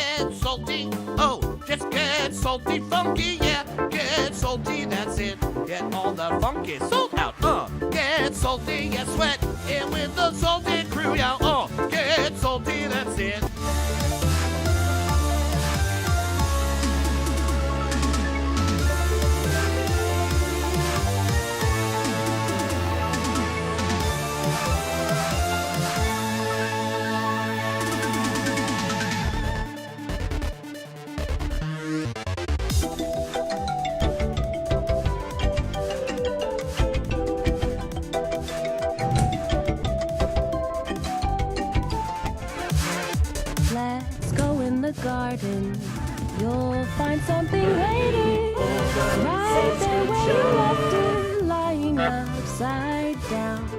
get salty. Oh, just get salty, funky, yeah. Get salty, that's it. Get all the funky salt out. Get salty, yeah. Sweat in with the salty crew, yeah. Get salty, that's it. Let's go in the garden. You'll find something waiting right there where you left it, lying upside down.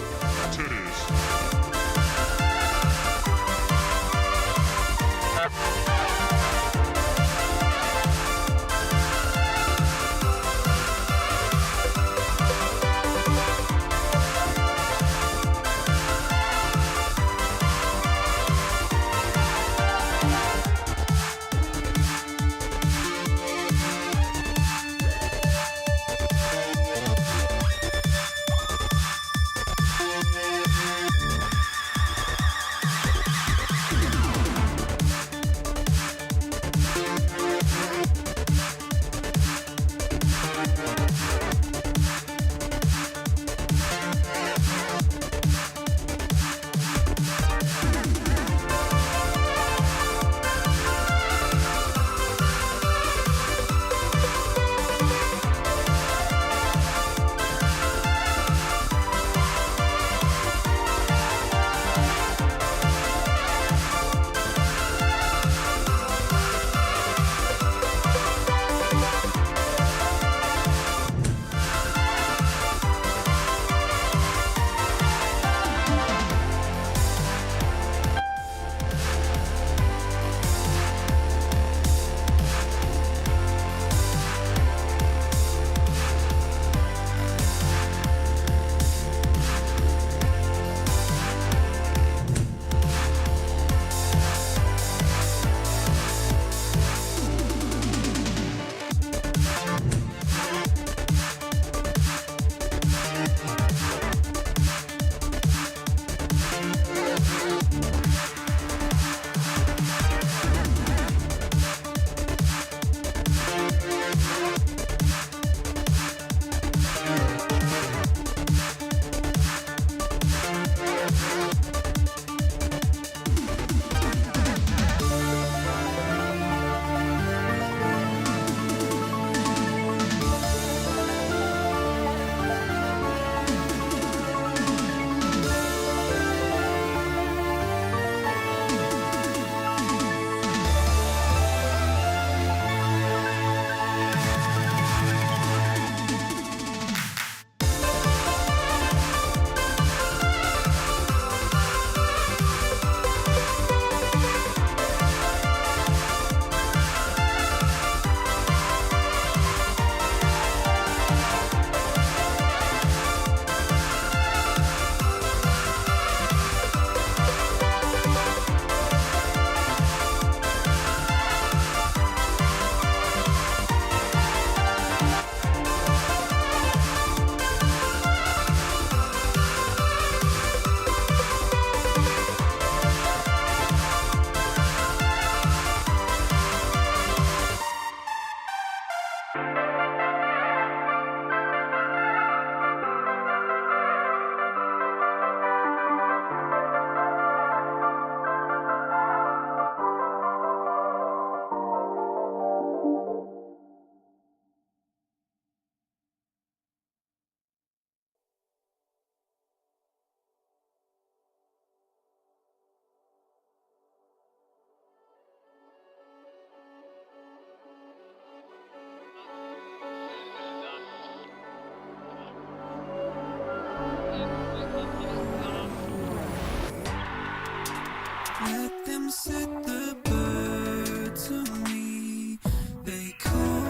Let them set the bird to me. They call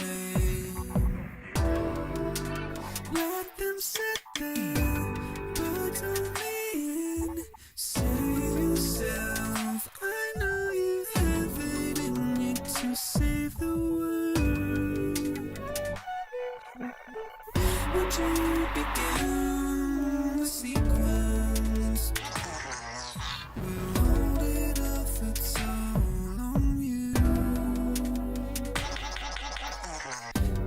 me. Let them set the bird to me. Save yourself. I know you have. to save the world. Would you begin the sequence? We'll hold it off, it's all on you.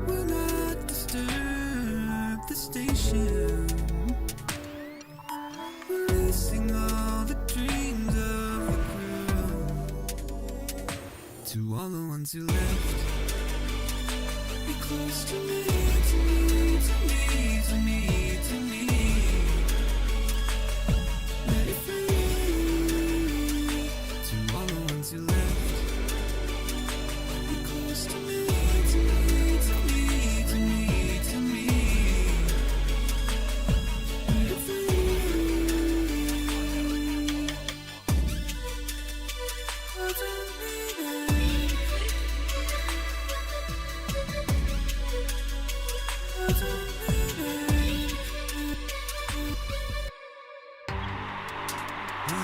We'll not disturb the station, releasing all the dreams of the crew. To all the ones who left, be close to me, to me, to me, to me, to me. Ready for you. To all the ones who left, be close to me, to me, to me, to me, to me. Ready for you. I don't need it. I don't need it.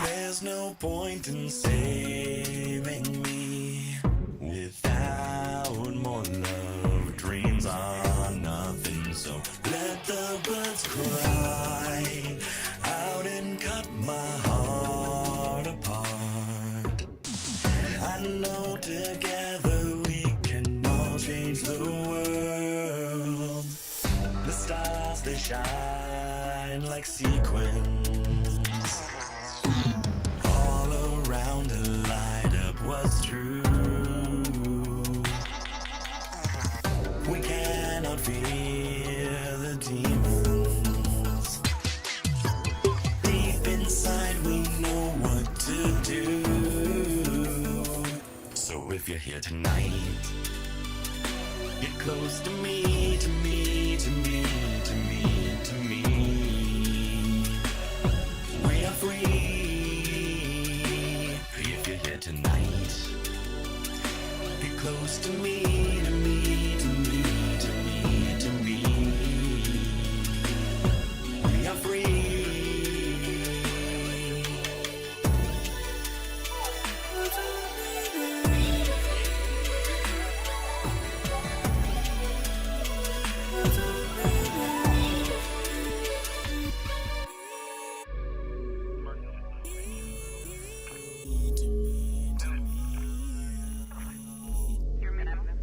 There's no point in saving me without more love. Dreams are nothing, so let the birds cry out and cut my heart apart. I know together we can all change the world. The stars, they shine like sequins all around to light up what's true. We cannot fear the demons. Deep inside we know what to do. So if you're here tonight, get close to me, to me, to me, to me, to me. We are free. If you're here tonight, get close to me, to me, to me, to me, to me. We are free. I don't need it. I don't need it. Your minimum is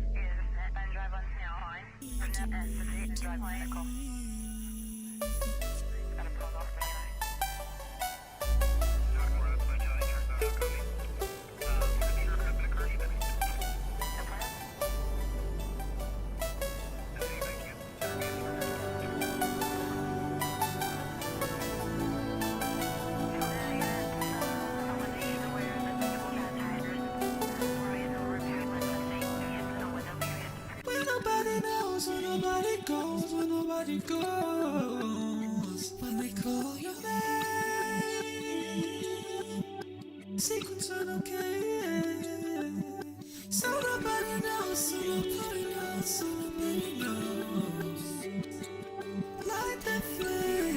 and drive on Snail Line. And proceed to drive vehicle. Gotta pull off anyway. When nobody knows, when nobody goes, when nobody goes, when they call your name, sequence are okay. So nobody knows, so nobody knows, so nobody knows. Light that flame.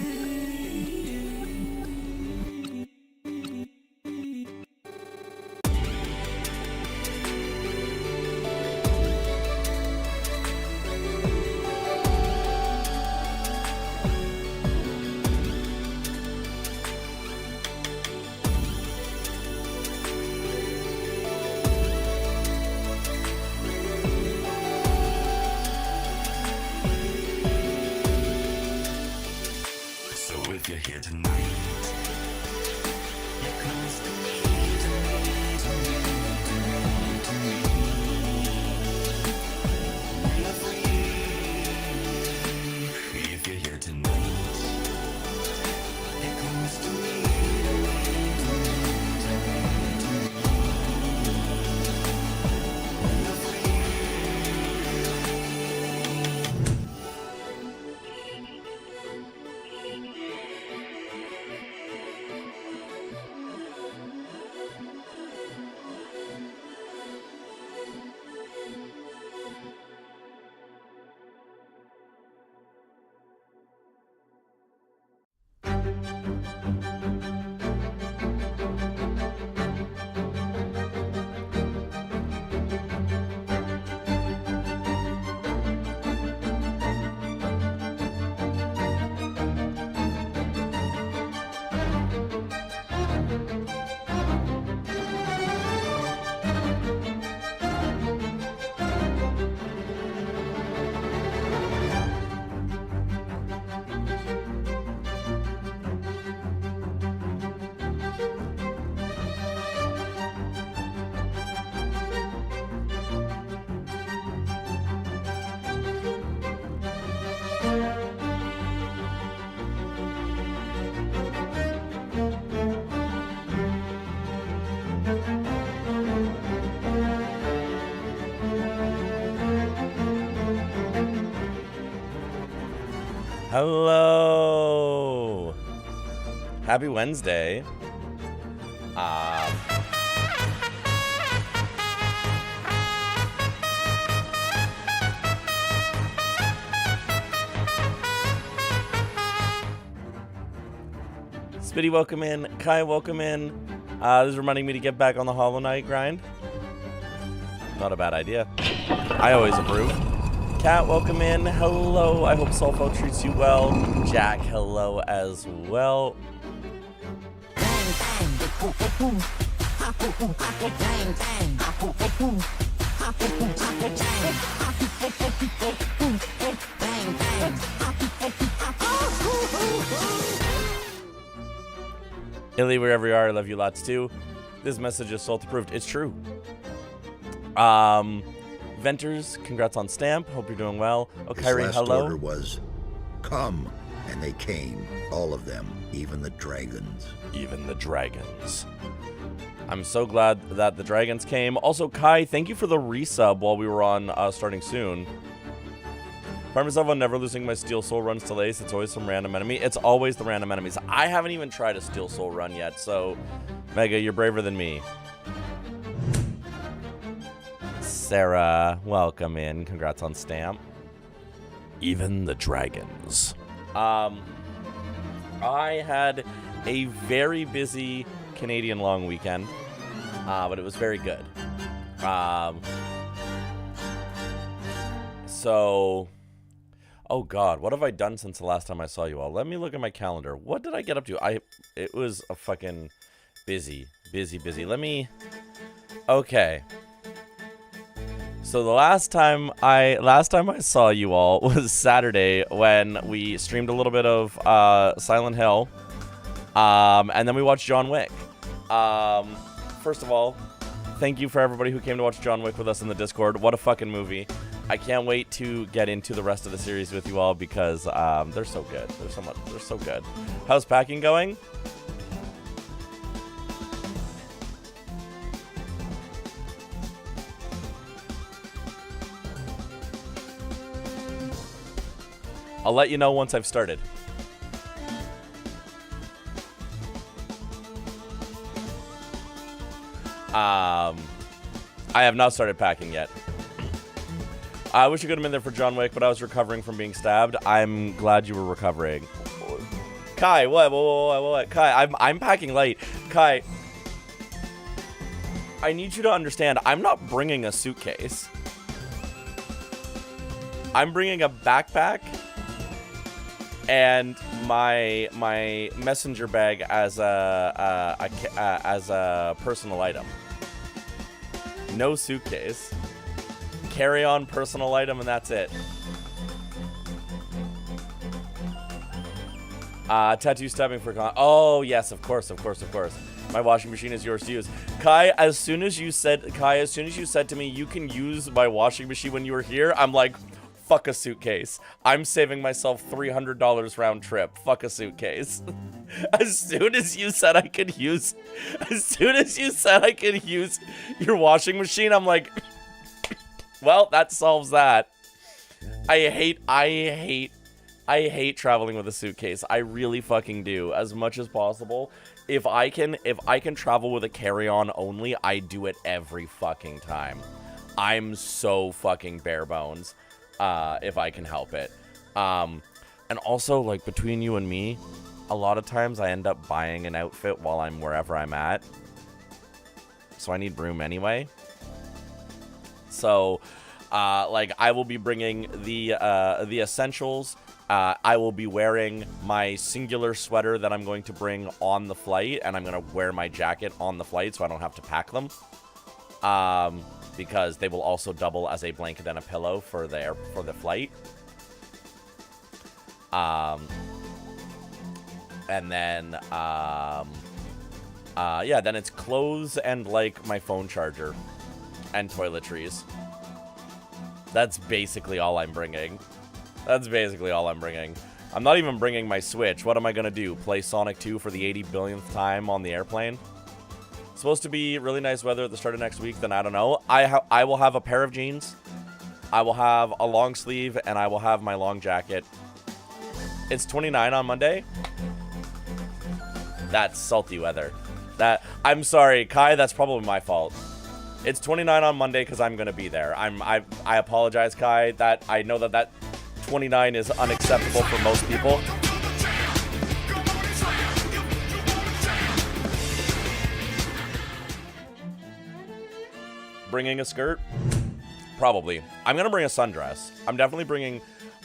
Hello. Happy Wednesday. Spitty, welcome in. Kai, welcome in. This is reminding me to get back on the Hollow Knight grind. Not a bad idea. I always approve. Kat, welcome in. Hello. I hope Soulfo treats you well. Jack, hello as well. Illy, wherever you are, I love you lots too. This message is salt approved. It's true. Venters, congrats on Stamp. Hope you're doing well. Okairi, His last hello. order was, come, and they came, all of them, even the dragons. Even the dragons. I'm so glad that the dragons came. Also, Kai, thank you for the resub while we were on Starting Soon. Prime myself on never losing my Steel Soul runs to Lace. It's always some random enemy. It's always the random enemies. I haven't even tried a Steel Soul run yet, so Mega, you're braver than me. Sarah, welcome in. Congrats on Stamp. Even the dragons. I had a very busy Canadian long weekend, but it was very good. So, oh God, what have I done since the last time I saw you all? Let me look at my calendar. What did I get up to? It was a fucking busy. Okay. So the last time I saw you all was Saturday when we streamed a little bit of Silent Hill, and then we watched John Wick. First of all, thank you for everybody who came to watch John Wick with us in the Discord. What a fucking movie! I can't wait to get into the rest of the series with you all because they're so good. They're so good. How's packing going? I'll let you know once I've started. I have not started packing yet. I wish you could have been there for John Wick, but I was recovering from being stabbed. I'm glad you were recovering. Kai, what? Kai, I'm packing light. Kai, I need you to understand, I'm not bringing a suitcase. I'm bringing a backpack and my messenger bag as a personal item. No suitcase. Carry on personal item and that's it. Tattoo stabbing for con. Oh yes, of course. My washing machine is yours to use. Kai, as soon as you said to me you can use my washing machine when you were here, I'm like, fuck a suitcase. I'm saving myself $300 round trip. Fuck a suitcase. As soon as you said I could use your washing machine, I'm like, well, that solves that. I hate traveling with a suitcase. I really fucking do. As much as possible. If I can travel with a carry-on only, I do it every fucking time. I'm so fucking bare bones. If I can help it. And also, like, between you and me, a lot of times I end up buying an outfit while I'm wherever I'm at. So I need room anyway. So, like, I will be bringing the essentials. I will be wearing my singular sweater that I'm going to bring on the flight, and I'm going to wear my jacket on the flight so I don't have to pack them. Because they will also double as a blanket and a pillow for the flight. And then, yeah, then it's clothes and, like, my phone charger and toiletries. That's basically all I'm bringing. I'm not even bringing my Switch. What am I going to do? Play Sonic 2 for the 80 billionth time on the airplane? Supposed to be really nice weather at the start of next week, then I don't know. I will have a pair of jeans. I will have a long sleeve, and I will have my long jacket. It's 29 on Monday. That's salty weather. I'm sorry, Kai, that's probably my fault. It's 29 on Monday because I'm gonna be there. I apologize, Kai. That I know that 29 is unacceptable for most people. Bringing a skirt? Probably. I'm gonna bring a sundress. I'm definitely bringing,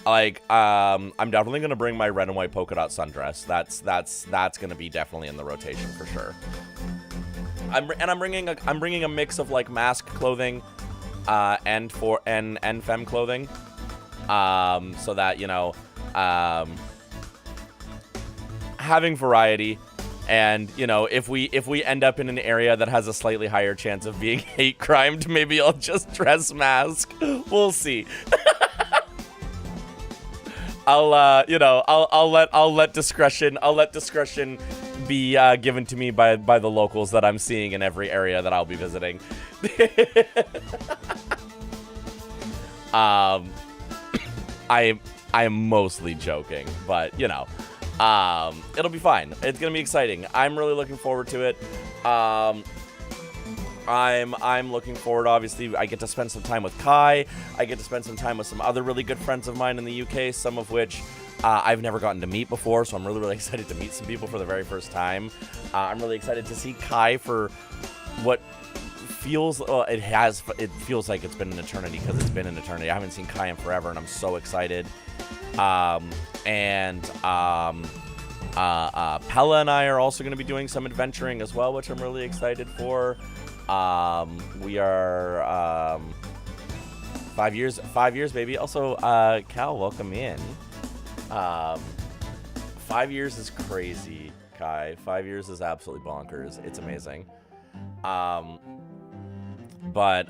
like, I'm definitely gonna bring my red and white polka dot sundress. That's gonna be definitely in the rotation for sure. I'm bringing a mix of like mask clothing, and femme clothing, so that, you know, having variety. And, you know, if we end up in an area that has a slightly higher chance of being hate crimed, maybe I'll just dress mask. We'll see. I'll let discretion be given to me by the locals that I'm seeing in every area that I'll be visiting. I am mostly joking, but you know. It'll be fine. It's gonna be exciting. I'm really looking forward to it. I'm looking forward, obviously. I get to spend some time with Kai. I get to spend some time with some other really good friends of mine in the UK, some of which I've never gotten to meet before, so I'm really excited to meet some people for the very first time. I'm really excited to see Kai for what feels, it feels like it's been an eternity, because it's been an eternity. I haven't seen Kai in forever, and I'm so excited. Pella and I are also going to be doing some adventuring as well, which I'm really excited for. We are 5 years, baby. Also, Cal, welcome in. 5 years is crazy, Kai. 5 years is absolutely bonkers. It's amazing. But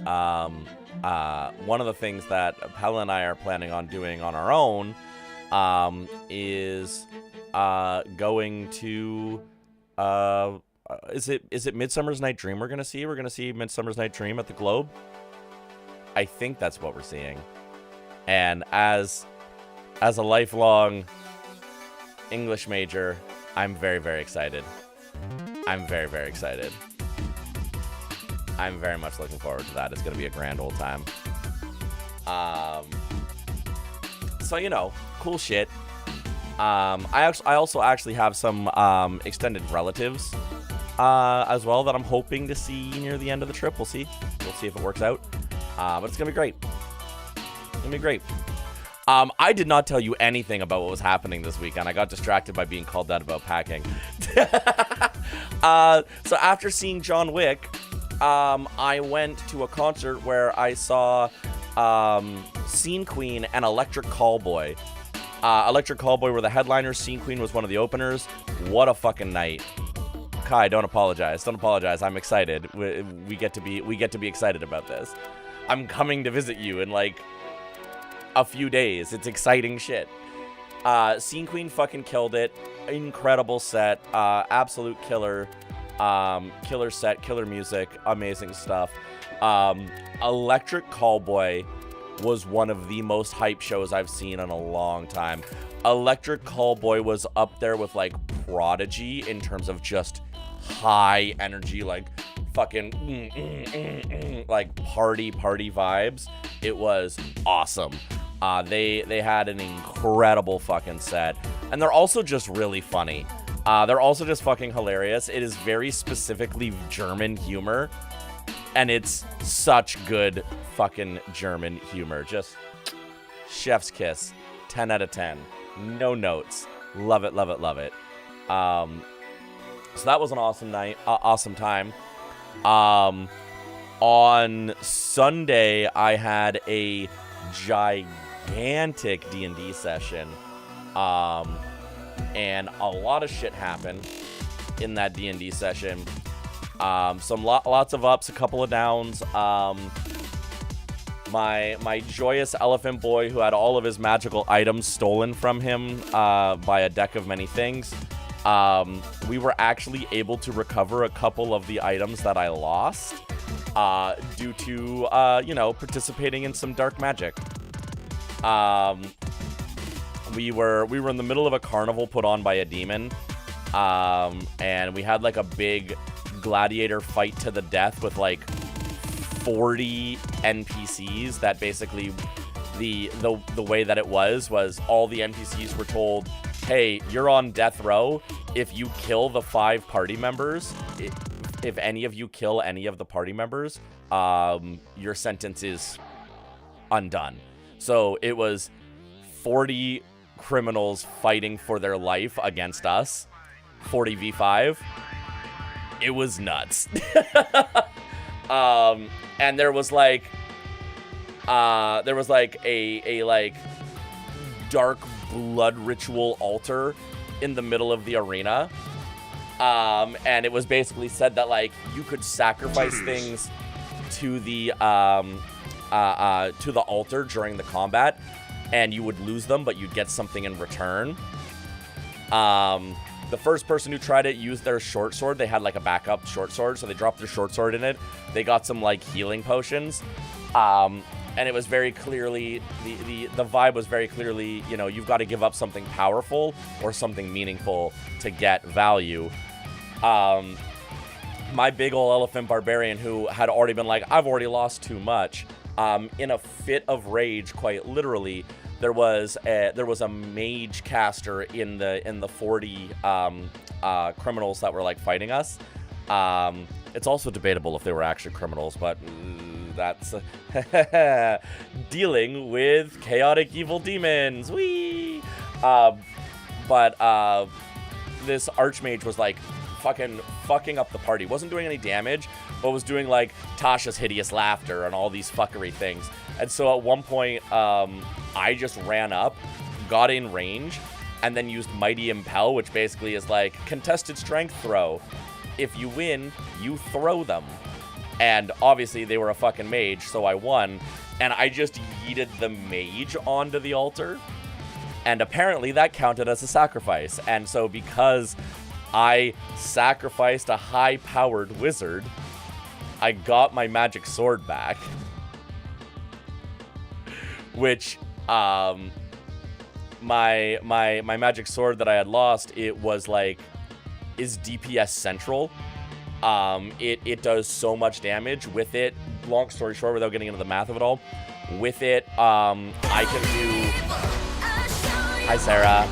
one of the things that Pella and I are planning on doing on our own is going to is it Midsummer's Night Dream we're gonna see? We're gonna see Midsummer's Night Dream at the Globe. I think that's what we're seeing. And as a lifelong English major, I'm very, very excited. I'm very, very excited. I'm very much looking forward to that. It's gonna be a grand old time. So, you know, cool shit. I also actually have some extended relatives as well that I'm hoping to see near the end of the trip. We'll see. We'll see if it works out. But it's gonna be great. It's gonna be great. I did not tell you anything about what was happening this weekend. I got distracted by being called out about packing. So after seeing John Wick, I went to a concert where I saw Scene Queen and Electric Callboy. Electric Callboy were the headliners. Scene Queen was one of the openers. What a fucking night. Kai, don't apologize. Don't apologize. I'm excited. We get to be excited about this. I'm coming to visit you in like a few days. It's exciting shit. Scene Queen fucking killed it. Incredible set. Absolute killer. Killer set, killer music, amazing stuff. Electric Callboy was one of the most hype shows I've seen in a long time. Electric Callboy was up there with like Prodigy in terms of just high energy, like fucking like party vibes. It was awesome. They had an incredible fucking set, and they're also just really funny. They're also just fucking hilarious. It is very specifically German humor, and it's such good fucking German humor. Just chef's kiss. 10 out of 10. No notes. Love it, love it, love it. So that was an awesome night, awesome time. On Sunday, I had a gigantic D&D session. And a lot of shit happened in that D&D session. Lots of ups, a couple of downs. My joyous elephant boy, who had all of his magical items stolen from him by a deck of many things. We were actually able to recover a couple of the items that I lost due to, participating in some dark magic. we were in the middle of a carnival put on by a demon, and we had like a big gladiator fight to the death with like 40 NPCs. That basically the way that it was all the NPCs were told, hey, you're on death row. If you kill the 5 party members, if any of you kill any of the party members, your sentence is undone. So it was 40 criminals fighting for their life against us, 40v5. It was nuts. And there was like a like dark blood ritual altar in the middle of the arena. And it was basically said that like you could sacrifice things to the altar during the combat, and you would lose them, but you'd get something in return. The first person who tried it used their short sword. They had like a backup short sword, so they dropped their short sword in it. They got some like healing potions. And it was very clearly, the vibe was very clearly, you know, you've got to give up something powerful or something meaningful to get value. My big ol' elephant barbarian, who had already been like, I've already lost too much, in a fit of rage, quite literally, there was a mage caster in the 40 criminals that were like fighting us. It's also debatable if they were actually criminals, but that's dealing with chaotic evil demons. Whee! But this archmage was like fucking up the party. Wasn't doing any damage, but was doing like Tasha's hideous laughter and all these fuckery things. And so at one point, I just ran up, got in range, and then used Mighty Impel, which basically is like contested strength throw. If you win, you throw them. And obviously they were a fucking mage, so I won. And I just yeeted the mage onto the altar. And apparently that counted as a sacrifice. And so because I sacrificed a high-powered wizard, I got my magic sword back. Which, my magic sword that I had lost, it was like, is DPS central. It does so much damage with it. Long story short, without getting into the math of it all, with it, I can do... Hi, Sarah.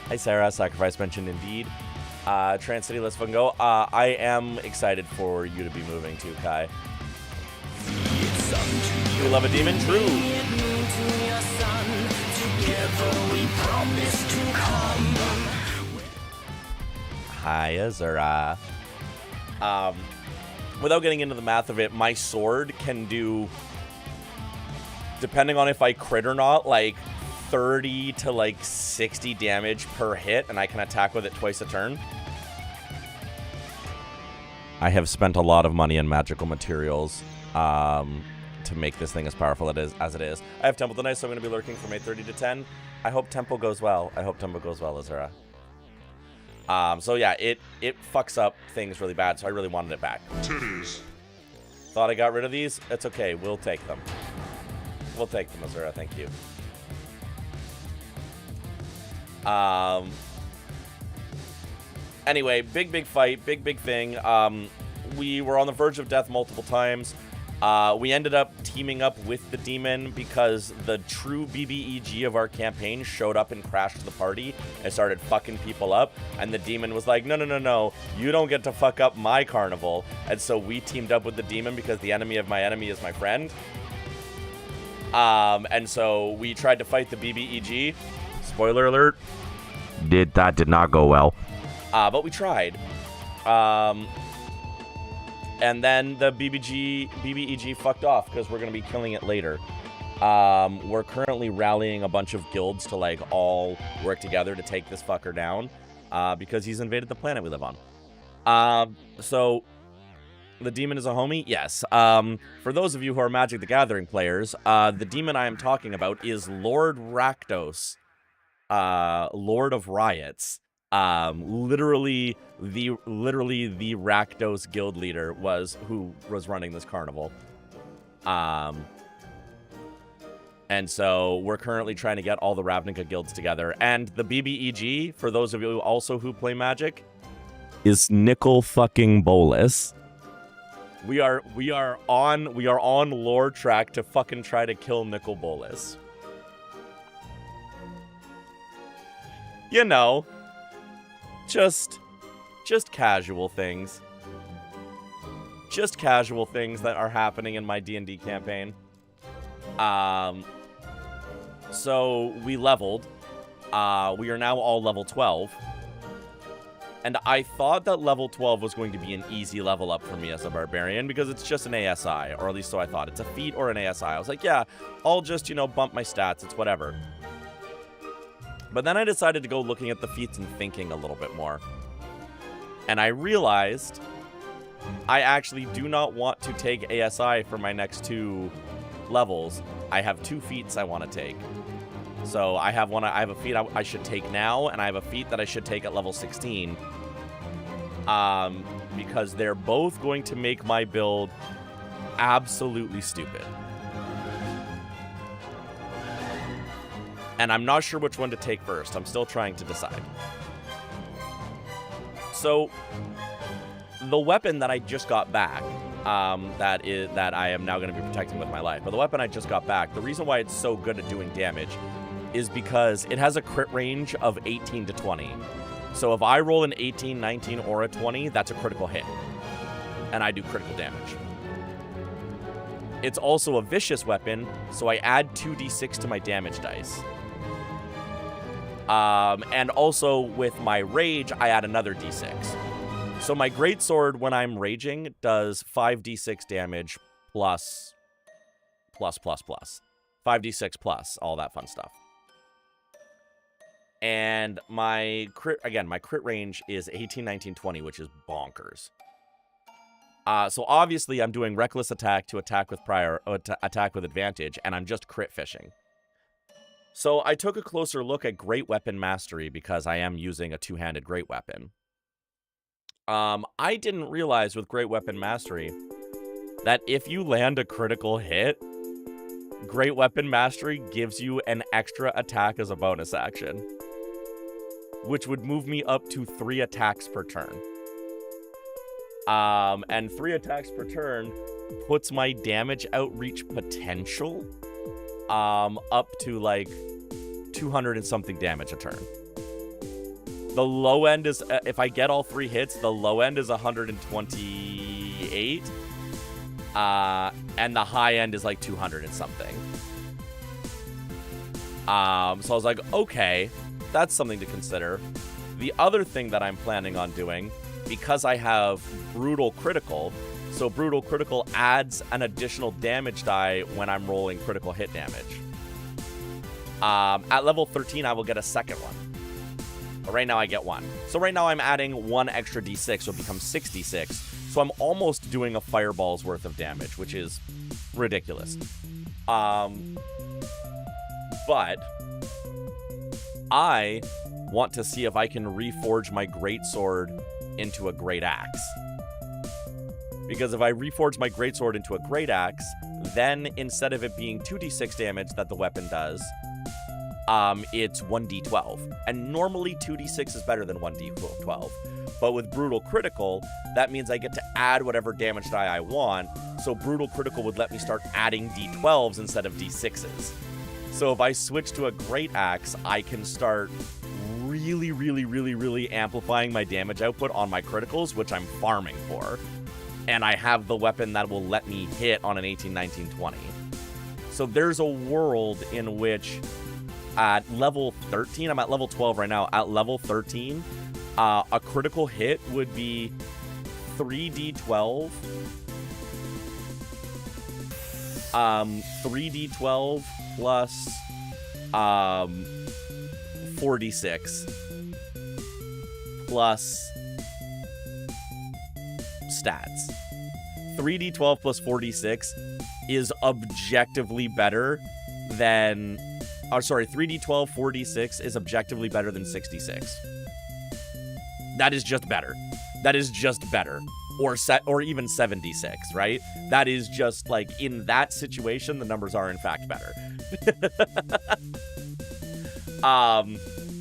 Hi, Sarah. Sacrifice mentioned indeed. Trans City, let's fucking go. I am excited for you to be moving too, Kai. You love a demon? True. Hi, Azura. Without getting into the math of it, my sword can do, depending on if I crit or not, like 30 to like 60 damage per hit, and I can attack with it twice a turn. I have spent a lot of money in magical materials to make this thing as powerful as it is. I have Temple tonight, so I'm going to be lurking from 8:30 to 10. I hope Temple goes well. I hope Temple goes well, Azura. So yeah, it fucks up things really bad, so I really wanted it back. Titties. Thought I got rid of these? It's okay. We'll take them. We'll take them, Azura. Thank you. Anyway, big fight, big thing. We were on the verge of death multiple times. We ended up teaming up with the demon because the true BBEG of our campaign showed up and crashed the party and started fucking people up. And the demon was like, no, you don't get to fuck up my carnival. And so we teamed up with the demon because the enemy of my enemy is my friend. And so we tried to fight the BBEG. Spoiler alert. That did not go well. But we tried. And then the BBEG fucked off because we're going to be killing it later. We're currently rallying a bunch of guilds to like all work together to take this fucker down because he's invaded the planet we live on. So the demon is a homie? Yes. For those of you who are Magic the Gathering players, the demon I am talking about is Lord Rakdos, Lord of Riots. Literally the Rakdos guild leader was who was running this carnival. And so we're currently trying to get all the Ravnica guilds together. And the BBEG, for those of you also who play Magic, is Nicol fucking Bolas. We are on lore track to fucking try to kill Nicol Bolas. You know, just casual things. Just casual things that are happening in my D&D campaign. So we leveled. We are now all level 12. And I thought that level 12 was going to be an easy level up for me as a barbarian because it's just an ASI, or at least so I thought. It's a feat or an ASI. I was like, yeah, I'll just, bump my stats. It's whatever. But then I decided to go looking at the feats and thinking a little bit more. And I realized I actually do not want to take ASI for my next 2 levels. I have 2 feats I want to take. So I have a feat I should take now, and I have a feat that I should take at level 16. Because they're both going to make my build absolutely stupid. And I'm not sure which one to take first. I'm still trying to decide. So the weapon that I just got back, that I am now going to be protecting with my life. But the weapon I just got back, the reason why it's so good at doing damage is because it has a crit range of 18 to 20. So if I roll an 18, 19, or a 20, that's a critical hit. And I do critical damage. It's also a vicious weapon, so I add 2d6 to my damage dice. And also with my rage, I add another d6. So my greatsword, when I'm raging, does 5d6 damage plus. 5d6 plus, all that fun stuff. And my crit range is 18, 19, 20, which is bonkers. So obviously I'm doing reckless attack to attack with attack with advantage, and I'm just crit fishing. So I took a closer look at Great Weapon Mastery because I am using a two-handed Great Weapon. I didn't realize with Great Weapon Mastery that if you land a critical hit, Great Weapon Mastery gives you an extra attack as a bonus action, which would move me up to 3 attacks per turn. And 3 attacks per turn puts my damage outreach potential up to like 200 and something damage a turn. The low end is, if I get all 3 hits, the low end is 128. And the high end is like 200 and something. So I was like, okay, that's something to consider. The other thing that I'm planning on doing, because I have Brutal Critical, so Brutal Critical adds an additional damage die when I'm rolling critical hit damage. At level 13, I will get a second one. But right now I get 1. So right now I'm adding 1 extra d6, so it becomes 6d6. So I'm almost doing a fireball's worth of damage, which is ridiculous. But I want to see if I can reforge my greatsword into a great axe. Because if I reforge my greatsword into a great axe, then instead of it being 2d6 damage that the weapon does, it's 1d12. And normally 2d6 is better than 1d12. But with Brutal Critical, that means I get to add whatever damage die I want. So Brutal Critical would let me start adding d12s instead of d6s. So if I switch to a Great Axe, I can start really amplifying my damage output on my criticals, which I'm farming for. And I have the weapon that will let me hit on an 18, 19, 20. So there's a world in which at level 13, I'm at level 12 right now, at level 13, a critical hit would be 3d12. 3d12 plus 4d6 plus stats. 3d12 plus 4d6 is objectively better than... 3d12, 4d6 is objectively better than 66. That is just better. That is just better. Or even 76, right? That is just, like, in that situation, the numbers are, in fact, better.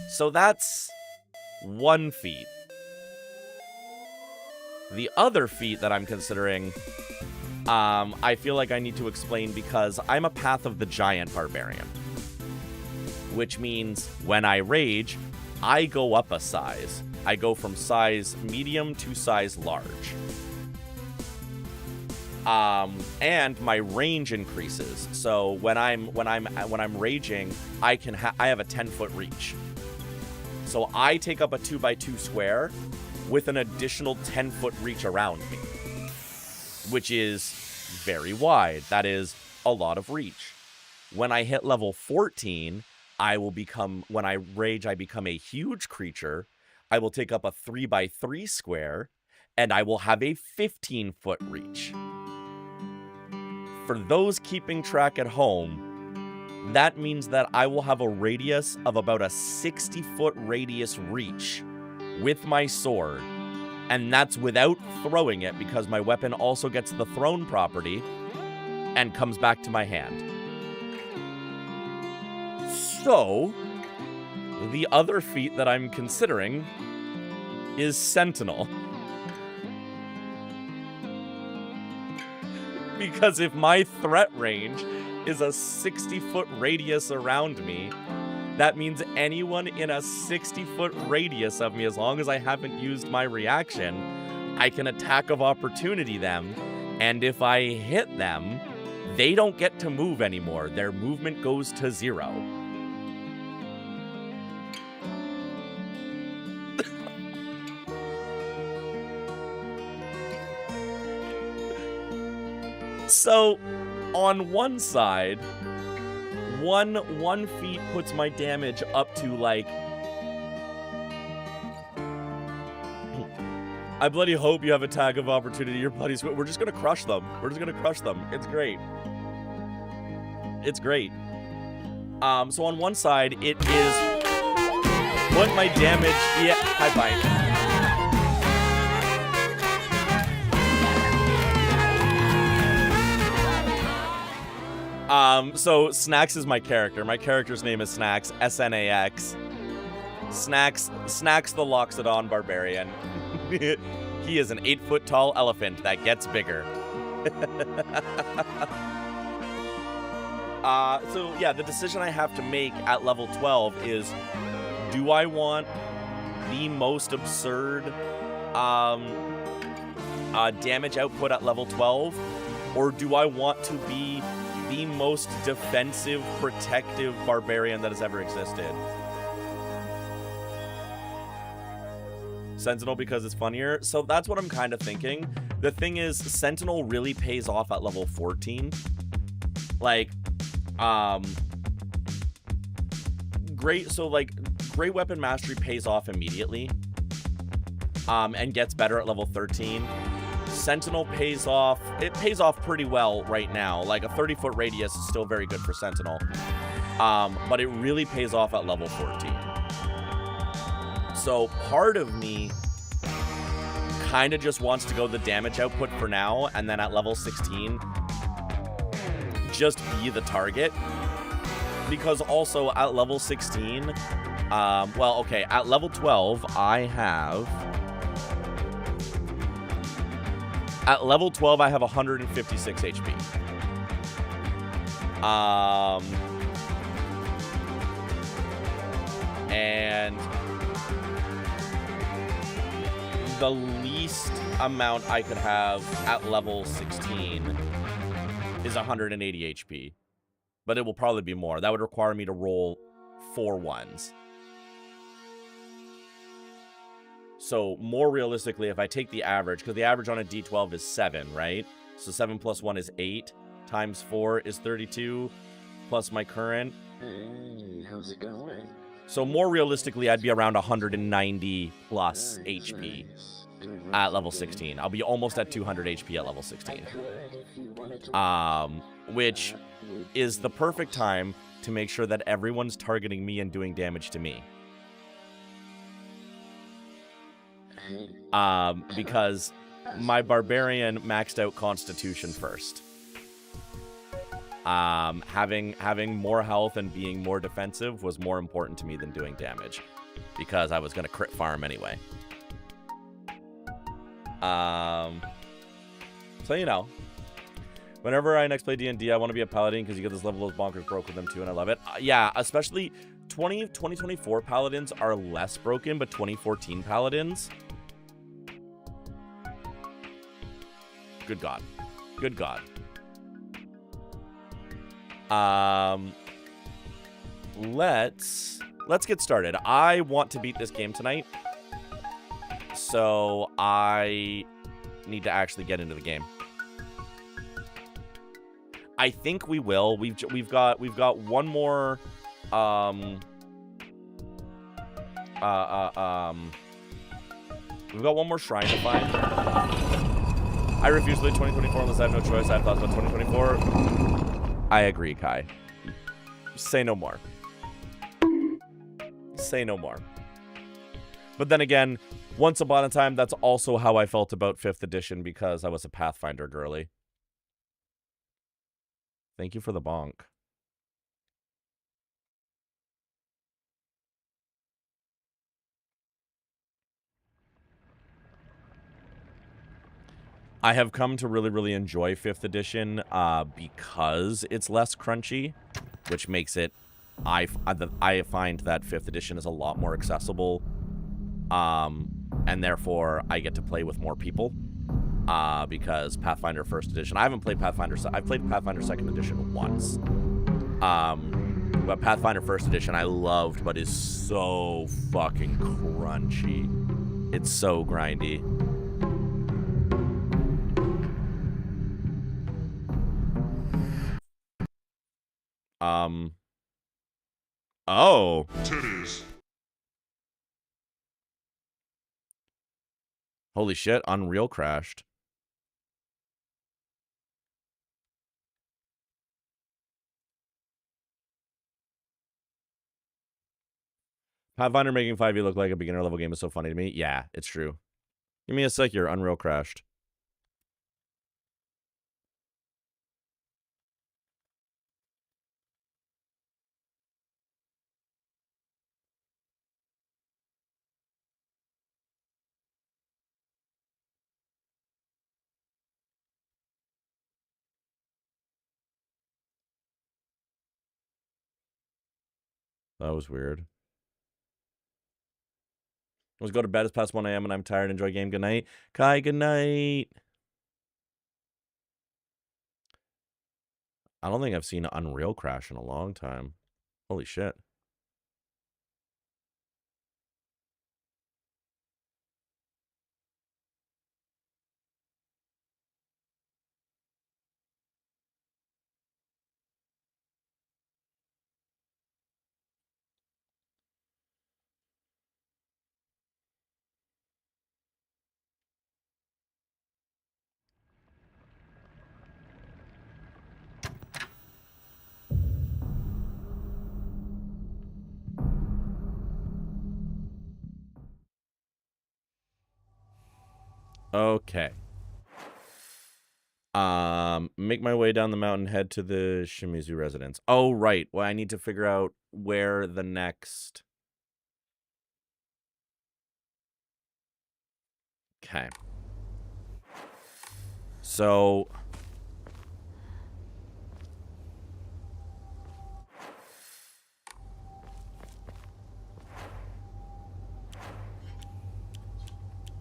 So that's one feat. The other feat that I'm considering, I feel like I need to explain because I'm a Path of the Giant Barbarian. Which means when I rage, I go up a size. I go from size medium to size large. And my range increases. So when I'm raging, I have a 10-foot reach. So I take up a 2x2 square with an additional 10-foot reach around me, which is very wide. That is a lot of reach. When I hit level 14, when I rage, I become a huge creature. I will take up a 3x3 square, and I will have a 15-foot reach. For those keeping track at home, that means that I will have a radius of about a 60-foot radius reach with my sword, and that's without throwing it because my weapon also gets the thrown property and comes back to my hand. So, the other feat that I'm considering is Sentinel. Because if my threat range is a 60-foot radius around me, that means anyone in a 60-foot radius of me, as long as I haven't used my reaction, I can attack of opportunity them, and if I hit them, they don't get to move anymore. Their movement goes to 0. So, on one side, one feat puts my damage up to, like... I bloody hope you have a tag of opportunity. Your buddies... We're just gonna crush them. We're just gonna crush them. It's great. It's great. So on one side, it is... Put my damage... Yeah, high five. So Snax is my character. My character's name is Snax, S-N-A-X. Snax the Loxodon Barbarian. He is an 8-foot tall elephant that gets bigger. So yeah, the decision I have to make at level 12 is, do I want the most absurd damage output at level 12, or do I want to be the most defensive, protective barbarian that has ever existed? Sentinel because it's funnier. So that's what I'm kind of thinking. The thing is, Sentinel really pays off at level 14. Like, great weapon mastery pays off immediately. And gets better at level 13. Sentinel pays off. It pays off pretty well right now. Like, a 30-foot radius is still very good for Sentinel. But it really pays off at level 14. So part of me kind of just wants to go the damage output for now, and then at level 16, just be the target. Because also at level 16, well, okay, at level 12, I have... At level 12, I have 156 HP. And the least amount I could have at level 16 is 180 HP. But it will probably be more. That would require me to roll 4 ones. So, more realistically, if I take the average, because the average on a D12 is 7, right? So 7 plus 1 is 8, times 4 is 32, plus my current. Hey, how's it going? So more realistically, I'd be around 190 plus HP at level 16. I'll be almost at 200 HP at level 16. Which is the perfect time to make sure that everyone's targeting me and doing damage to me. Okay. Because my barbarian maxed out Constitution first. Having more health and being more defensive was more important to me than doing damage, because I was gonna crit farm anyway. So you know, whenever I next play D&D, I want to be a paladin because you get this level of bonkers broke with them too, and I love it. Yeah, especially 2024 paladins are less broken, but 2014 paladins, good god, good god. Let's get started. I want to beat this game tonight, so I need to actually get into the game. I think we will. We've got one more we've got one more shrine to find. I refuse to play 2024 unless I have no choice. I have thoughts about 2024. I agree, Kai. Say no more. Say no more. But then again, once upon a time, that's also how I felt about 5th edition, because I was a Pathfinder girly. Thank you for the bonk. I have come to really, really enjoy 5th edition because it's less crunchy, which makes it, I find that 5th edition is a lot more accessible, and therefore I get to play with more people, because Pathfinder 1st edition, I haven't played Pathfinder, I've played Pathfinder 2nd edition once, but Pathfinder 1st edition I loved, but is so fucking crunchy. It's so grindy. Oh. Titties. Holy shit, Unreal crashed. Pathfinder making 5e look like a beginner level game is so funny to me. Yeah, it's true. Give me a sec here, Unreal crashed. That was weird. Let's go to bed. It's past 1 a.m. and I'm tired. Enjoy game. Good night. Kai, good night. I don't think I've seen Unreal crash in a long time. Holy shit. Okay. Make my way down the mountain, head to the Shimizu residence. Oh, right. Well, I need to figure out where the next... Okay. So...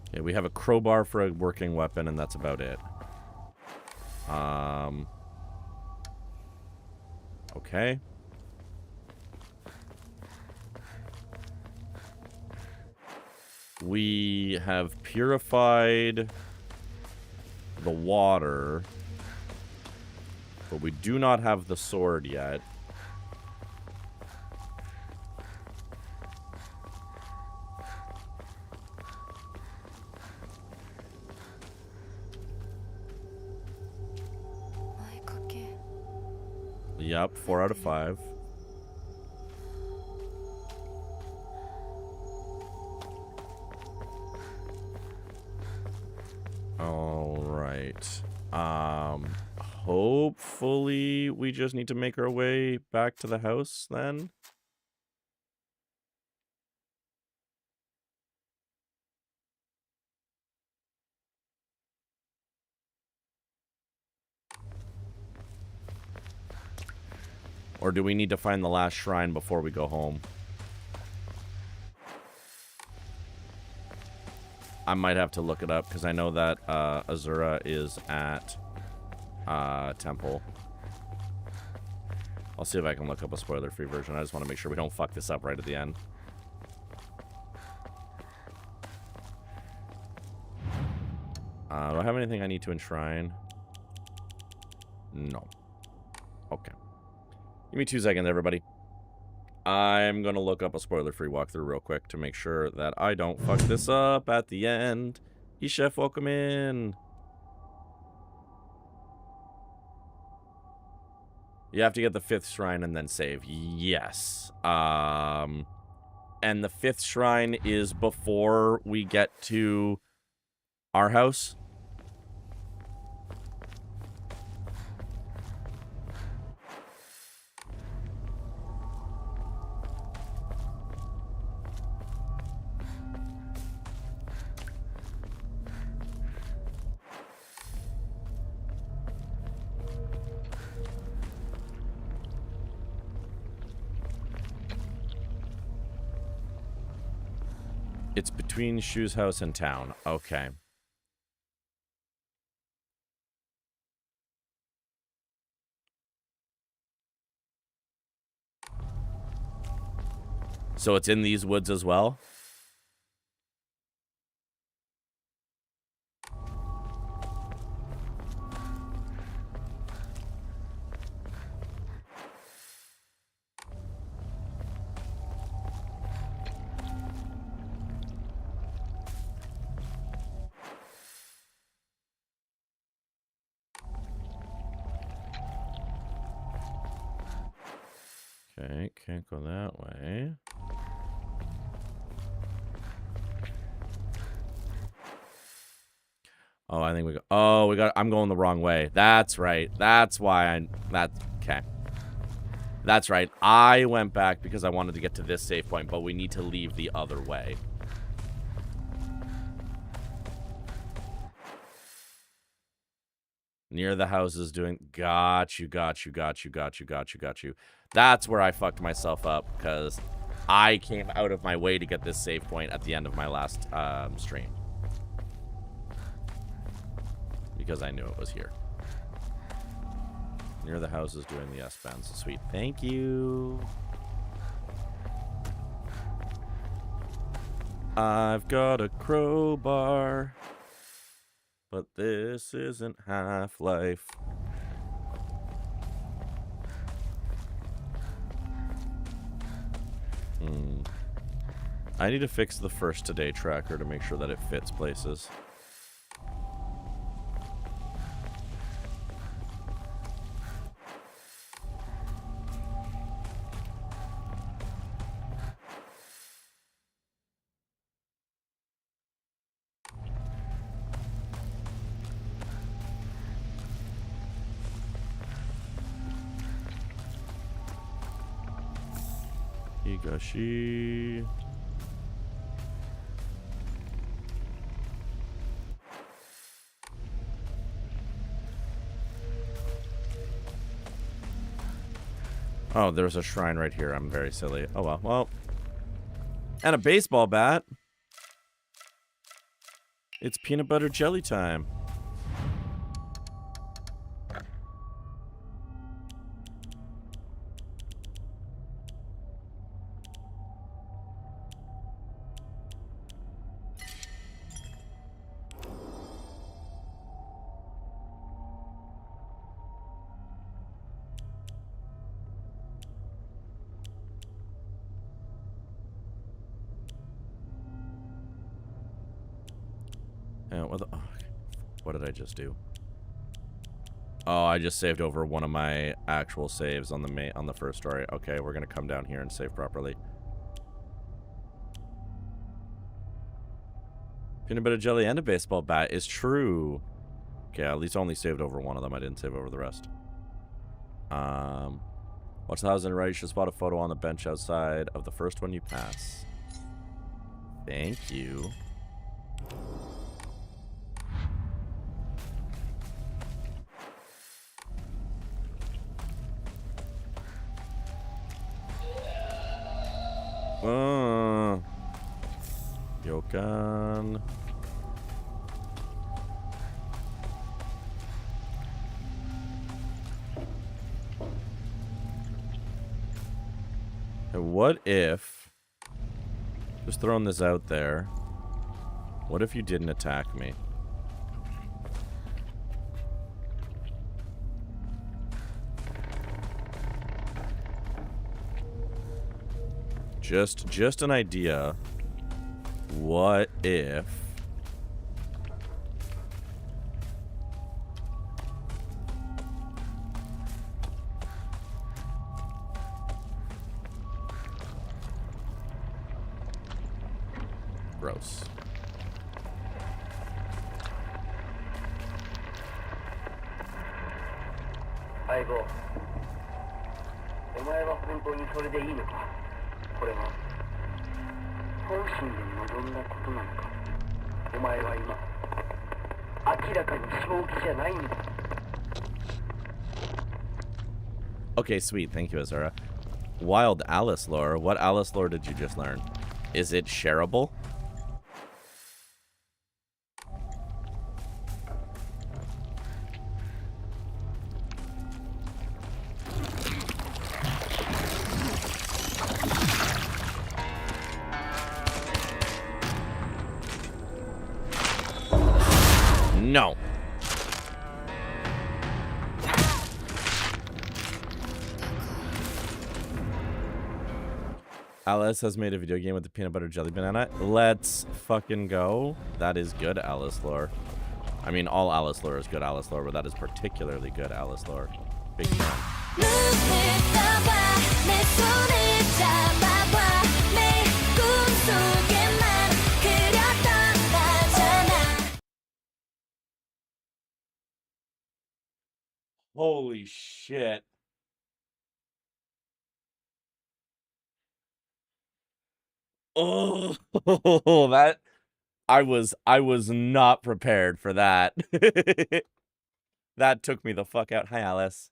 Okay, we have a crowbar for a working weapon, and that's about it. Okay. We have purified the water, but we do not have the sword yet. Yep, 4 out of 5. All right. Hopefully we just need to make our way back to the house then. Or do we need to find the last shrine before we go home? I might have to look it up because I know that Azura is at Temple. I'll see if I can look up a spoiler-free version. I just want to make sure we don't fuck this up right at the end. Do I have anything I need to enshrine? No. Okay. Give me 2 seconds, everybody. I'm going to look up a spoiler-free walkthrough real quick to make sure that I don't fuck this up at the end. E-Chef, welcome in. You have to get the 5th shrine and then save. Yes. And the 5th shrine is before we get to our house. It's between Shu's house and town. Okay. So it's in these woods as well? Okay, can't go that way. Oh, I think we go. Oh, I'm going the wrong way. That's right. That's why okay. That's right. I went back because I wanted to get to this save point, but we need to leave the other way. Near the houses doing... Got you. That's where I fucked myself up, because I came out of my way to get this save point at the end of my last stream. Because I knew it was here. Near the houses doing the S-Bands. Sweet. Thank you. I've got a crowbar. But this isn't Half-Life. I need to fix the first today tracker to make sure that it fits places. Higashi. Oh, there's a shrine right here. I'm very silly. Oh, well. Well. And a baseball bat. It's peanut butter jelly time. What did I just do? Oh, I just saved over one of my actual saves on the first story. Okay, we're gonna come down here and save properly. Peanut butter jelly and a baseball bat is true. Okay, at least I only saved over one of them. I didn't save over the rest. Watch the house and right. You should spot a photo on the bench outside of the first one you pass. Thank you. Yokan. What if, just throwing this out there, what if you didn't attack me? Just an idea. What if gross. Aibo. お前は本当にそれでいいのか? これは本心で望んだことなのか? お前は今明らかに正気じゃないんだ. Okay, sweet. Thank you, Azura. Wild Alice lore. What Alice lore did you just learn? Is it shareable? No. Alice has made a video game with the peanut butter jelly banana. Let's fucking go. That is good Alice lore. I mean, all Alice lore is good Alice lore, but that is particularly good Alice lore. Big fan. Holy shit. Oh, that I was not prepared for that. That took me the fuck out. Hi, Alice.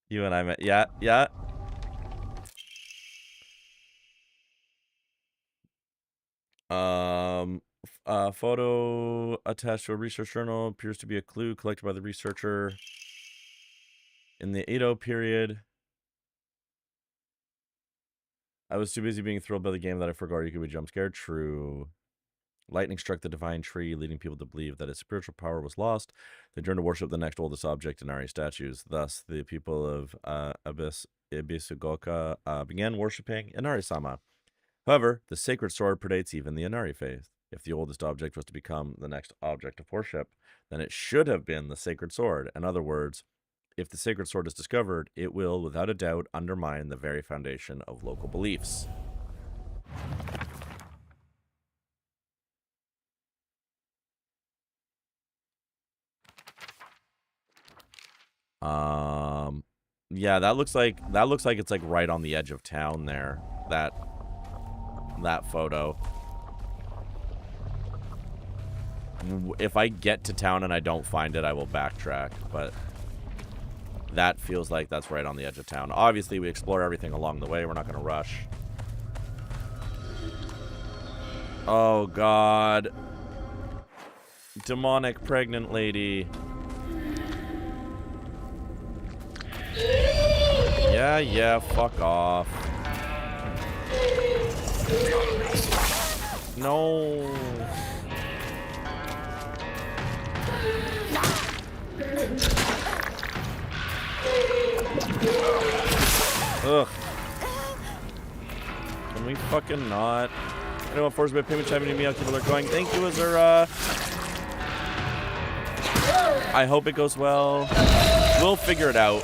You and I met. Yeah, yeah. Photo attached to a research journal appears to be a clue collected by the researcher in the Edo period. I was too busy being thrilled by the game that I forgot you could be jump scared. True. Lightning struck the divine tree, leading people to believe that its spiritual power was lost. They turned to worship the next oldest object in Inari statues. Thus, the people of Ibisugoka began worshipping Inari-sama. However, the sacred sword predates even the Inari faith. If the oldest object was to become the next object of worship, then it should have been the sacred sword. In other words, if the sacred sword is discovered, it will, without a doubt, undermine the very foundation of local beliefs. Yeah, that looks like it's like right on the edge of town there. That photo. If I get to town and I don't find it, I will backtrack, but that feels like that's right on the edge of town. Obviously, we explore everything along the way. We're not going to rush. Oh, God. Demonic pregnant lady. Yeah, fuck off. No. Ugh. Can we fucking not? Anyone forced by payment chiming to me, I'll keep alert going. Thank you, Azura. I hope it goes well. We'll figure it out.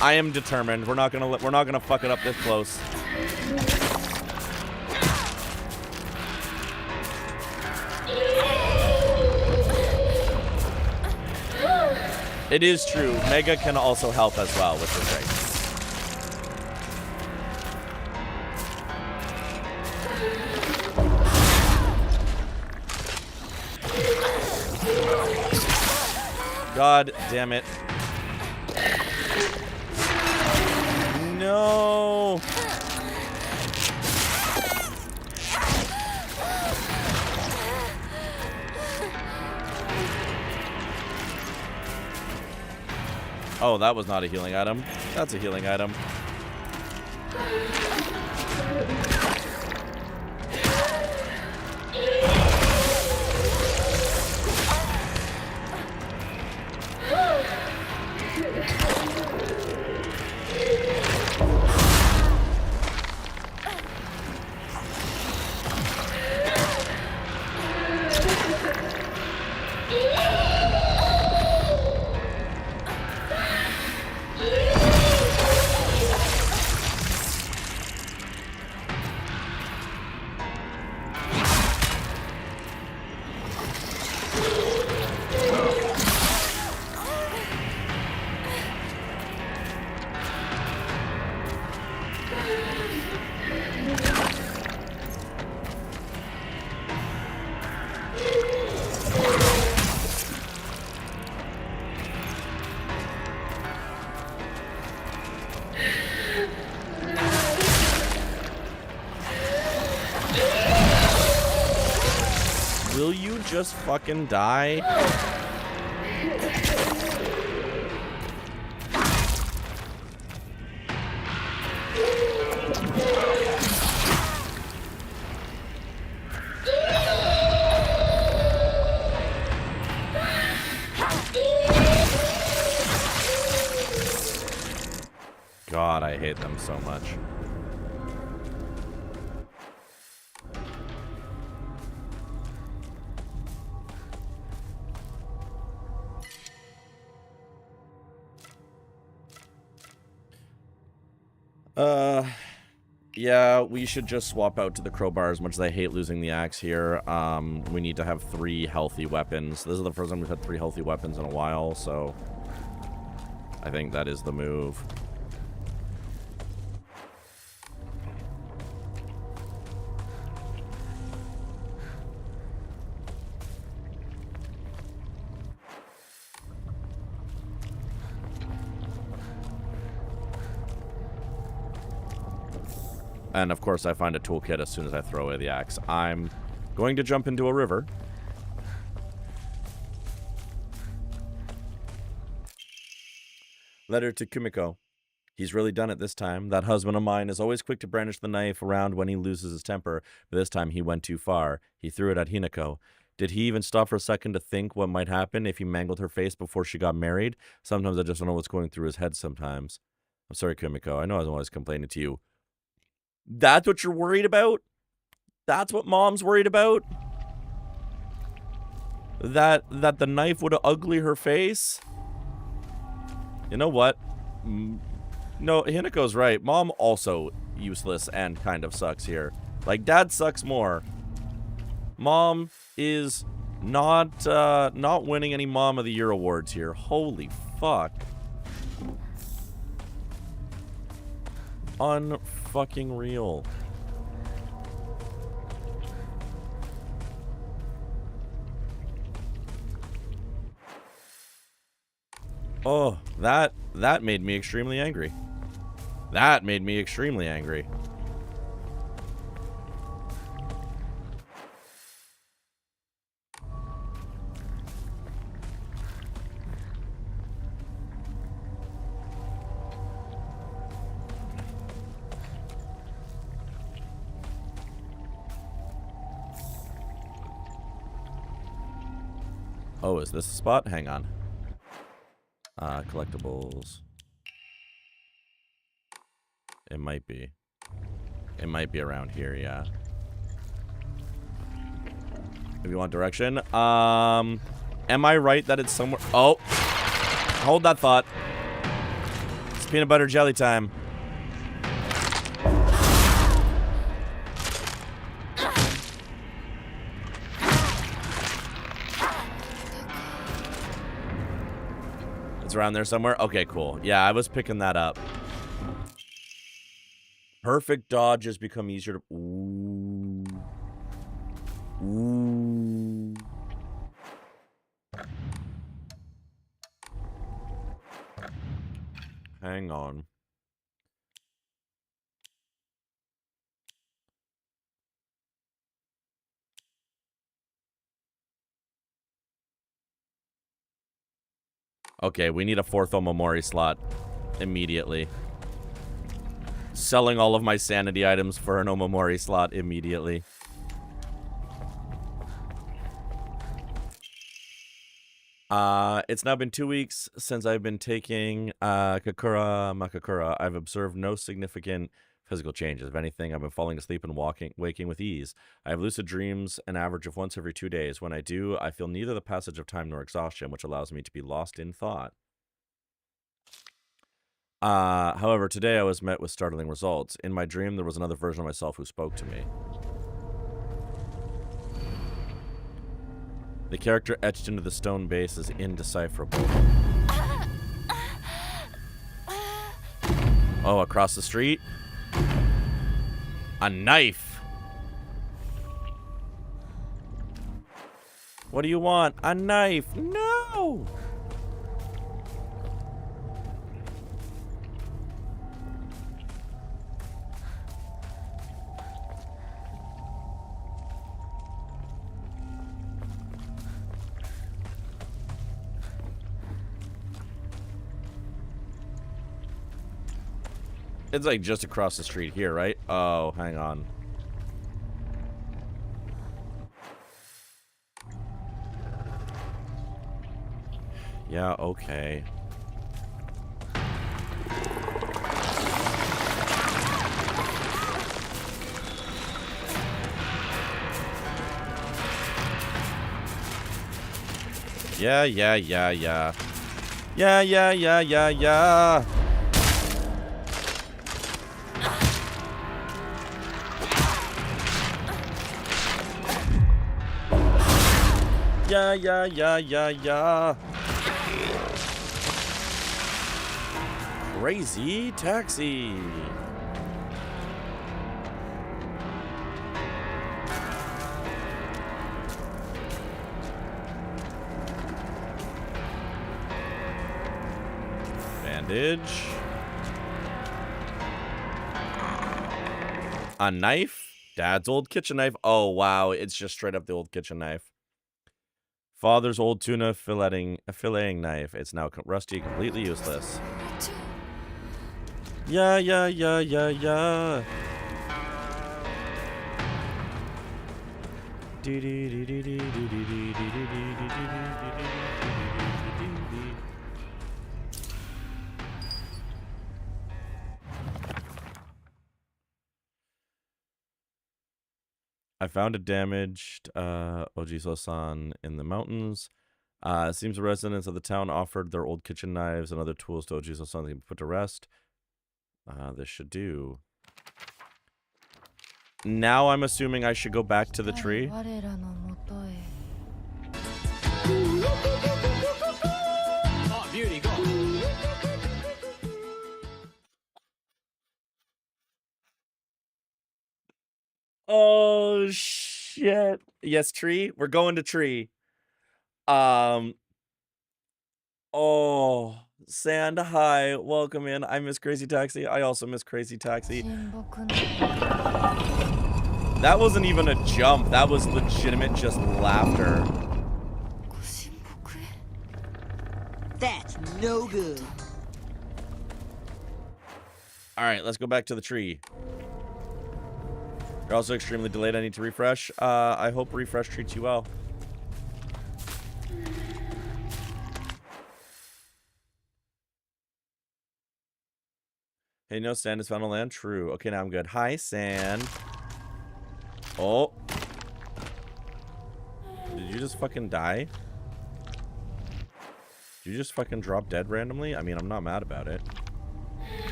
I am determined. We're not gonna fuck it up this close. It is true. Mega can also help as well, which is great. God damn it. No. Oh, that was not a healing item. That's a healing item. Will you just fucking die? God, I hate them so much. Yeah, we should just swap out to the crowbar as much as I hate losing the axe here. We need to have 3 healthy weapons. This is the first time we've had 3 healthy weapons in a while, so I think that is the move. And of course I find a toolkit as soon as I throw away the axe. I'm going to jump into a river. Letter to Kumiko. He's really done it this time. That husband of mine is always quick to brandish the knife around when he loses his temper, but this time he went too far. He threw it at Hinako. Did he even stop for a second to think what might happen if he mangled her face before she got married? Sometimes I just don't know what's going through his head sometimes. I'm sorry, Kumiko. I know I was always complaining to you. That's what you're worried about? That's what Mom's worried about? That the knife would ugly her face? You know what? No, Hinako's right. Mom also useless and kind of sucks here. Like, Dad sucks more. Mom is not winning any Mom of the Year awards here. Holy fuck. Unfucking real. Oh, that made me extremely angry. That made me extremely angry. Oh, is this the spot? Hang on. Collectibles. It might be. It might be around here, yeah. If you want direction. Am I right that it's somewhere? Oh. Hold that thought. It's peanut butter jelly time. It's around there somewhere? Okay, cool. Yeah, I was picking that up. Perfect dodges become easier to... Ooh. Ooh. Hang on. Okay, we need a 4th Omamori slot immediately. Selling all of my sanity items for an Omamori slot immediately. It's now been 2 weeks since I've been taking Kakura Makakura. I've observed no significant physical changes. If anything, I've been falling asleep and waking with ease. I have lucid dreams an average of once every 2 days. When I do, I feel neither the passage of time nor exhaustion, which allows me to be lost in thought. However, today I was met with startling results. In my dream, there was another version of myself who spoke to me. The character etched into the stone base is indecipherable. Oh, across the street? A knife! What do you want? A knife! No! It's like just across the street here, right? Oh, hang on. Yeah, okay. Yeah. Yeah. Crazy taxi. Bandage. A knife? Dad's old kitchen knife. Oh, wow. It's just straight up the old kitchen knife. Father's old tuna filleting knife. It's now rusty, completely useless. Yeah. I found a damaged Ojiso-san in the mountains. It seems the residents of the town offered their old kitchen knives and other tools to Ojiso-san to be put to rest. This should do. Now I'm assuming I should go back to the tree. Oh, beauty, go. Oh, shit. Yes, tree. We're going to tree. Oh, Sand, hi. Welcome in. I miss Crazy Taxi. I also miss Crazy Taxi. That wasn't even a jump. That was legitimate just laughter. That's no good. All right, let's go back to the tree. You're also extremely delayed. I need to refresh. I hope refresh treats you well. Hey, no, Sand is found on land. True. Okay, now I'm good. Hi, Sand. Oh. Did you just fucking die? Did you just fucking drop dead randomly? I mean, I'm not mad about it.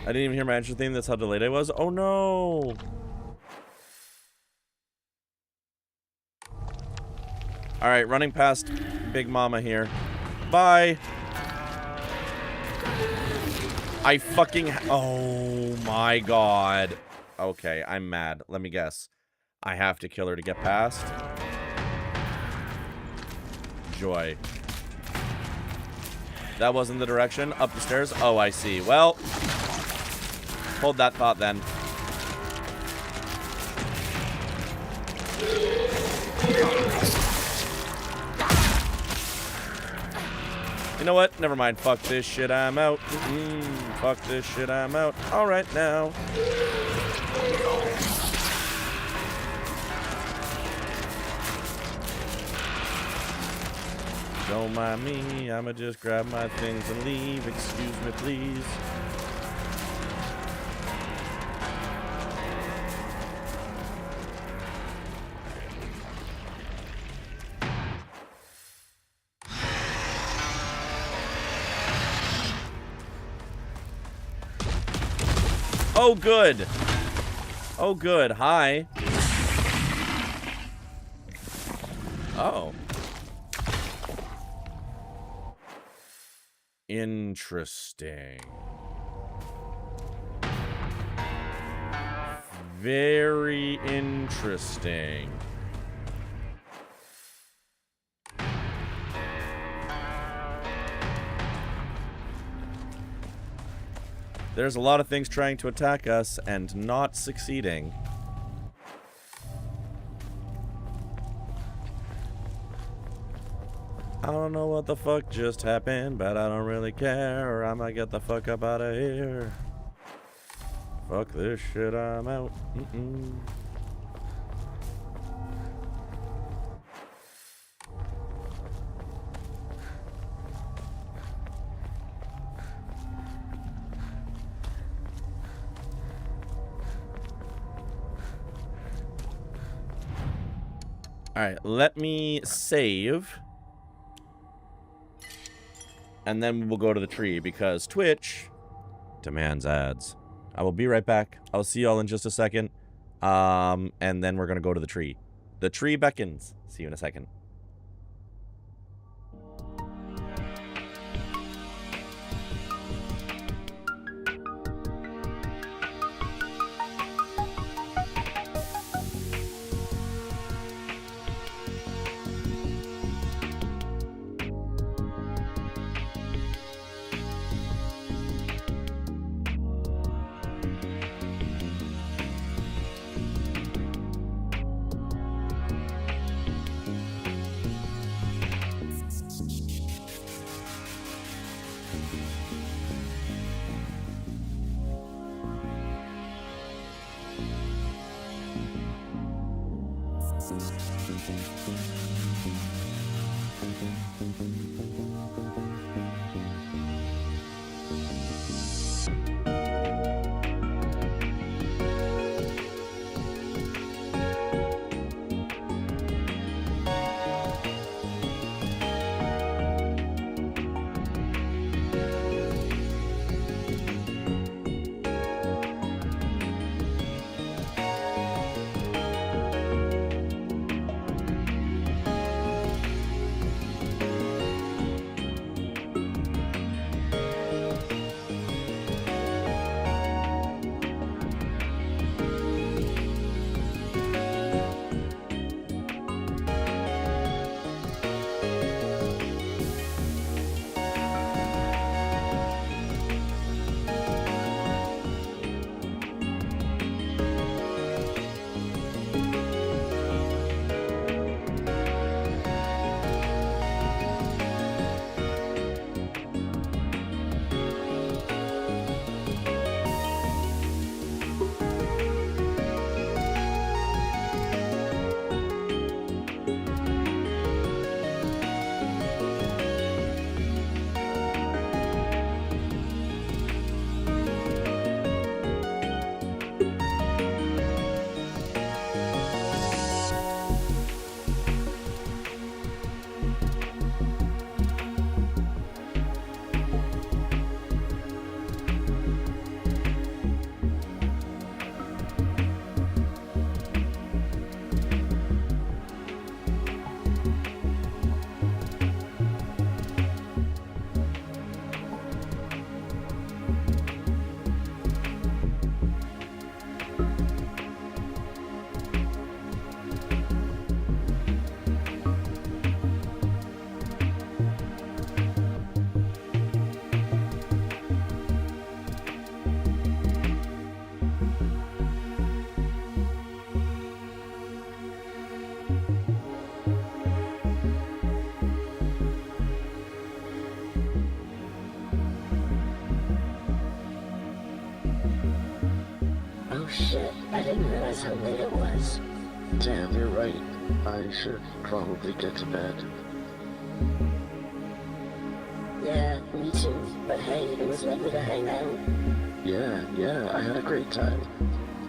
I didn't even hear my intro theme. That's how delayed I was. Oh, no. All right, running past Big Mama here. Bye. I fucking... Oh my god. Okay, I'm mad. Let me guess. I have to kill her to get past. Joy. That wasn't the direction. Up the stairs. Oh, I see. Well, hold that thought then. You know what? Never mind. Fuck this shit. I'm out. Fuck this shit. I'm out. All right now. Don't mind me, I'ma just grab my things and leave. Excuse me, please. Oh, good. Oh, good. Hi. Oh. Interesting. Very interesting. There's a lot of things trying to attack us and not succeeding. I don't know what the fuck just happened, but I don't really care. I might get the fuck up out of here. Fuck this shit, I'm out. Alright, let me save. And then we'll go to the tree because Twitch demands ads. I will be right back. I'll see y'all in just a second. And then we're going to go to the tree. The tree beckons. See you in a second. shit, I didn't realize how late it was. Damn, you're right. I should probably get to bed. Yeah, me too. But hey, it was lovely to hang out. Yeah, I had a great time.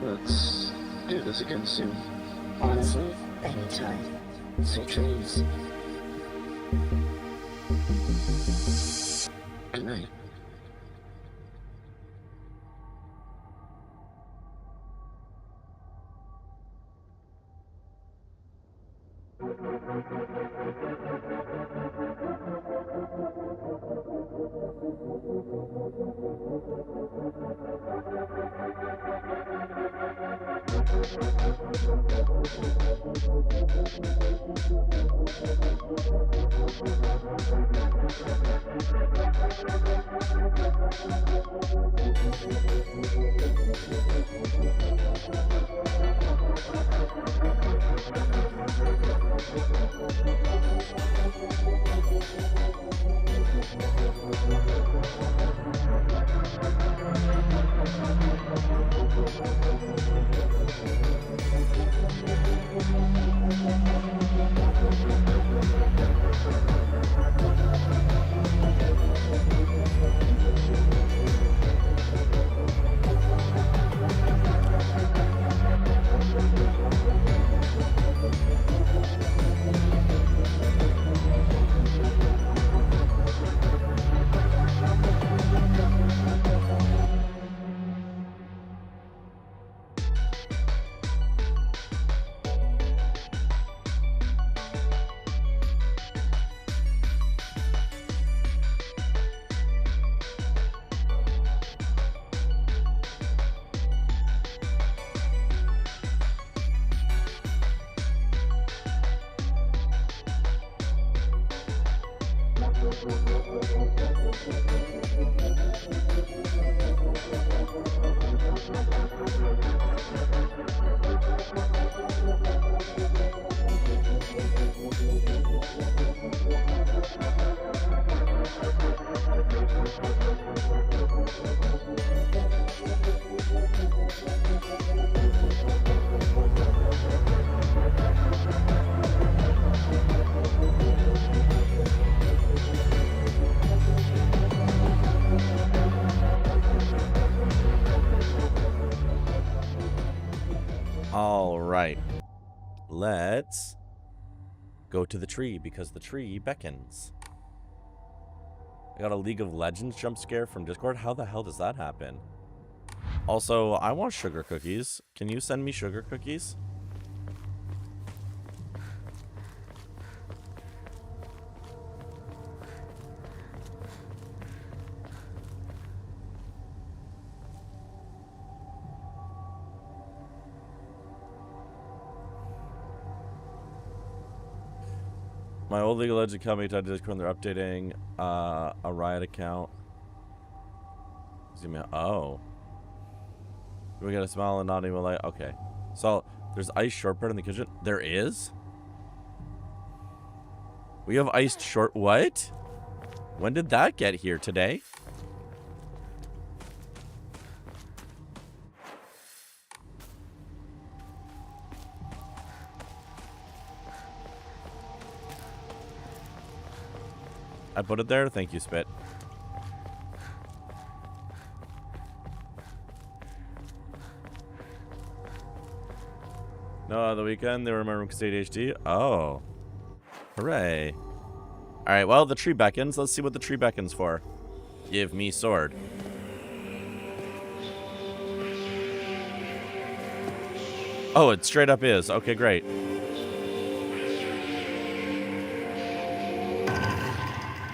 Let's do this again soon. Honestly, anytime. Sweet dreams. Good night. All right. Let's go to the tree because the tree beckons. I got a League of Legends jump scare from Discord. How the hell does that happen? Also, I want sugar cookies. Can you send me sugar cookies? My old League of Legends account made to Discord. They're updating a Riot account. Oh. Do we get a smile and not even like? Okay. So there's iced shortbread in the kitchen. There is. We have iced short. What? When did that get here today? I put it there. Thank you, Spit. No, the weekend they were in my room because ADHD. Oh, hooray! All right, well the tree beckons. Let's see what the tree beckons for. Give me sword. Oh, it straight up is. Okay, great.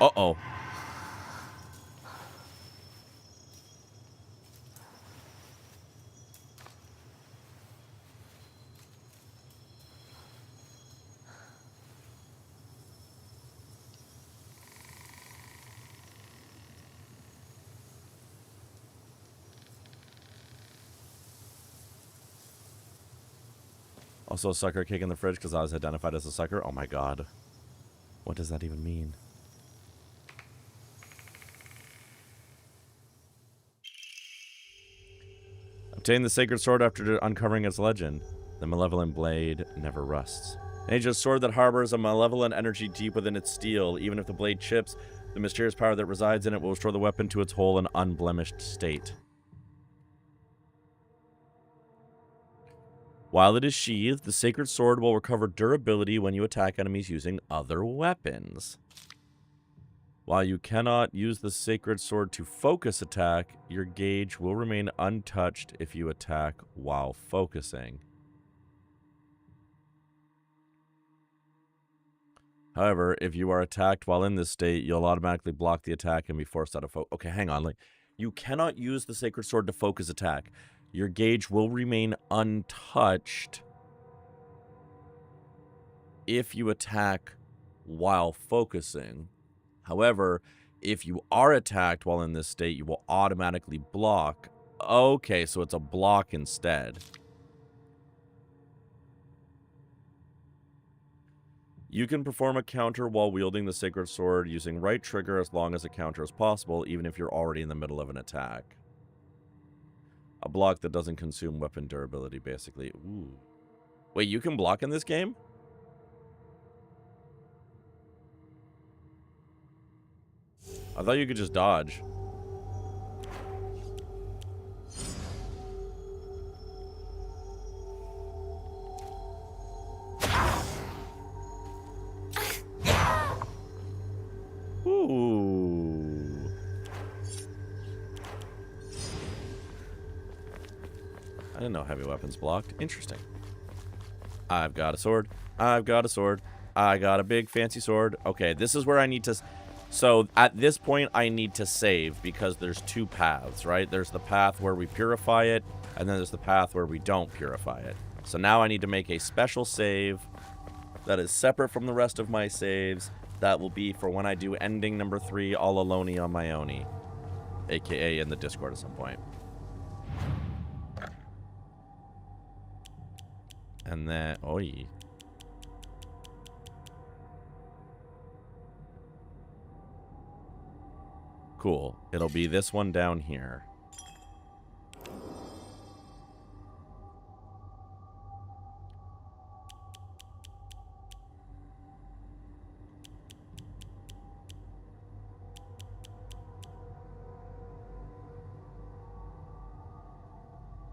Uh-oh. Also a sucker cake in the fridge because I was identified as a sucker. Oh my god. What does that even mean? Obtain the sacred sword after uncovering its legend. The malevolent blade never rusts. An ancient sword that harbors a malevolent energy deep within its steel. Even if the blade chips, the mysterious power that resides in it will restore the weapon to its whole and unblemished state. While it is sheathed, the sacred sword will recover durability when you attack enemies using other weapons. While you cannot use the sacred sword to focus attack, your gauge will remain untouched if you attack while focusing. However, if you are attacked while in this state, you'll automatically block the attack and be forced out of focus. Okay, hang on. Like, you cannot use the sacred sword to focus attack. Your gauge will remain untouched if you attack while focusing. However, if you are attacked while in this state, you will automatically block. Okay, so it's a block instead. You can perform a counter while wielding the sacred sword using right trigger as long as a counter is possible, even if you're already in the middle of an attack. A block that doesn't consume weapon durability, basically. Ooh. Wait, you can block in this game? I thought you could just dodge. Ooh. I didn't know heavy weapons blocked. Interesting. I've got a sword. I've got a sword. I got a big fancy sword. Okay, this is where I need to... So, at this point, I need to save because there's two paths, right? There's the path where we purify it, and then there's the path where we don't purify it. So now I need to make a special save that is separate from the rest of my saves. That will be for when I do ending number 3 all alone on my own, aka in the Discord at some point. And then, oi. Cool. It'll be this one down here.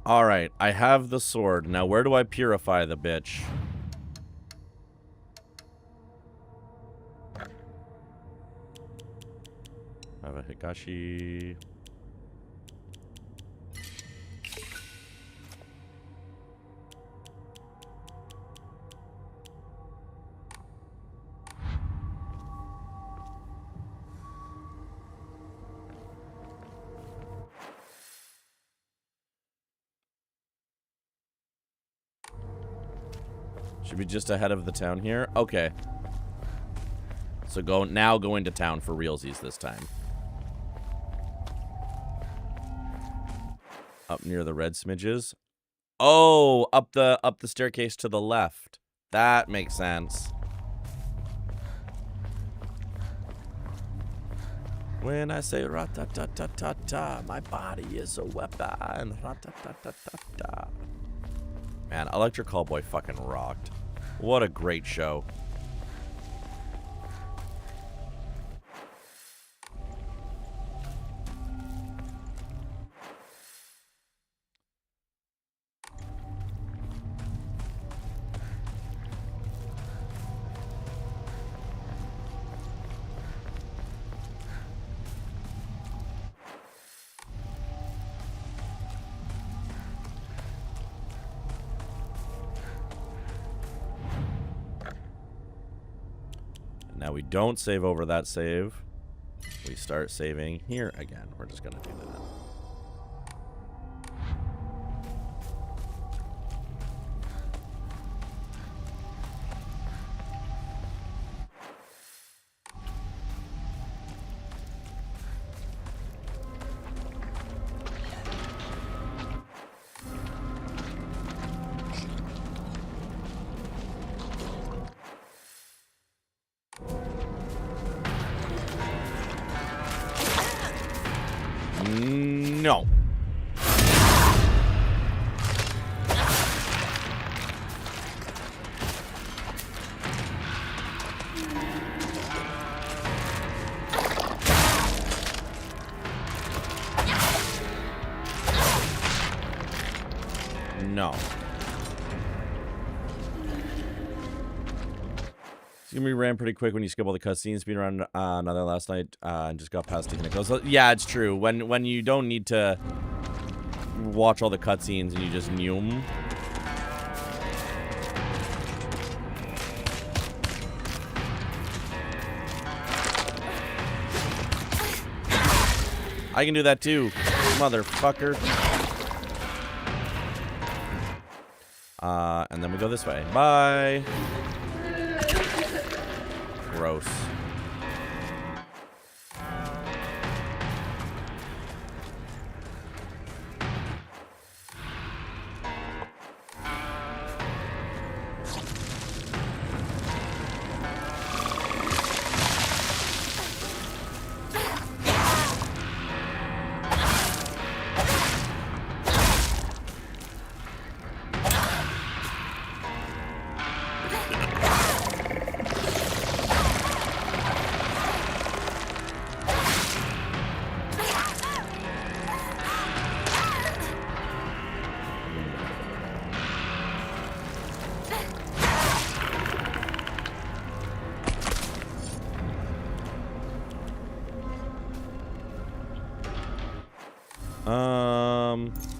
Alright, I have the sword. Now where do I purify the bitch? I have a Hikashi. Should be just ahead of the town here. Okay. So go into town for realsies this time. Up near the red smidges. Oh, up the staircase to the left. That makes sense. When I say rat-ta-ta-ta-ta-ta, my body is a weapon. Rat-ta-ta-ta-ta-ta. Man, Electric Callboy fucking rocked. What a great show. Now we don't save over that save. We start saving here again. We're just going to do that. No. No. It's gonna be ran pretty quick when you skip all the cutscenes. Speed around another last night and just got past taking a close. So, yeah, it's true. When you don't need to watch all the cutscenes and you just neum. I can do that too, motherfucker. And then we go this way. Bye. Gross.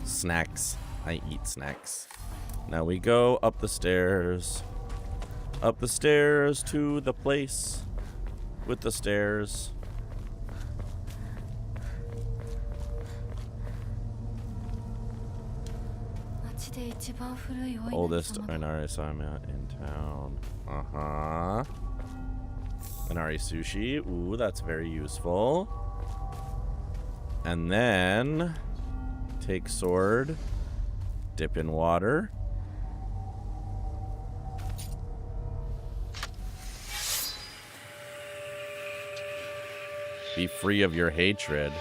Snacks. I eat snacks. Now we go up the stairs. Up the stairs to the place with the stairs. Oldest Inari Sama in town. Uh-huh. Inari sushi. Ooh, that's very useful. And then take sword, dip in water. Be free of your hatred.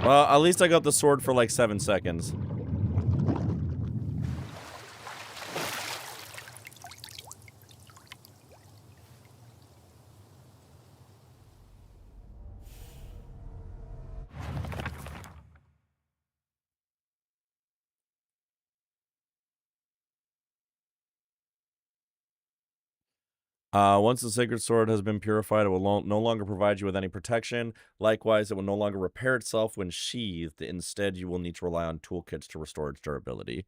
Well, at least I got the sword for like 7 seconds. Once the sacred sword has been purified, it will no longer provide you with any protection. Likewise, it will no longer repair itself when sheathed. Instead, you will need to rely on toolkits to restore its durability.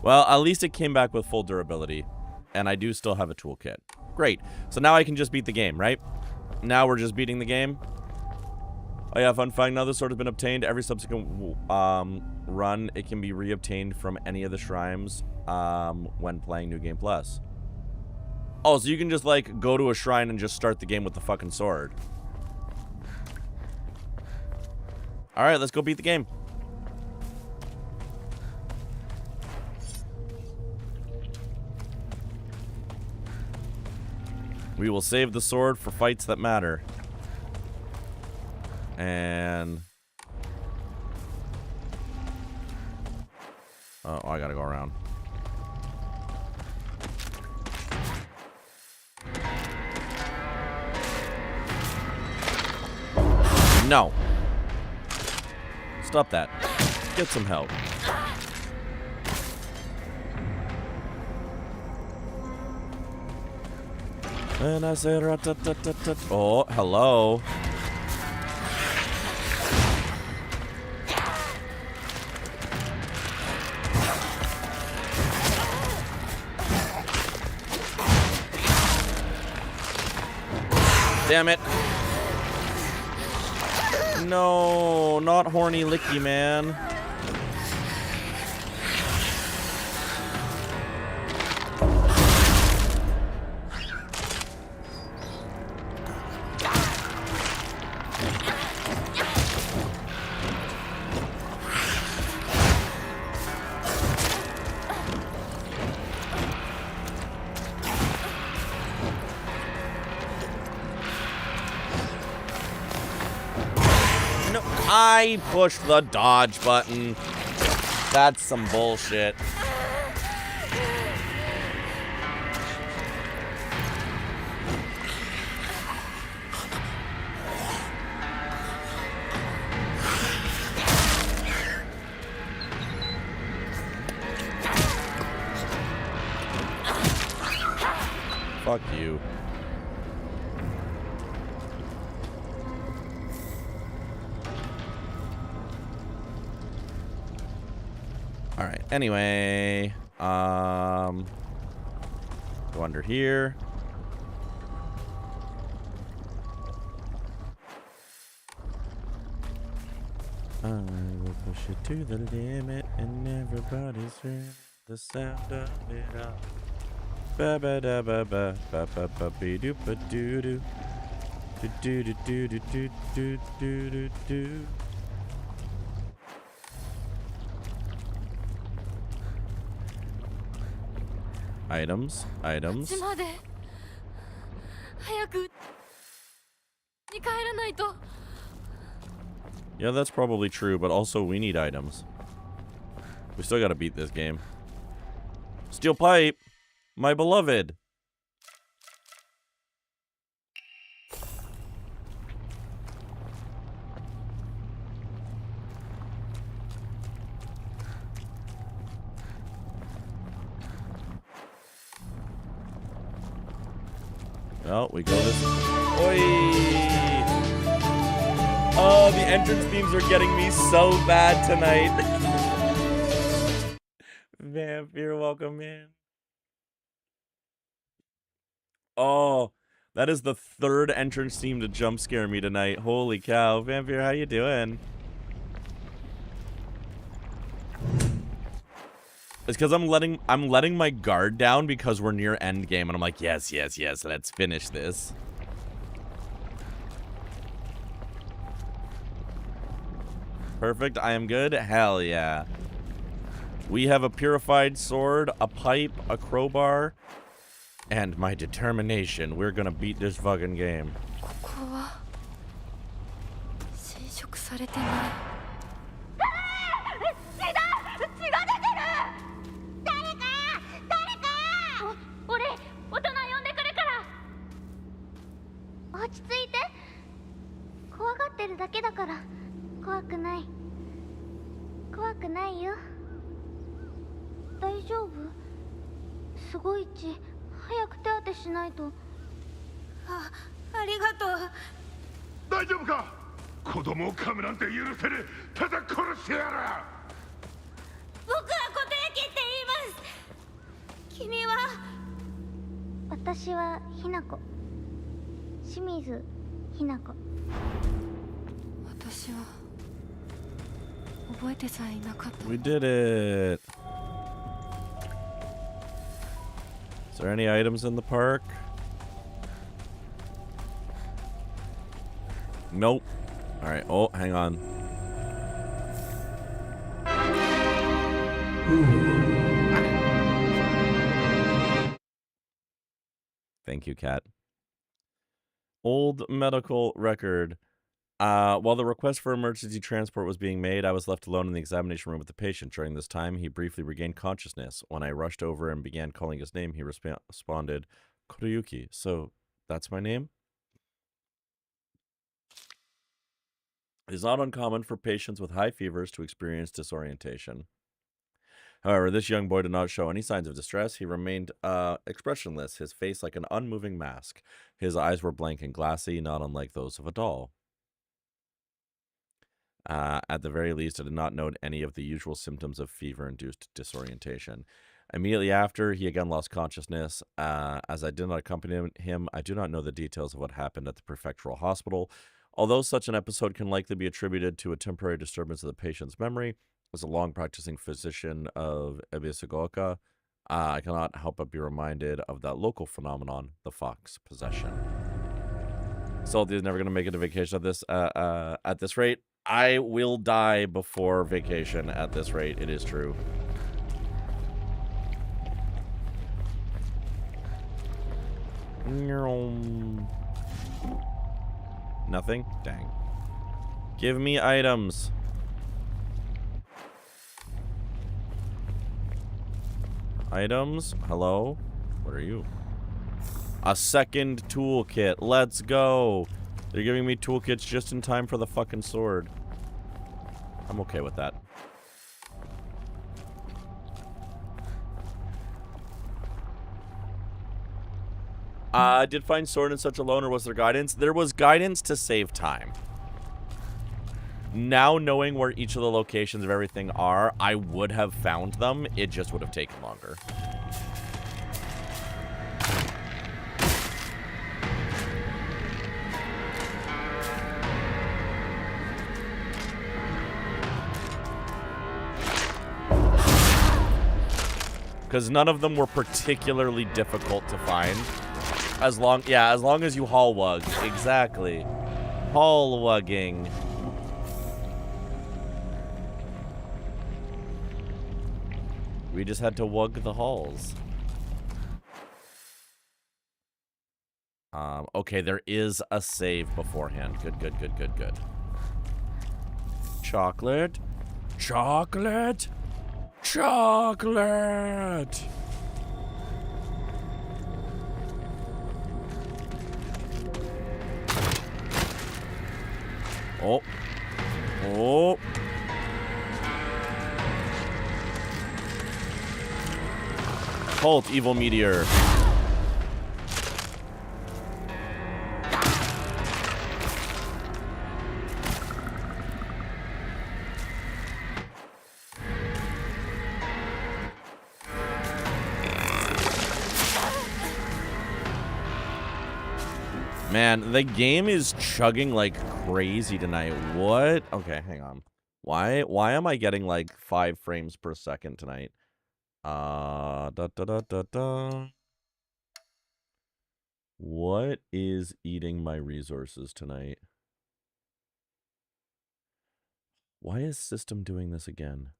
Well, at least it came back with full durability. And I do still have a toolkit. Great. So now I can just beat the game, right? Now we're just beating the game. Oh yeah, fun fact, now the sword has been obtained. Every subsequent run, it can be reobtained from any of the shrines when playing New Game Plus. Oh, so you can just, like, go to a shrine and just start the game with the fucking sword. Alright, let's go beat the game. We will save the sword for fights that matter. And oh, I gotta go around. No. Stop that. Get some help. And I said, oh, hello. Damn it. No, not horny licky, man. I pushed the dodge button. That's some bullshit. Fuck you. All right. Anyway, go under here. I will push it to the limit, and everybody's hearing the sound of it all. Ba ba da ba ba ba ba ba be do ba do do do do do do do do do do do. Items, items. Yeah, that's probably true, but also we need items. We still gotta beat this game. Steel pipe, my beloved. Oh, we go this. Oi! Oh, the entrance themes are getting me so bad tonight. Vampire, welcome in. Oh, that is the third entrance theme to jump scare me tonight. Holy cow. Vampire, how you doing? It's because I'm letting my guard down because we're near end game, and I'm like, yes, yes, yes, let's finish this. Perfect, I am good. Hell yeah. We have a purified sword, a pipe, a crowbar, and my determination. We're gonna beat this fucking game. We did it. Is there any items in the park? Nope. All right. Oh, hang on. Thank you, Kat. Old medical record. While the request for emergency transport was being made, I was left alone in the examination room with the patient. During this time, he briefly regained consciousness. When I rushed over and began calling his name, he responded, Kuruyuki. So, that's my name? It is not uncommon for patients with high fevers to experience disorientation. However, this young boy did not show any signs of distress. He remained expressionless, his face like an unmoving mask. His eyes were blank and glassy, not unlike those of a doll. At the very least, I did not note any of the usual symptoms of fever-induced disorientation. Immediately after, he again lost consciousness. As I did not accompany him, I do not know the details of what happened at the prefectural hospital. Although such an episode can likely be attributed to a temporary disturbance of the patient's memory, as a long-practicing physician of Ebisugaoka, I cannot help but be reminded of that local phenomenon, the fox possession. Salty is never going to make it to vacation at this rate. I will die before vacation at this rate. It is true. Nothing? Dang. Give me items. Items? Hello? What are you? A second toolkit. Let's go. They're giving me toolkits just in time for the fucking sword. I'm okay with that. I did find sword in such alone, or was there guidance? There was guidance to save time. Now knowing where each of the locations of everything are, I would have found them. It just would have taken longer. Because none of them were particularly difficult to find. As long as you haul wug. Exactly. Haul wugging. We just had to wug the halls. Okay, there is a save beforehand. Good. Chocolate. Chocolate. Chocolate. Oh. Oh. Halt, evil meteor. Man, the game is chugging like crazy tonight. What? Okay, hang on. Why am I getting like 5 frames per second tonight? What is eating my resources tonight? Why is system doing this again?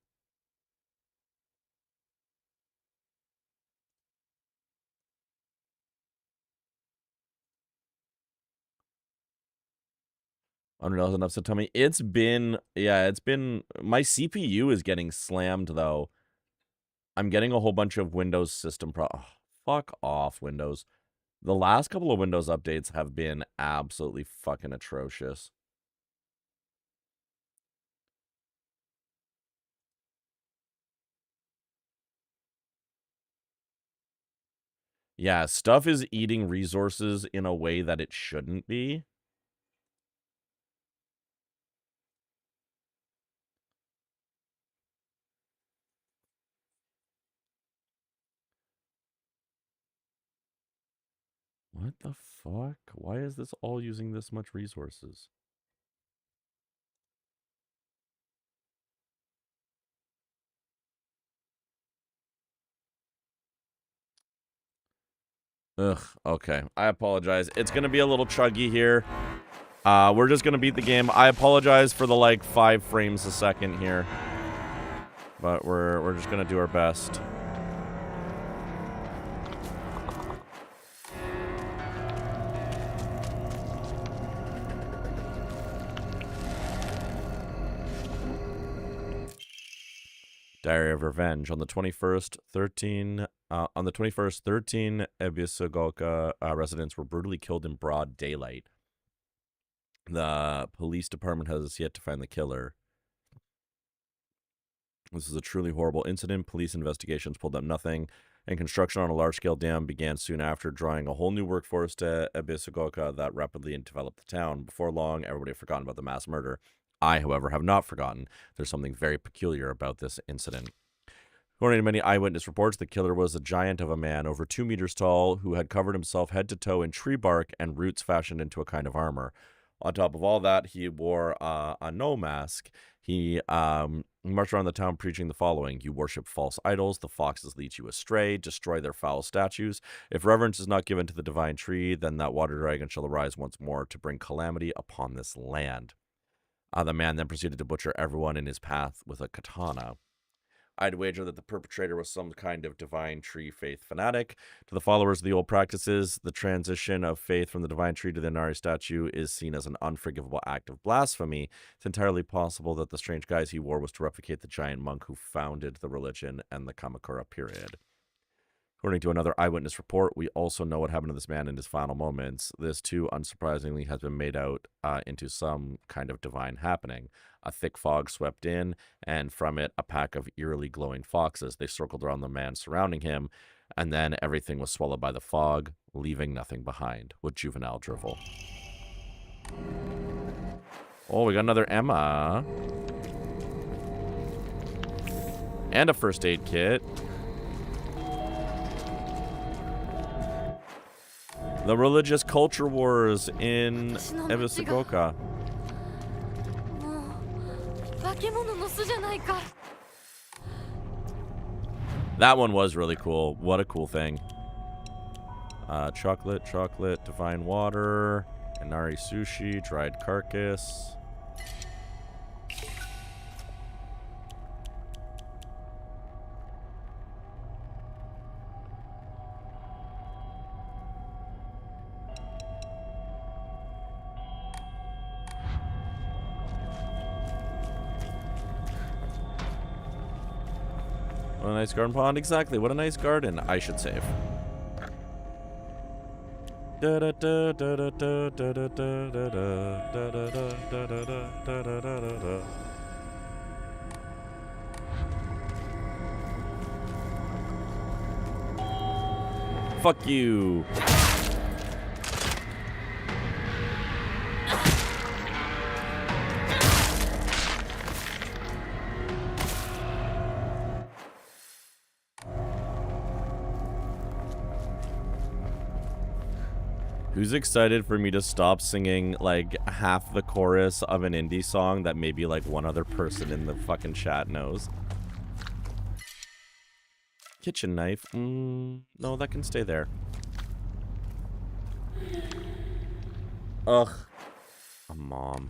Unreal enough to tell me it's been my CPU is getting slammed though. I'm getting a whole bunch of Windows system fuck off, Windows. The last couple of Windows updates have been absolutely fucking atrocious. Yeah, stuff is eating resources in a way that it shouldn't be. What the fuck? Why is this all using this much resources? Ugh, okay. I apologize. It's going to be a little chuggy here. We're just going to beat the game. I apologize for the, like, 5 frames a second here. But we're just going to do our best. Diary of Revenge. On the 21st, 13 Ebisugoka residents were brutally killed in broad daylight. The police department has yet to find the killer. This is a truly horrible incident. Police investigations pulled up nothing, and construction on a large-scale dam began soon after, drawing a whole new workforce to Ebisugoka that rapidly developed the town. Before long, everybody had forgotten about the mass murder. I, however, have not forgotten. There's something very peculiar about this incident. According to many eyewitness reports, the killer was a giant of a man, over 2 meters tall, who had covered himself head to toe in tree bark and roots fashioned into a kind of armor. On top of all that, he wore a no mask. He marched around the town preaching the following: you worship false idols, the foxes lead you astray, destroy their foul statues. If reverence is not given to the divine tree, then that water dragon shall arise once more to bring calamity upon this land. The man then proceeded to butcher everyone in his path with a katana. I'd wager that the perpetrator was some kind of divine tree faith fanatic. To the followers of the old practices, the transition of faith from the divine tree to the Inari statue is seen as an unforgivable act of blasphemy. It's entirely possible that the strange guise he wore was to replicate the giant monk who founded the religion and the Kamakura period. According to another eyewitness report, we also know what happened to this man in his final moments. This, too, unsurprisingly, has been made out into some kind of divine happening. A thick fog swept in, and from it, a pack of eerily glowing foxes. They circled around the man surrounding him, and then everything was swallowed by the fog, leaving nothing behind, with juvenile drivel. Oh, we got another Emma. And a first aid kit. The religious culture wars in Ebisugoka. That one was really cool. What a cool thing. Chocolate, divine water, Inari sushi, dried carcass. What a nice garden pond. Exactly. What a nice garden. I should save. Fuck you. Who's excited for me to stop singing like half the chorus of an indie song that maybe like one other person in the fucking chat knows? Kitchen knife. No, that can stay there. Ugh. A mom.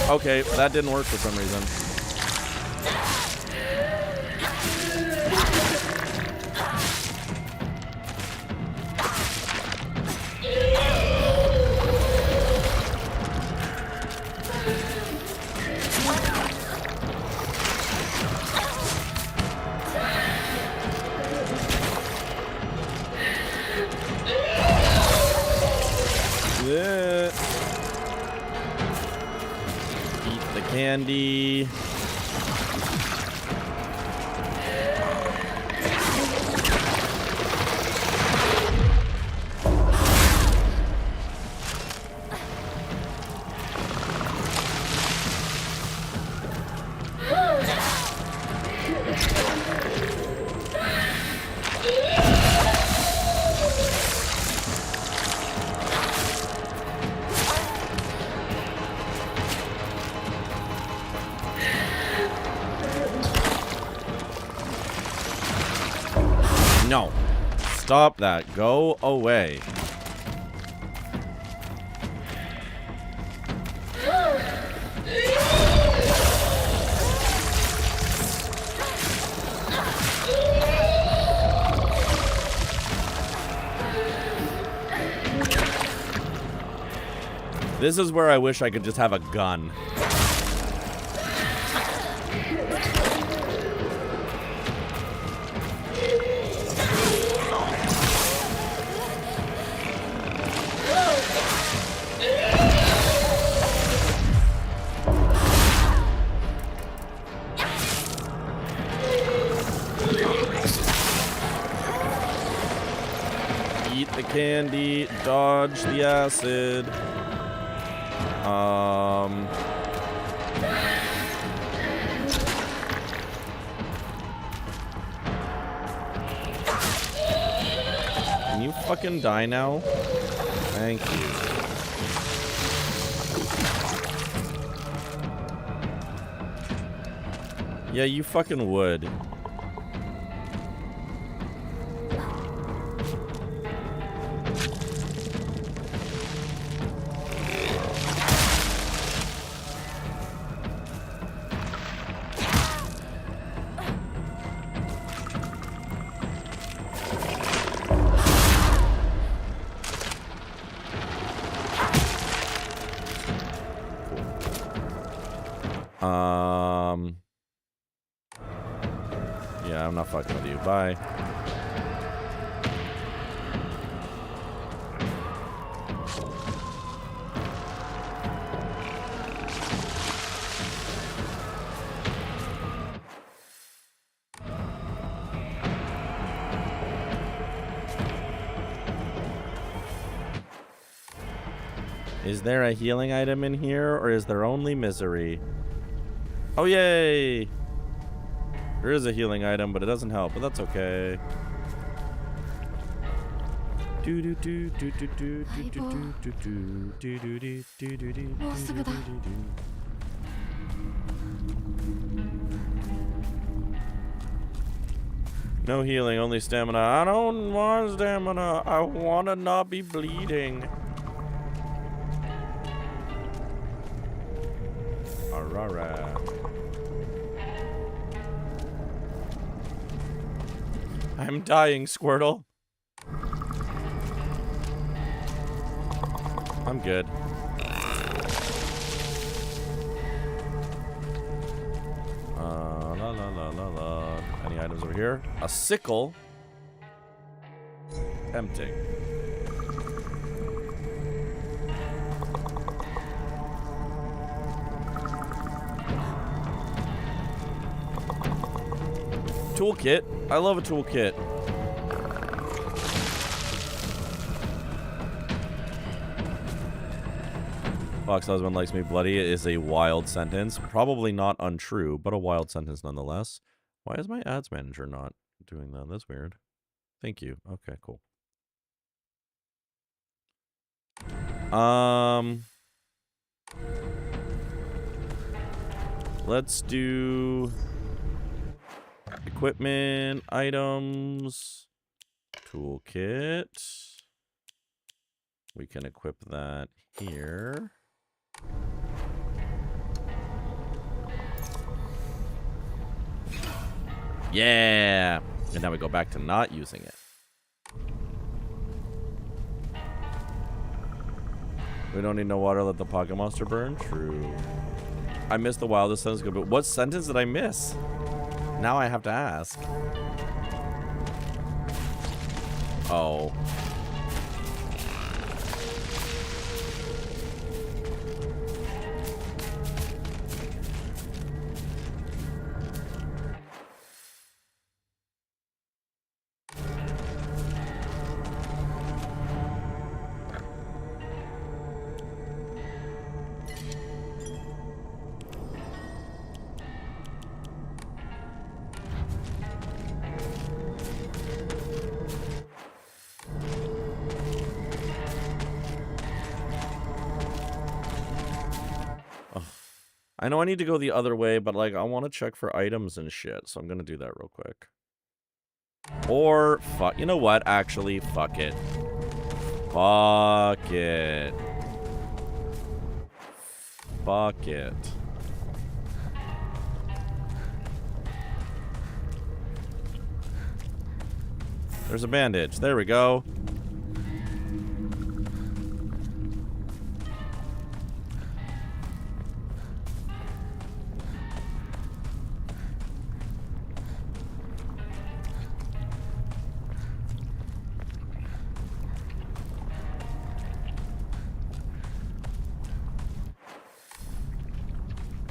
Okay, that didn't work for some reason. Yeah. Eat the candy. No. Stop that. Go away. This is where I wish I could just have a gun. Eat the candy, dodge the acid. Can you fucking die now? Thank you. Yeah, you fucking would. Yeah, I'm not fucking with you. Bye. Is there a healing item in here, or is there only misery? Oh, yay! There is a healing item, but it doesn't help, but that's okay. No healing, only stamina. I don't want stamina. I want to not be bleeding. Alright. I'm dying, Squirtle. I'm good. La la la la la. Any items over here? A sickle. Tempting. Toolkit. I love a toolkit. Fox husband likes me bloody is a wild sentence. Probably not untrue, but a wild sentence nonetheless. Why is my ads manager not doing that? That's weird. Thank you. Okay, cool. Let's do equipment, items, toolkit. We can equip that here. Yeah. And now we go back to not using it. We don't need no water, let the pocket monster burn. True. I missed the wildest sentence, but what sentence did I miss? Now I have to ask. Oh. I know I need to go the other way, but like I want to check for items and shit, so I'm gonna do that real quick. Or fuck, you know what? Actually, fuck it. Fuck it. Fuck it. There's a bandage. There we go.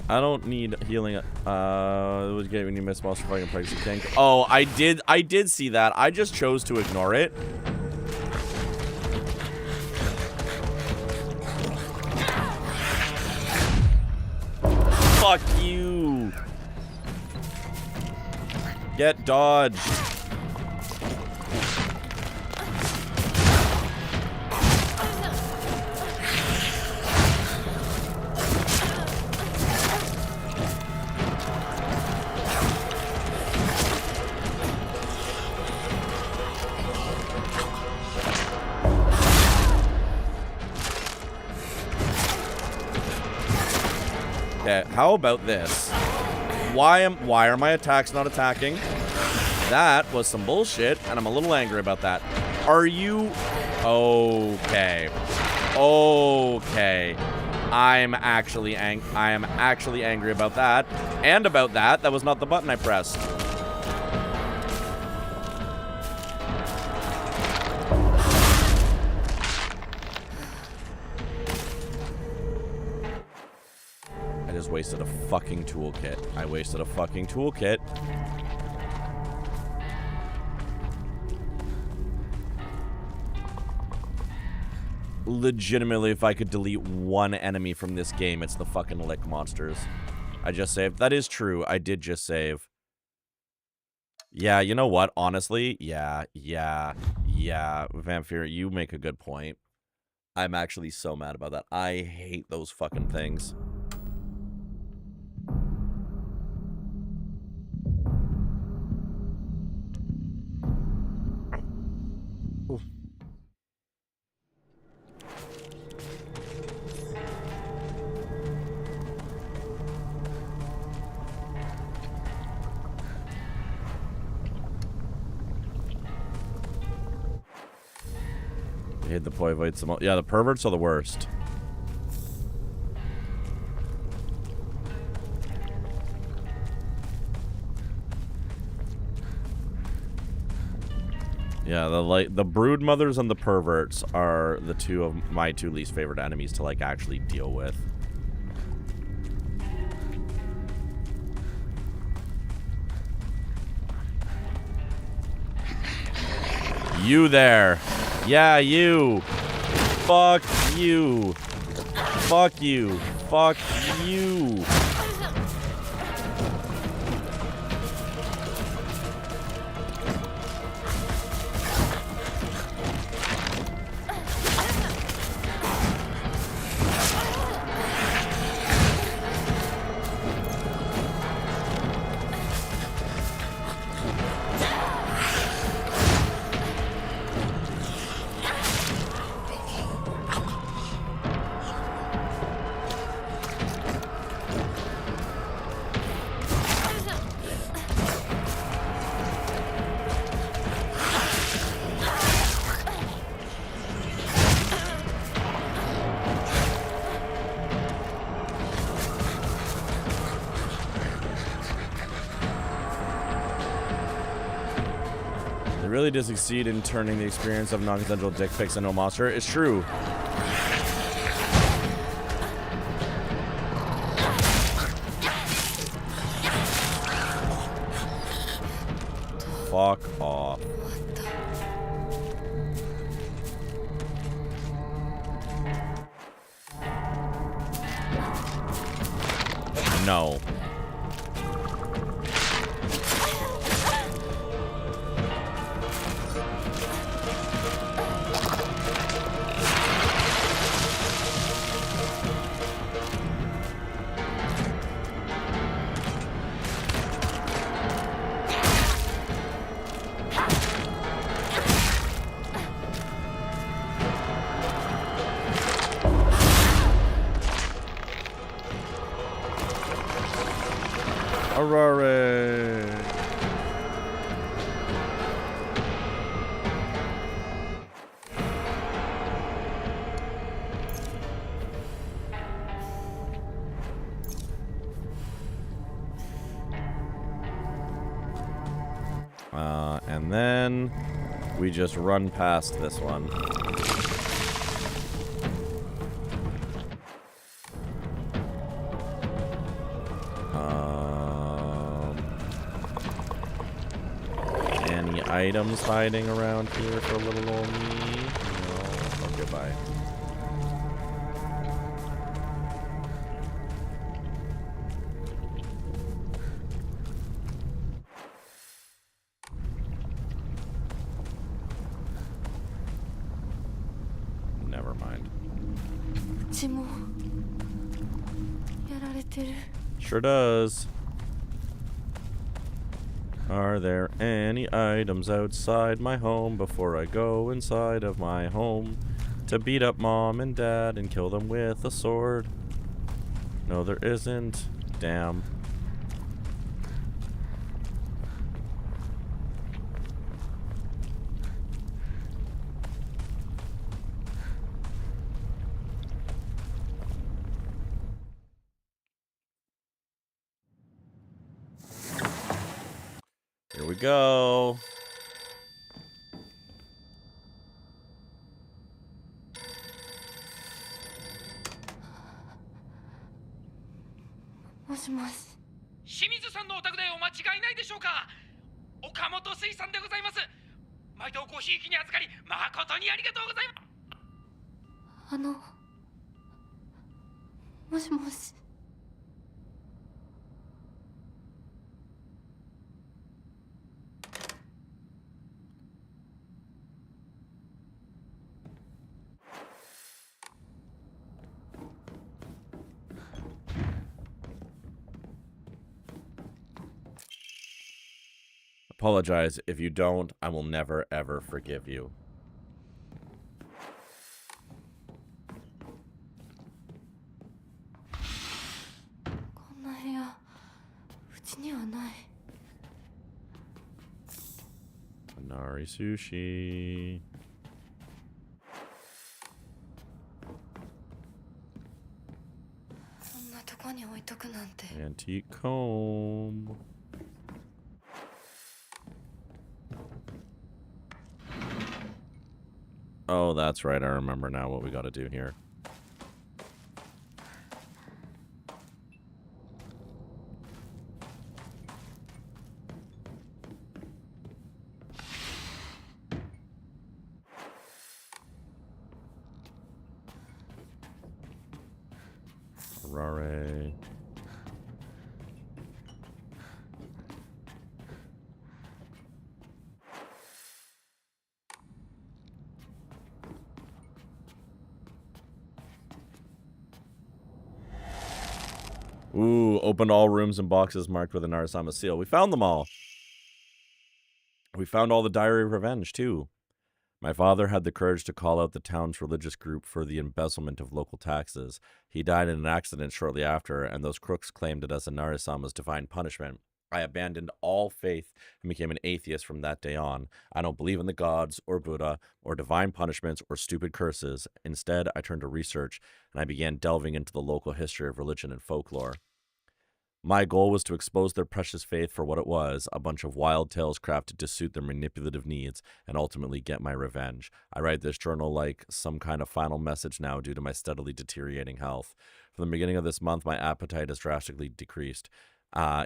I don't need healing. It was great when you missed monster fighting pregnancy tank. Oh, I did see that. I just chose to ignore it. Fuck you. Get dodged. Okay, how about this? Why are my attacks not attacking? That was some bullshit, and I'm a little angry about that. Are you... Okay. Okay. I am actually angry about that. And about that. That was not the button I pressed. I just wasted a fucking toolkit. I wasted a fucking toolkit. Legitimately, if I could delete one enemy from this game, it's the fucking lick monsters. I just saved. That is true. I did just save. Yeah, you know what? Honestly, yeah. Vampire, you make a good point. I'm actually so mad about that. I hate those fucking things. Oof. I hate the Poivoids the most. Yeah, the perverts are the worst. Yeah, the brood mothers and the perverts are the two of my two least favorite enemies to like actually deal with. You there. Yeah, you. Fuck you. Fuck you. Fuck you. Really did succeed in turning the experience of non-consensual dick pics into a monster. It's true. Fuck off. No. And then we just run past this one. Any items hiding around here for little old me? No. Oh, goodbye. Never mind. Sure does. Are there any items outside my home before I go inside of my home to beat up mom and dad and kill them with a sword? No, there isn't. Damn. we go. Moshi moshi. 清水さんのお宅でお間違いないでしょうか。岡本水産でございます。毎度ごひいきに預かり誠にありがとうございます。もしもし。Apologize. If you don't, I will never, ever forgive you. こんな部屋、うちにはない。Hanari sushi. そんなとこに置いとくなんて。 Antique comb. Oh, that's right. I remember now what we got to do here. Rare. Ooh, opened all rooms and boxes marked with an Arasama seal. We found them all. We found all the Diary of Revenge, too. My father had the courage to call out the town's religious group for the embezzlement of local taxes. He died in an accident shortly after, and those crooks claimed it as a Narisama's divine punishment. I abandoned all faith and became an atheist from that day on. I don't believe in the gods or Buddha or divine punishments or stupid curses. Instead, I turned to research, and I began delving into the local history of religion and folklore. My goal was to expose their precious faith for what it was, a bunch of wild tales crafted to suit their manipulative needs, and ultimately get my revenge. I write this journal like some kind of final message now due to my steadily deteriorating health. From the beginning of this month, my appetite has drastically decreased.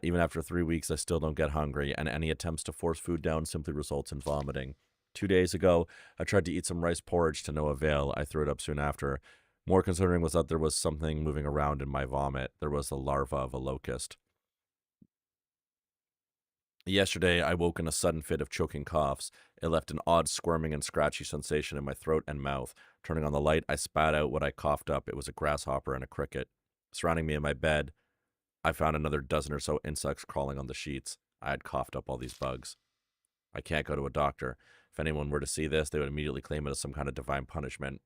Even after 3 weeks, I still don't get hungry, and any attempts to force food down simply results in vomiting. 2 days ago, I tried to eat some rice porridge to no avail. I threw it up soon after. More concerning was that there was something moving around in my vomit. There was the larva of a locust. Yesterday, I woke in a sudden fit of choking coughs. It left an odd squirming and scratchy sensation in my throat and mouth. Turning on the light, I spat out what I coughed up. It was a grasshopper and a cricket. Surrounding me in my bed, I found another dozen or so insects crawling on the sheets. I had coughed up all these bugs. I can't go to a doctor. If anyone were to see this, they would immediately claim it as some kind of divine punishment.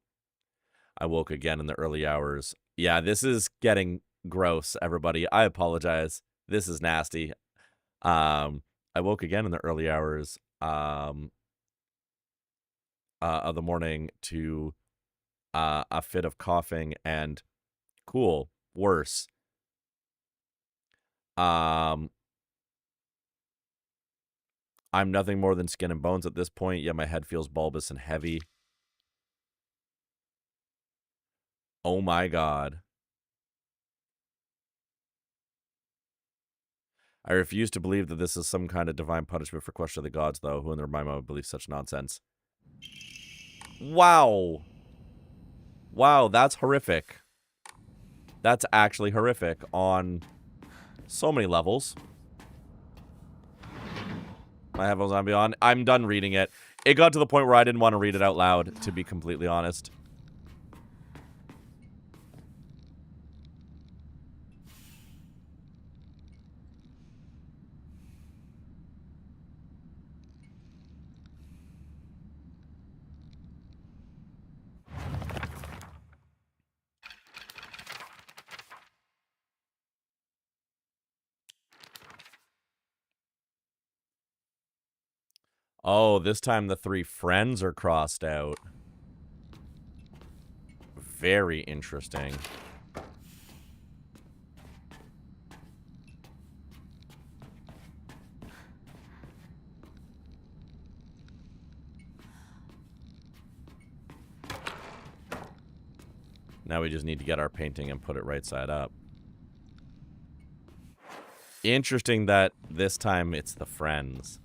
I woke again in the early hours. Yeah, this is getting gross, everybody. I apologize. This is nasty. I woke again in the early hours of the morning to a fit of coughing and cool, worse. I'm nothing more than skin and bones at this point, yet my head feels bulbous and heavy. Oh my god. I refuse to believe that this is some kind of divine punishment for question of the gods, though. Who in their mind would believe such nonsense? Wow. Wow, that's horrific. That's actually horrific on so many levels. My headphones on beyond. I'm done reading it. It got to the point where I didn't want to read it out loud, to be completely honest. Oh, this time the 3 friends are crossed out. Very interesting. Now we just need to get our painting and put it right side up. Interesting that this time it's the friends.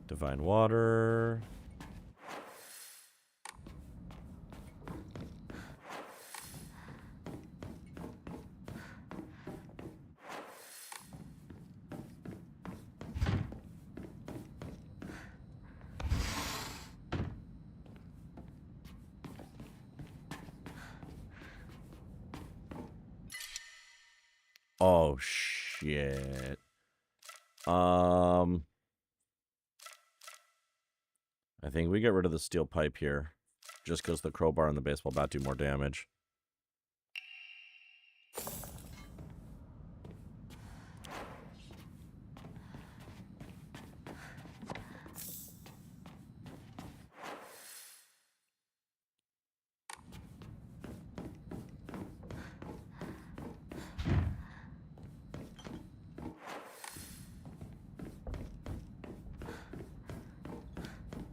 Divine water. Oh shit. I think we get rid of the steel pipe here. Just because the crowbar and the baseball bat do more damage.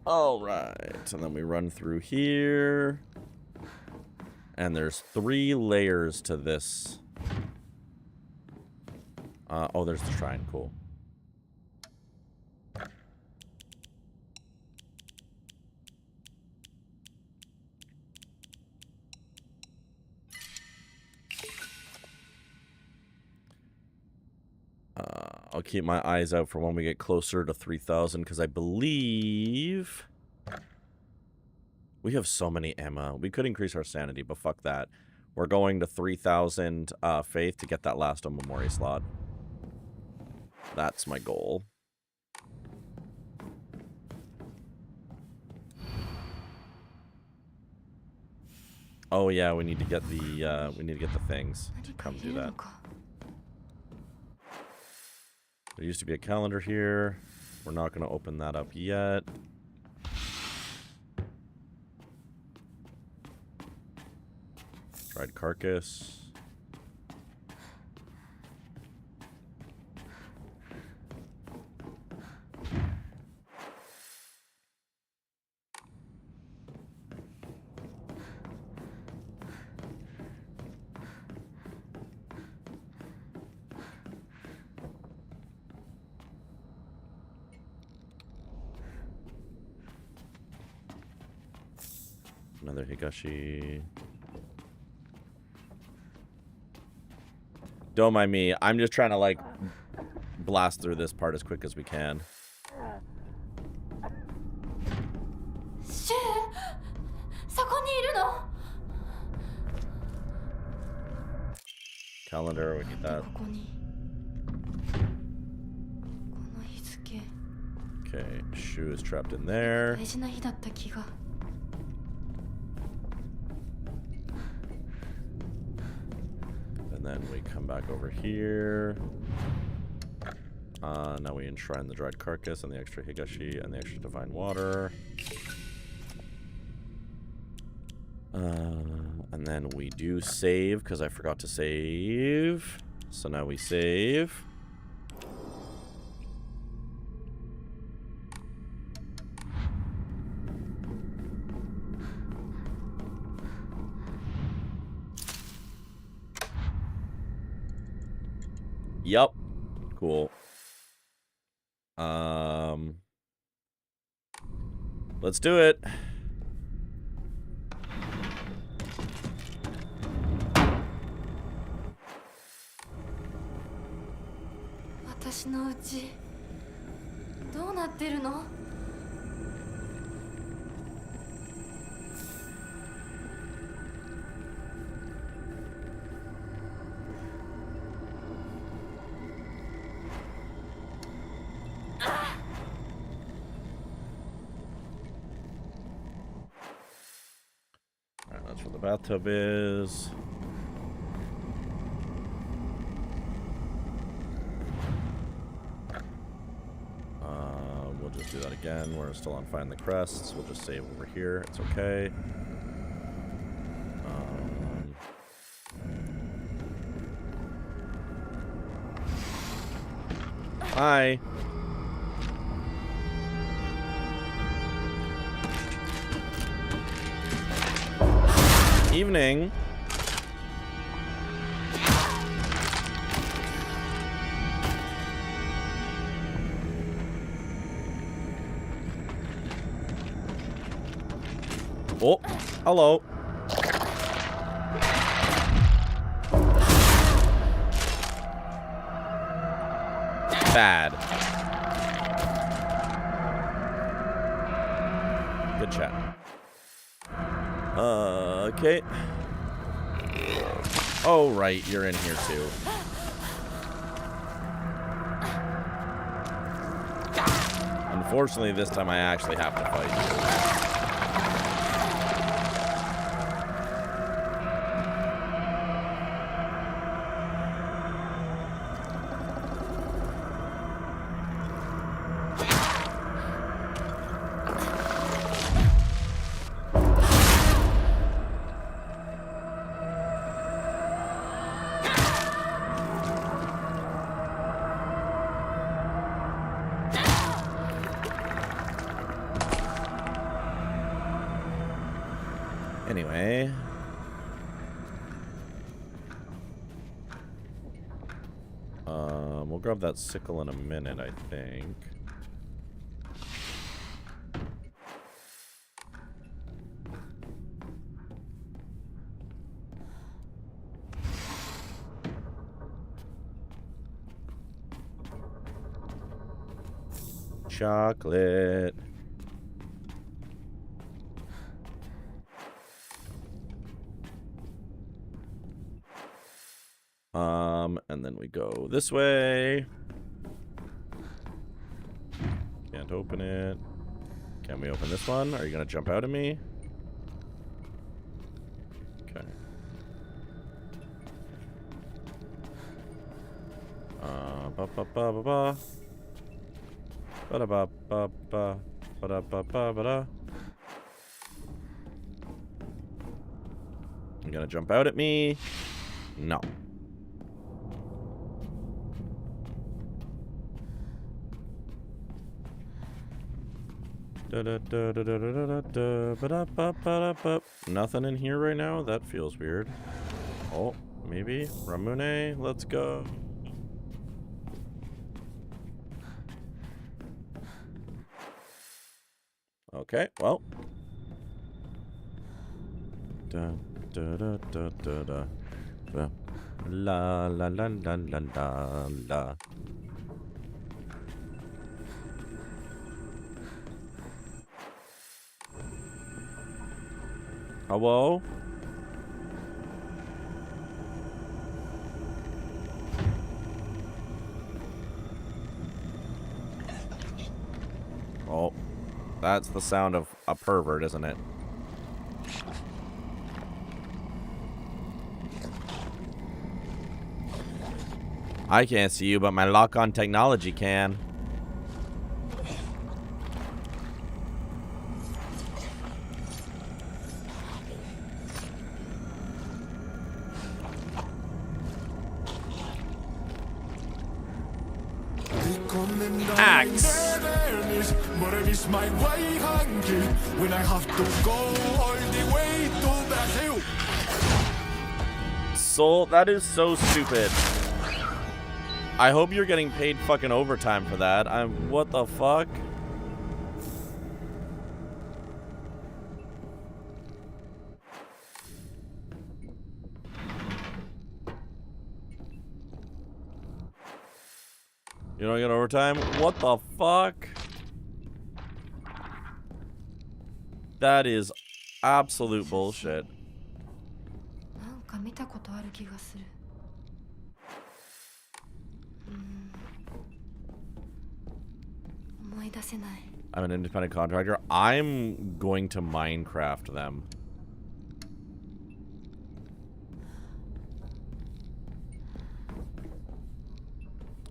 All right, and then we run through here. And there's 3 layers to this. Oh, there's the shrine. Cool. I'll keep my eyes out for when we get closer to 3,000, because I believe we have so many Emma. We could increase our sanity, but fuck that. We're going to 3,000 faith to get that last Omamori slot. That's my goal. Oh yeah, we need to get the things to come do that. There used to be a calendar here. We're not going to open that up yet. Dried carcass. Another Higashi. Don't mind me. I'm just trying to, like, blast through this part as quick as we can. Calendar, we need that. Okay, Shu is trapped in there. And then we come back over here. Now we enshrine the dried carcass and the extra Higashi and the extra divine water. And then we do save because I forgot to save. So now we save. Yup. Cool. Let's do it. Alright, that's where the bathtub is. do that again. We're still on Find the Crests. We'll just save over here. It's okay. Hi. Evening. Oh, hello. Bad. Good chat. Okay. Oh, right, you're in here too. Unfortunately, this time I actually have to fight you. Anyway. We'll grab that sickle in a minute, I think. Chocolate. And then we go this way. Can't open it. Can we open this one? Are you gonna jump out at me? Okay. Ba ba ba ba ba. Ba da ba ba ba. Ba da ba ba ba da. You gonna jump out at me? No. Nothing in here right now? That feels weird. Oh, maybe. Ramune, let's go. Okay, well. Da, da, da, da, da, da. La la la la la la la. Hello? Oh, that's the sound of a pervert, isn't it? I can't see you, but my lock-on technology can. Axe. My way hungry when I have to go all the way to the hill. Soul, that is so stupid. I hope you're getting paid fucking overtime for that. What the fuck? You don't get overtime? What the fuck? That is absolute bullshit. I'm an independent contractor. I'm going to Minecraft them.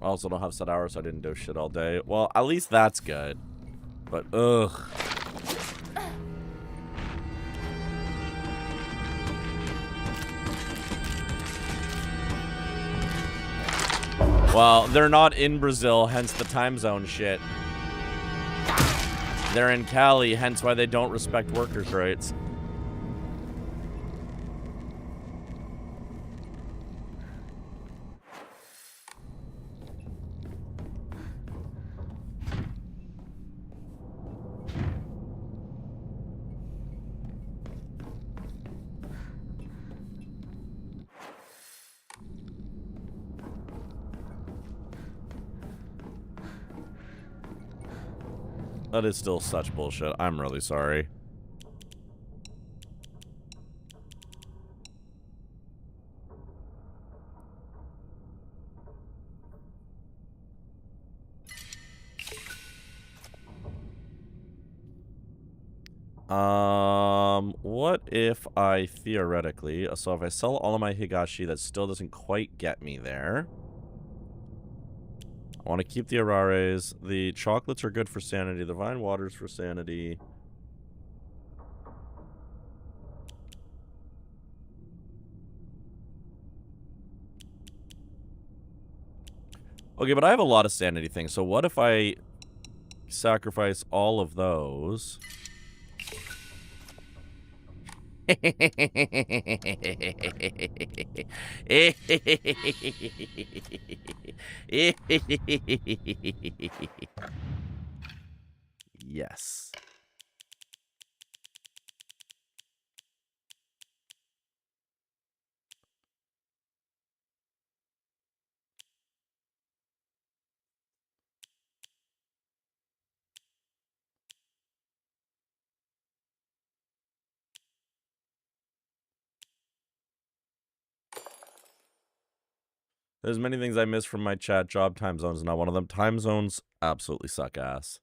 I also don't have set hours, so I didn't do shit all day. Well, at least that's good. But, ugh. Well, they're not in Brazil, hence the time zone shit. They're in Cali, hence why they don't respect workers' rights. That is still such bullshit. I'm really sorry. What if I theoretically, so if I sell all of my Higashi, that still doesn't quite get me there. I want to keep the Arares. The chocolates are good for sanity. The vine water's for sanity. Okay, but I have a lot of sanity things. So what if I sacrifice all of those? Yes. There's many things I miss from my chat. Job time zones is not one of them. Time zones absolutely suck ass.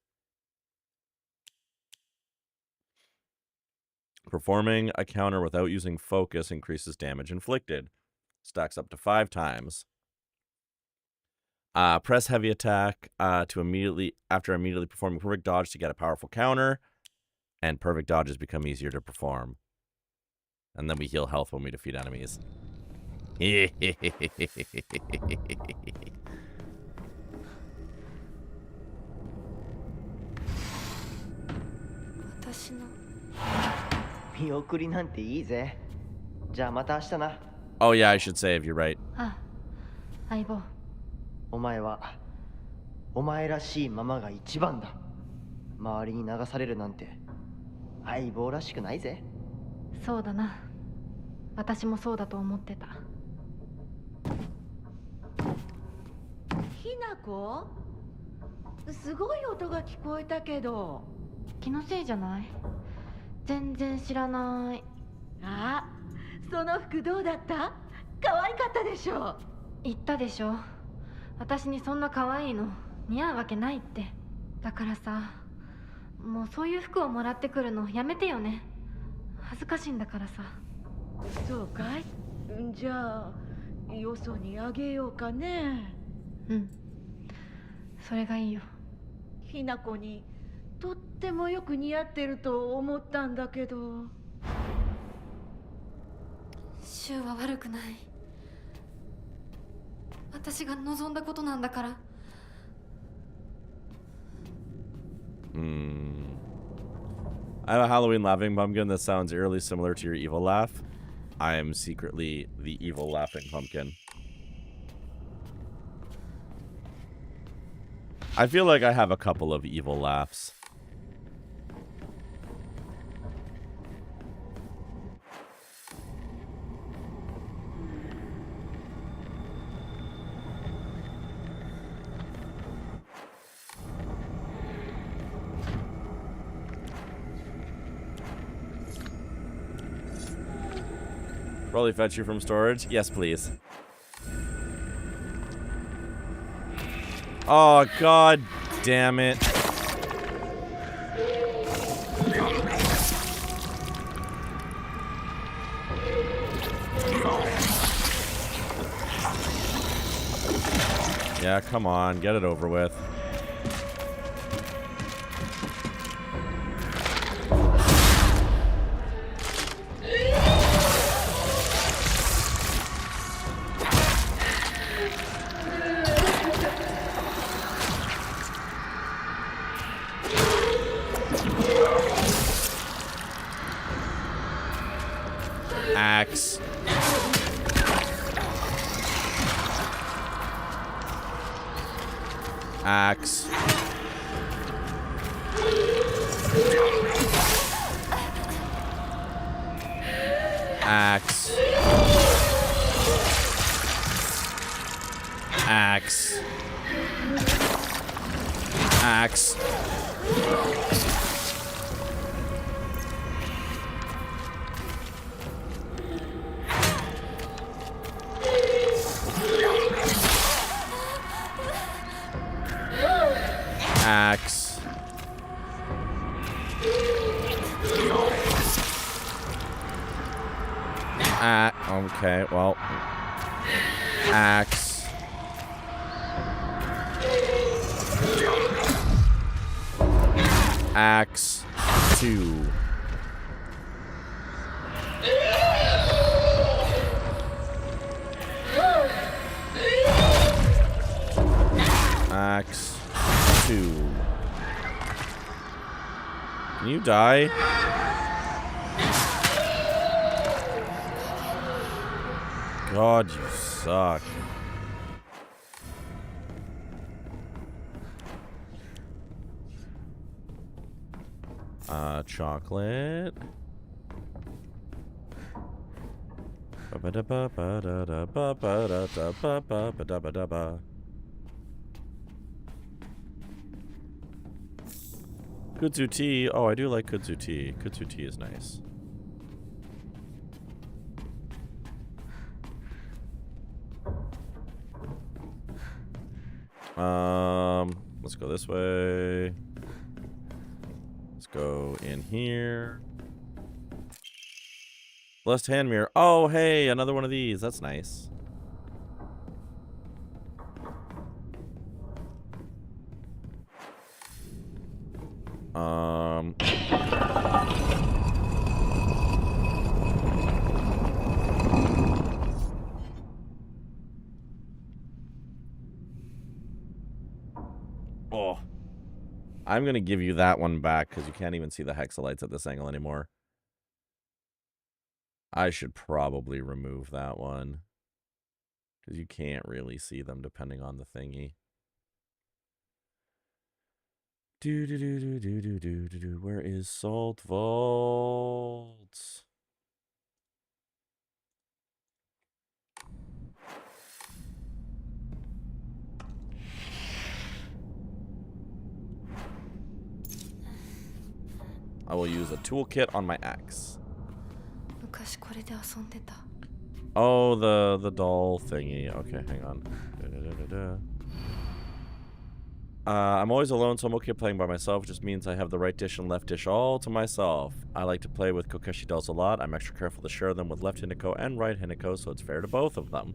Performing a counter without using focus increases damage inflicted. Stacks up to 5 times. Press heavy attack after immediately performing perfect dodge to get a powerful counter. And perfect dodges become easier to perform. And then we heal health when we defeat enemies. Oh yeah, I should save, you're right. 相棒。お前はお前らしいままが一番だ。周りに流されるなんて相棒らしくないぜ。そうだな。私もそうだと思ってた。ひなこ？すごい音が聞こえたけど。気のせいじゃない？全然知らない。あ、その服どうだった？可愛かったでしょ。言ったでしょ。私にそんな可愛いの似合うわけないって。だからさ、もうそういう服をもらってくるのやめてよね。恥ずかしいんだからさ。そうかい？じゃあよそにあげようかね。うん。それがいいよ。ひなこにとってもよく似合ってると思ったんだけど。シュウは悪くない。私が望んだことなんだから。I have a Halloween laughing pumpkin that sounds eerily similar to your evil laugh. I am secretly the evil laughing pumpkin. I feel like I have a couple of evil laughs. Probably fetch you from storage? Yes, please. Oh, god damn it. Yeah, come on, get it over with. Axe. Axe. Axe. Axe. Axe. Okay, well. Axe. Axe 2. Axe 2. Can you die? God, you suck. Chocolate. Kudzu tea. Oh, I do like kudzu tea. Kudzu tea is nice. Let's go this way. Let's go in here. Blessed hand mirror. Oh, hey, another one of these. That's nice. Oh. I'm going to give you that one back because you can't even see the hexalites at this angle anymore. I should probably remove that one because you can't really see them depending on the thingy. Where is Salt Vault? I will use a toolkit on my axe. Oh, the doll thingy. Okay, hang on. I'm always alone, so I'm okay playing by myself. It just means I have the right dish and left dish all to myself. I like to play with Kokeshi dolls a lot. I'm extra careful to share them with left Hinako and right Hinako, so it's fair to both of them.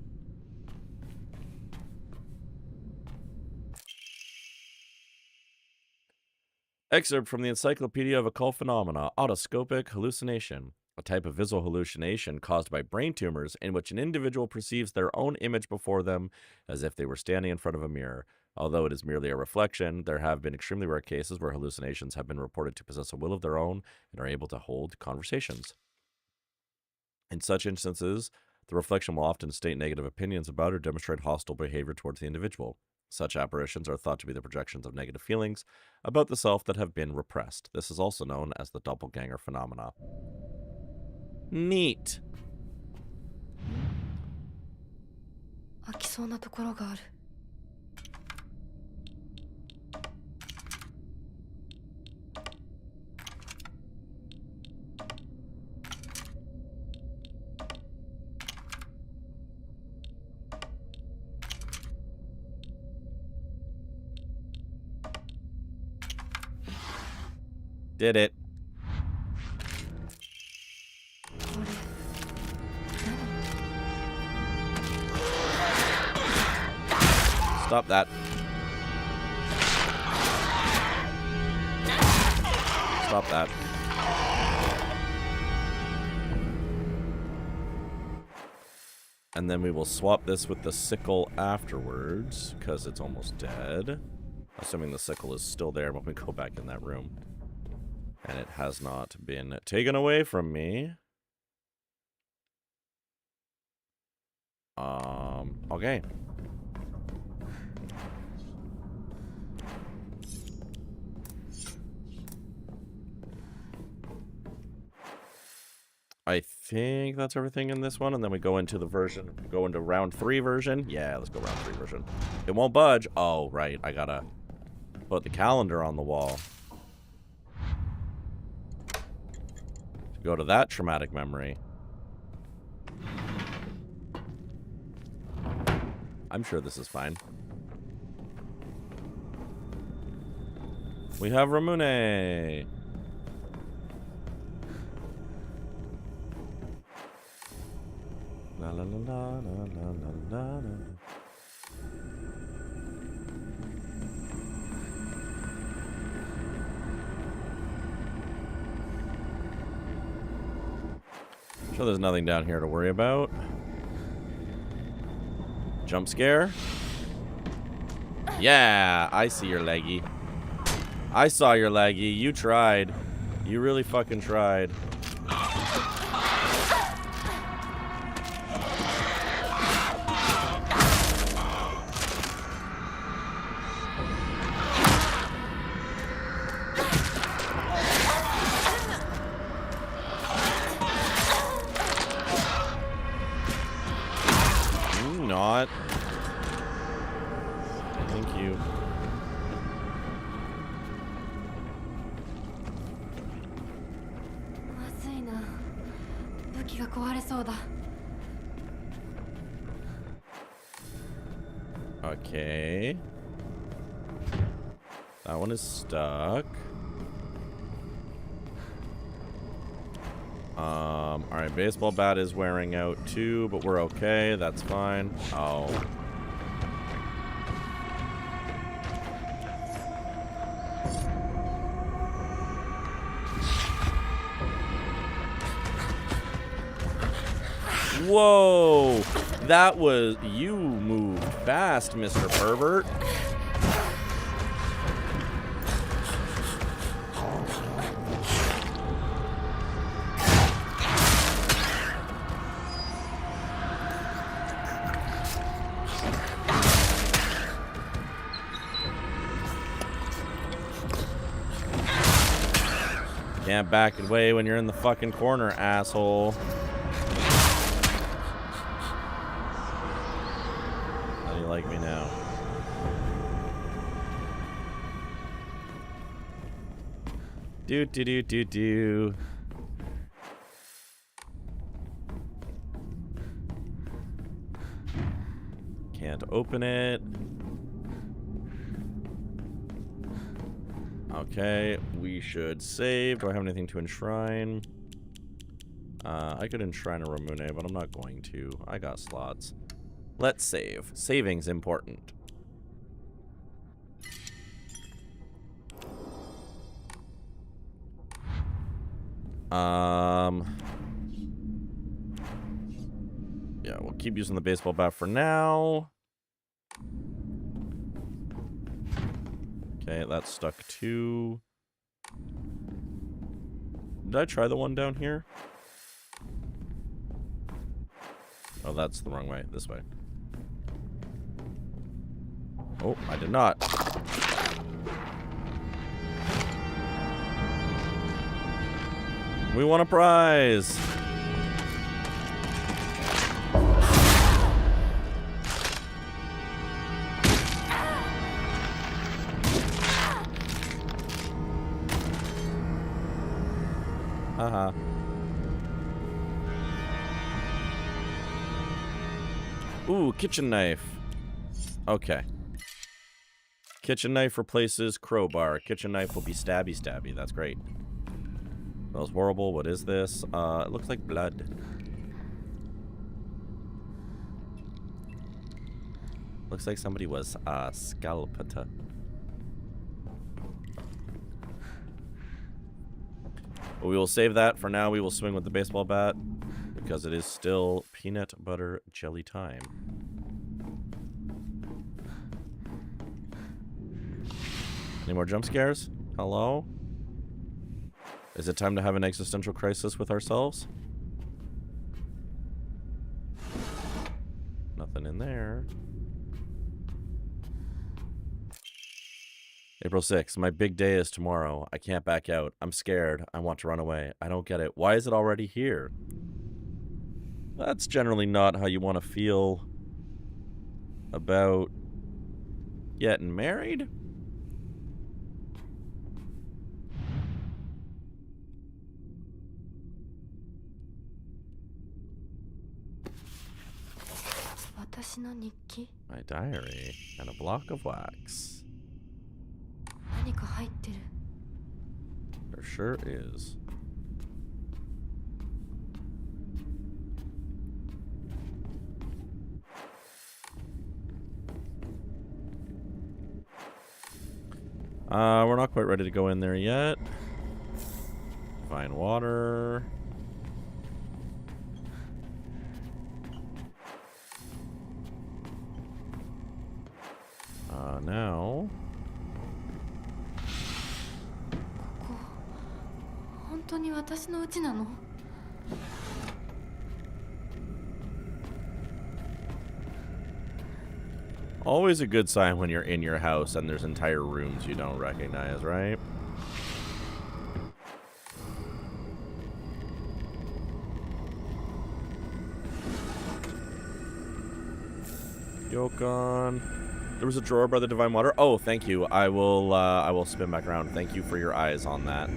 Excerpt from the Encyclopedia of Occult Phenomena, Autoscopic Hallucination. A type of visual hallucination caused by brain tumors in which an individual perceives their own image before them as if they were standing in front of a mirror. Although it is merely a reflection, there have been extremely rare cases where hallucinations have been reported to possess a will of their own and are able to hold conversations. In such instances, the reflection will often state negative opinions about or demonstrate hostile behavior towards the individual. Such apparitions are thought to be the projections of negative feelings about the self that have been repressed. This is also known as the doppelganger phenomena. Neat. Did it. Stop that. Stop that. And then we will swap this with the sickle afterwards, because it's almost dead. Assuming the sickle is still there when we go back in that room. And it has not been taken away from me. Okay. think that's everything in this one, and then we go into the version, go into round 3 version. Yeah, let's go round 3 version. It won't budge. Oh, right. I gotta put the calendar on the wall. Go to that traumatic memory. I'm sure this is fine. We have Ramune. La la la la la la la la. Sure, there's nothing down here to worry about. Jump scare. Yeah, I see your leggy. I saw your leggy. You tried. You really fucking tried. Not. Thank you. Okay. That one is stuck. Alright, baseball bat is wearing out too, but we're okay. That's fine. Oh. Whoa! That was... You moved fast, Mr. Pervert. Can't back away when you're in the fucking corner, asshole. How do you like me now? Do do do do do. Can't open it. Okay, we should save. Do I have anything to enshrine? I could enshrine a Ramune, but I'm not going to. I got slots. Let's save. Saving's important. Yeah, we'll keep using the baseball bat for now. Okay, that's stuck too. Did I try the one down here? Oh, that's the wrong way. This way. Oh, I did not. We won a prize! Haha. Ooh, kitchen knife. Okay. Kitchen knife replaces crowbar. Kitchen knife will be stabby stabby. That's great. Smells horrible. What is this? It looks like blood. Looks like somebody was scalped. But we will save that. For now, we will swing with the baseball bat because it is still peanut butter jelly time. Any more jump scares? Hello? Is it time to have an existential crisis with ourselves? Nothing in there. April 6th. My big day is tomorrow. I can't back out. I'm scared. I want to run away. I don't get it. Why is it already here? That's generally not how you want to feel about getting married. My diary and a block of wax. There sure is. We're not quite ready to go in there yet. Find water. Now. Always a good sign when you're in your house and there's entire rooms you don't recognize, right? Yokon. There was a drawer by the Divine Water. Oh, thank you. I will spin back around. Thank you for your eyes on that.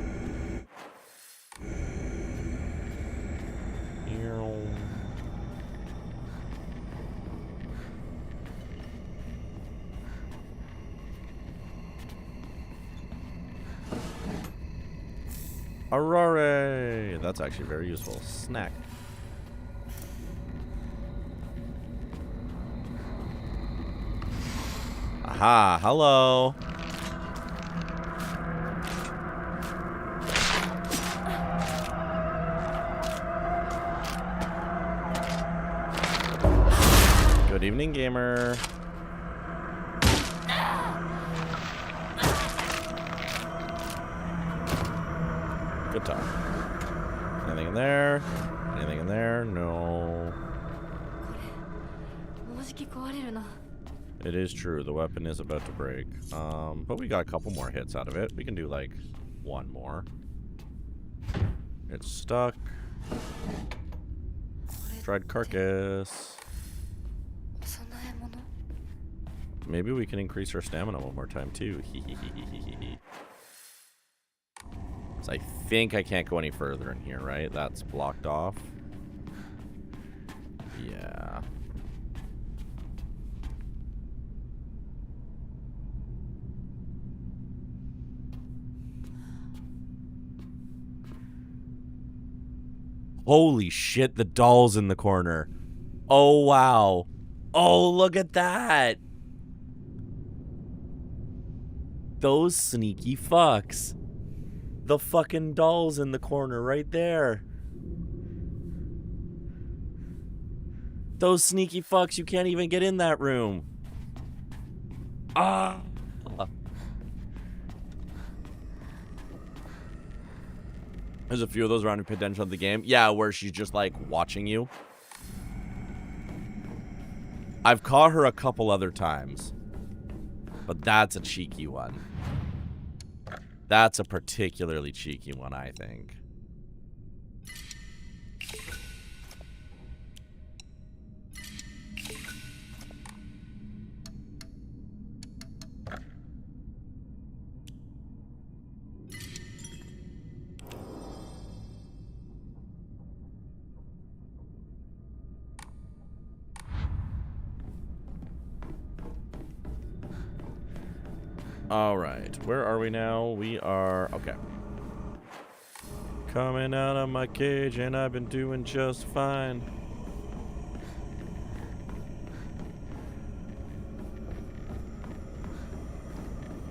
Aurora! That's actually very useful. Snack. Aha, hello. Good evening, gamer. Good talk. Anything in there? Anything in there? No. It is true. The weapon is about to break. But we got a couple more hits out of it. We can do like one more. It's stuck. Dried carcass. Maybe we can increase our stamina one more time too. So I think I can't go any further in here, right? That's blocked off. Yeah. Holy shit, the doll's in the corner. Oh, wow. Oh, look at that. Those sneaky fucks. The fucking doll's in the corner right there. Those sneaky fucks, you can't even get in that room. Ah. There's a few of those around in potential of the game. Yeah, where she's just like watching you. I've caught her a couple other times. But that's a cheeky one. That's a particularly cheeky one, I think. All right, where are we now? We are, okay. Coming out of my cage and I've been doing just fine.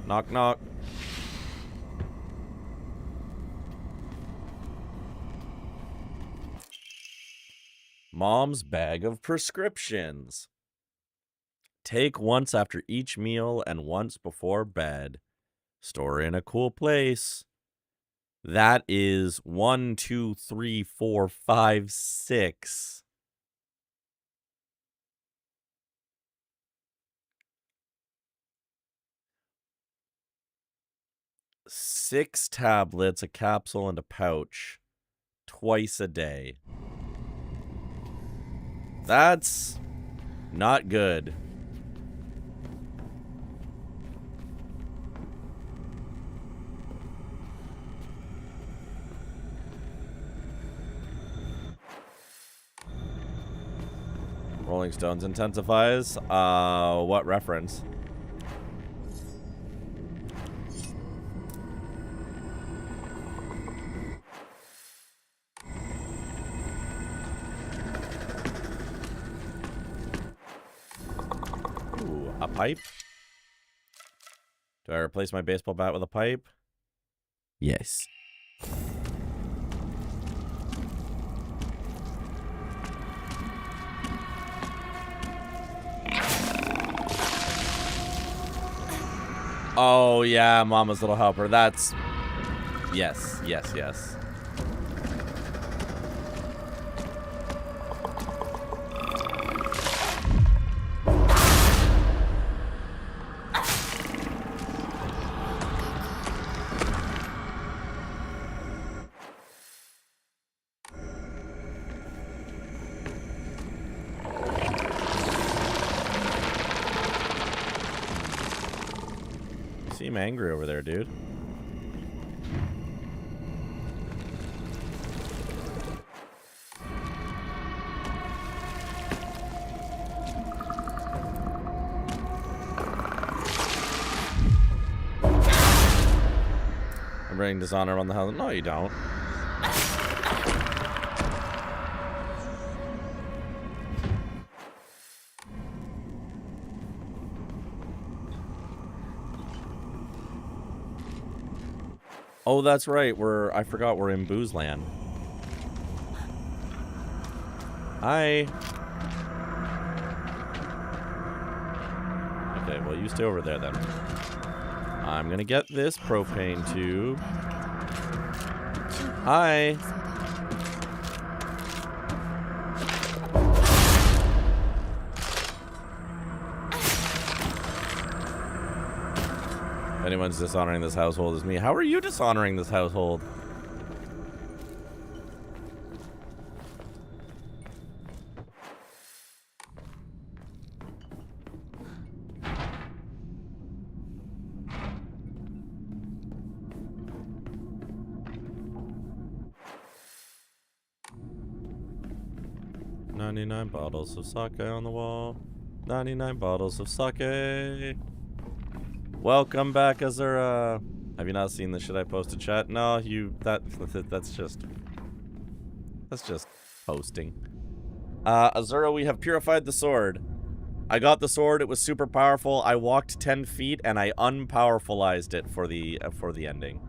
Knock, knock. Mom's bag of prescriptions. Take once after each meal and once before bed. Store in a cool place. That is 1, 2, 3, 4, 5, 6. Six tablets, a capsule, and a pouch. Twice a day. That's not good. Rolling Stones intensifies. What reference? Ooh, a pipe? Do I replace my baseball bat with a pipe? Yes. Oh, yeah, Mama's Little Helper. That's... Yes, yes, yes. Seem angry over there, dude. I'm bringing dishonor on the house. No, you don't. Oh, that's right. I forgot we're in Booze Land. Hi. Okay, well, you stay over there then. I'm gonna get this propane tube. Hi. If anyone's dishonoring this household, is me. How are you dishonoring this household? $99 bottles of sake on the wall. 99 bottles of sake. Welcome back, Azura. Have you not seen the shit I posted, chat? No, that's just posting. Azura, we have purified the sword. I got the sword. It was super powerful. I walked 10 feet and I unpowerfulized it for the ending.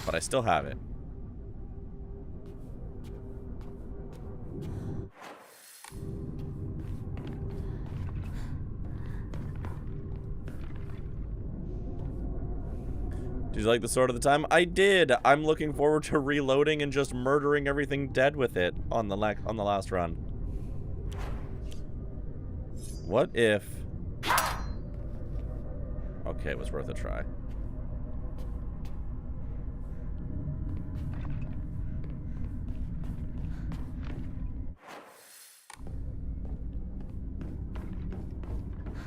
But I still have it. Did you like the sword of the time? I did. I'm looking forward to reloading and just murdering everything dead with it on the last run. What if... Okay, it was worth a try.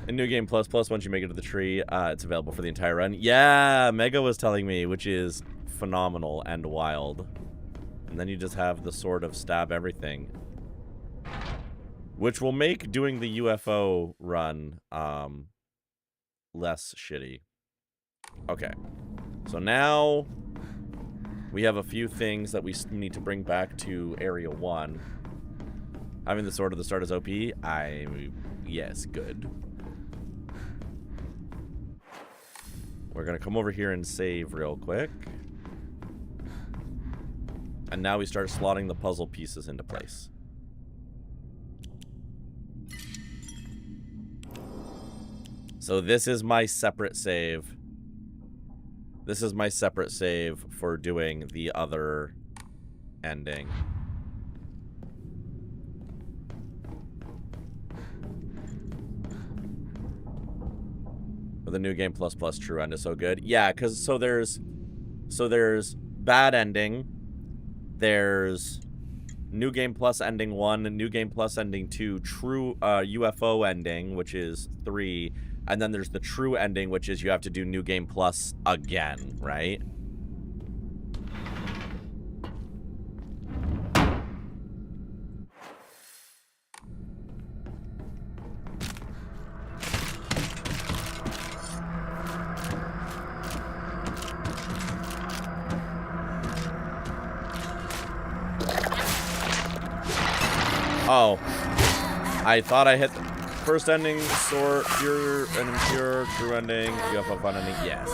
In New Game Plus, once you make it to the tree, it's available for the entire run. Yeah, Mega was telling me, which is phenomenal and wild. And then you just have the sword of stab everything. Which will make doing the UFO run less shitty. Okay. So now we have a few things that we need to bring back to Area 1. Having the sword of the start is OP. Yes, good. We're going to come over here and save real quick. And now we start slotting the puzzle pieces into place. So this is my separate save. This is my separate save for doing the other ending. The New Game Plus True End is so good. Yeah, because so there's bad ending. There's New Game Plus ending 1, New Game Plus ending 2, true UFO ending, which is 3, and then there's the true ending, which is you have to do New Game Plus again, right? Oh, I thought I hit the first ending, sword, pure and impure, true ending, UFO fun ending, yes.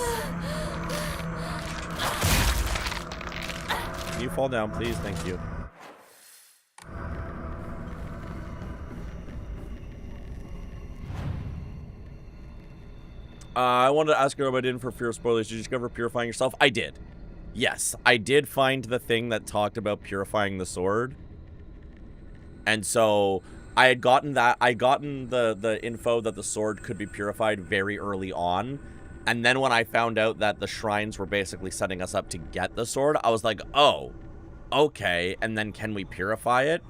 Can you fall down, please? Thank you. I wanted to ask you what I did for fear of spoilers. Did you discover purifying yourself? I did. Yes, I did find the thing that talked about purifying the sword. And so I had gotten that. I gotten the info that the sword could be purified very early on. And then when I found out that the shrines were basically setting us up to get the sword, I was like, oh, okay. And then can we purify it?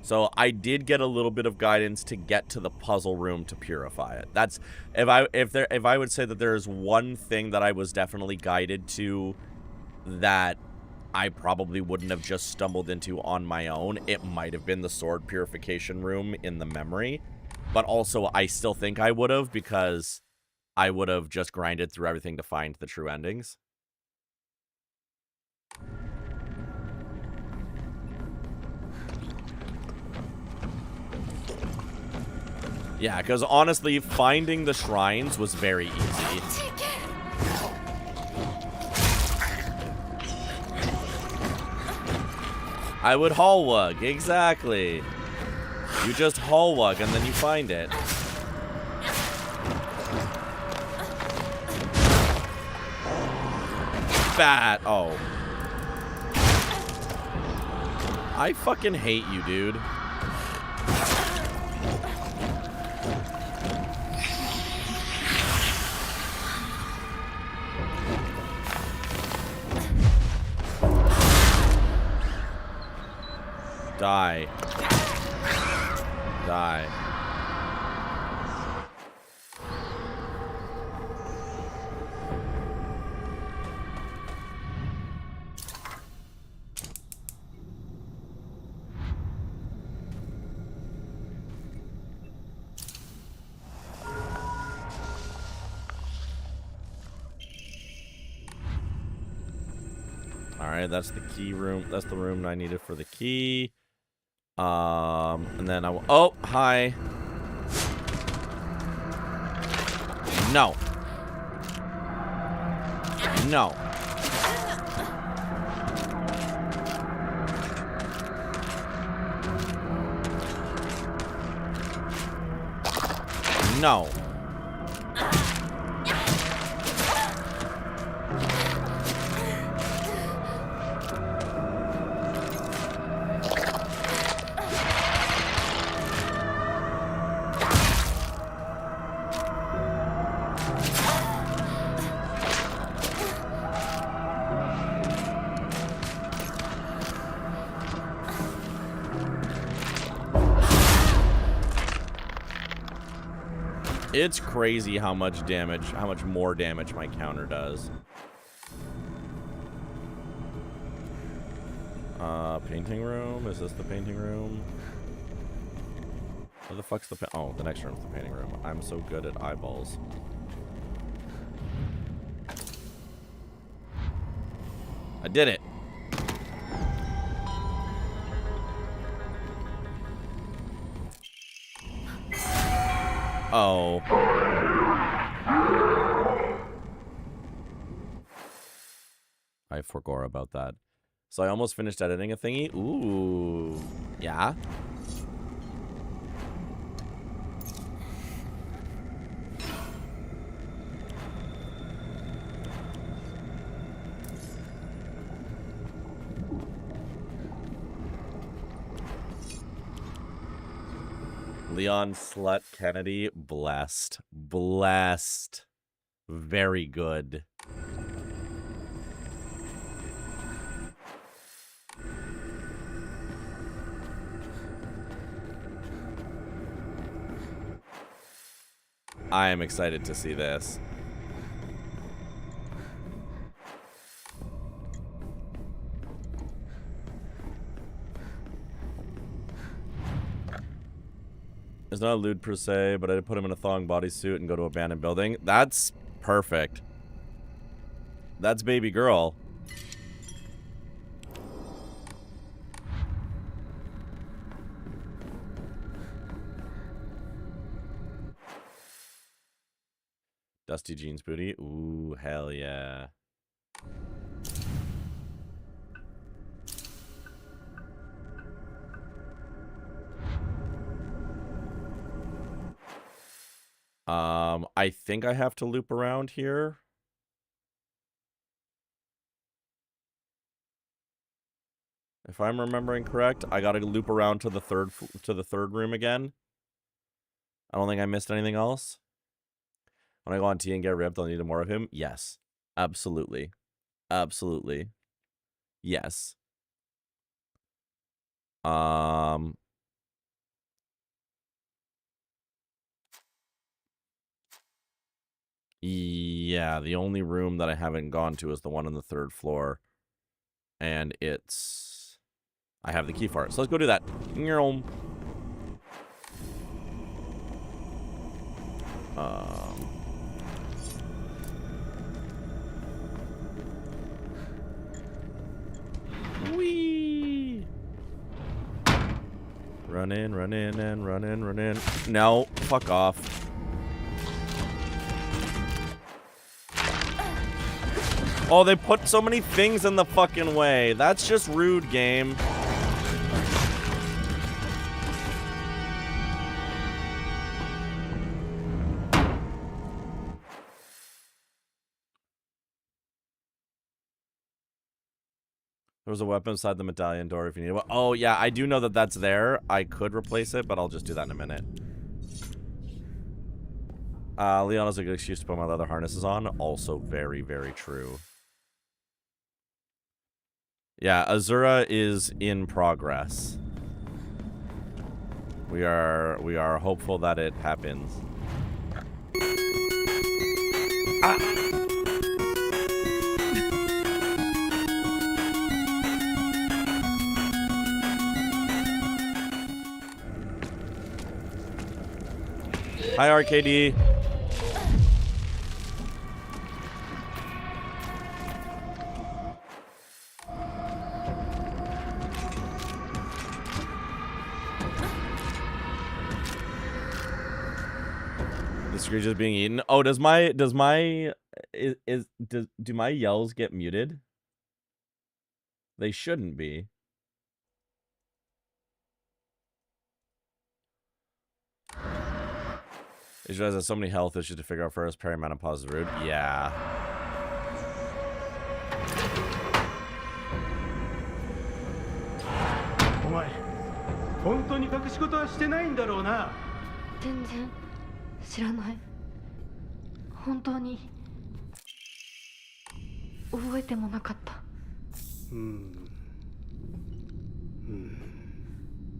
So I did get a little bit of guidance to get to the puzzle room to purify it. That's if I would say that there's one thing that I was definitely guided to that I probably wouldn't have just stumbled into on my own, it might have been the sword purification room in the memory. But also I still think I would have, because I would have just grinded through everything to find the true endings. Yeah, because honestly, finding the shrines was very easy. I would hallwug, exactly. You just hallwug and then you find it. Fat. Oh. I fucking hate you, dude. Die. Die. Alright, that's the key room. That's the room I needed for the key. And then I will. Oh, hi. No. No. No. It's crazy how much damage, how much more damage my counter does. Painting room? Is this the painting room? Where the fuck's the oh, the next room's the painting room. I'm so good at eyeballs. I did it. Oh. I forgot about that. So I almost finished editing a thingy. Ooh. Yeah. Leon Slut Kennedy, blessed. Blessed. Very good. I am excited to see this. It's not a lewd per se, but I'd put him in a thong bodysuit and go to an abandoned building. That's perfect. That's baby girl. Dusty jeans booty. Ooh, hell yeah. I think I have to loop around here. If I'm remembering correct, I gotta loop around to the third room again. I don't think I missed anything else. When I go on T and get ripped, I'll need more of him. Yes, absolutely, absolutely, yes. Yeah, the only room that I haven't gone to is the one on the 3rd floor. And it's... I have the key for it. So let's go do that. Whee! Run in, run in, and run in, run in. No, fuck off. Oh, they put so many things in the fucking way. That's just rude, game. There was a weapon inside the medallion door if you need it. Oh, yeah, I do know that that's there. I could replace it, but I'll just do that in a minute. Leon has a good excuse to put my leather harnesses on. Also very, very true. Yeah, Azura is in progress. We are hopeful that it happens. Hi, RKD. The screech is being eaten. Oh, do my yells get muted? They shouldn't be. It just has so many health issues to figure out first. Perimenopause is rude. Yeah.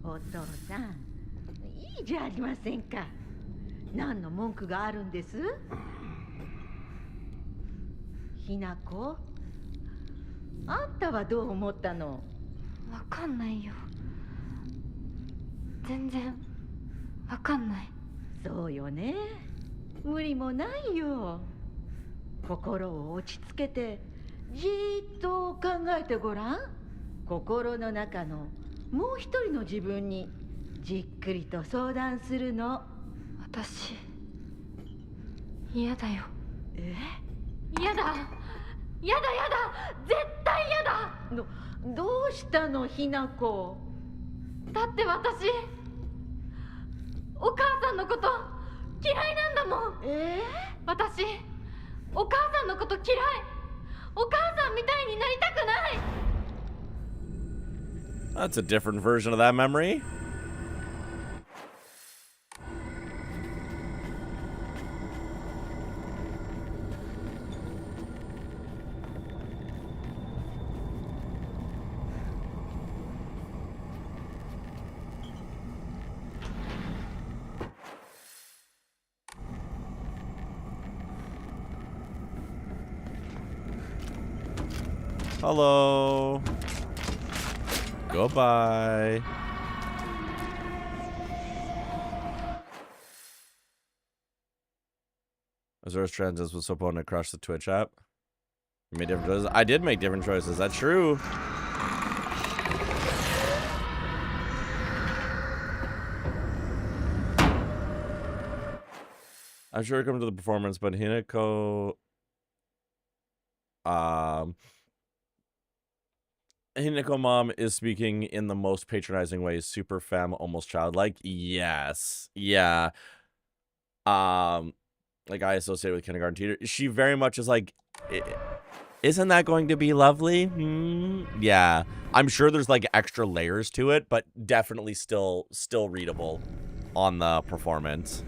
お父さん、いいじゃありませんか。何の文句があるんです？ひなこ、あんたはどう思ったの？わかんないよ。全然わかんない。そうよね。無理もないよ。心を落ち着けてじーっと考えてごらん。心の中のもう一人の自分にじっくりと相談するの。私嫌だよ。え？嫌だ。やだやだ。絶対嫌だ。どうしたの、ひなこ？だって私お母さんのこと嫌いなんだもん。私お母さんのこと嫌い。お母さんみたいになりたくない。That's a different version of that memory. Hello. Goodbye. Azura's Transits was so potent to crush the Twitch app. You made different choices. I did make different choices. That's true. I'm sure it comes to the performance, but Hinako mom is speaking in the most patronizing way. Super femme, almost childlike. Yes. Yeah. Like I associate with kindergarten teacher. She very much is like, isn't that going to be lovely? Yeah. I'm sure there's like extra layers to it, but definitely still readable on the performance.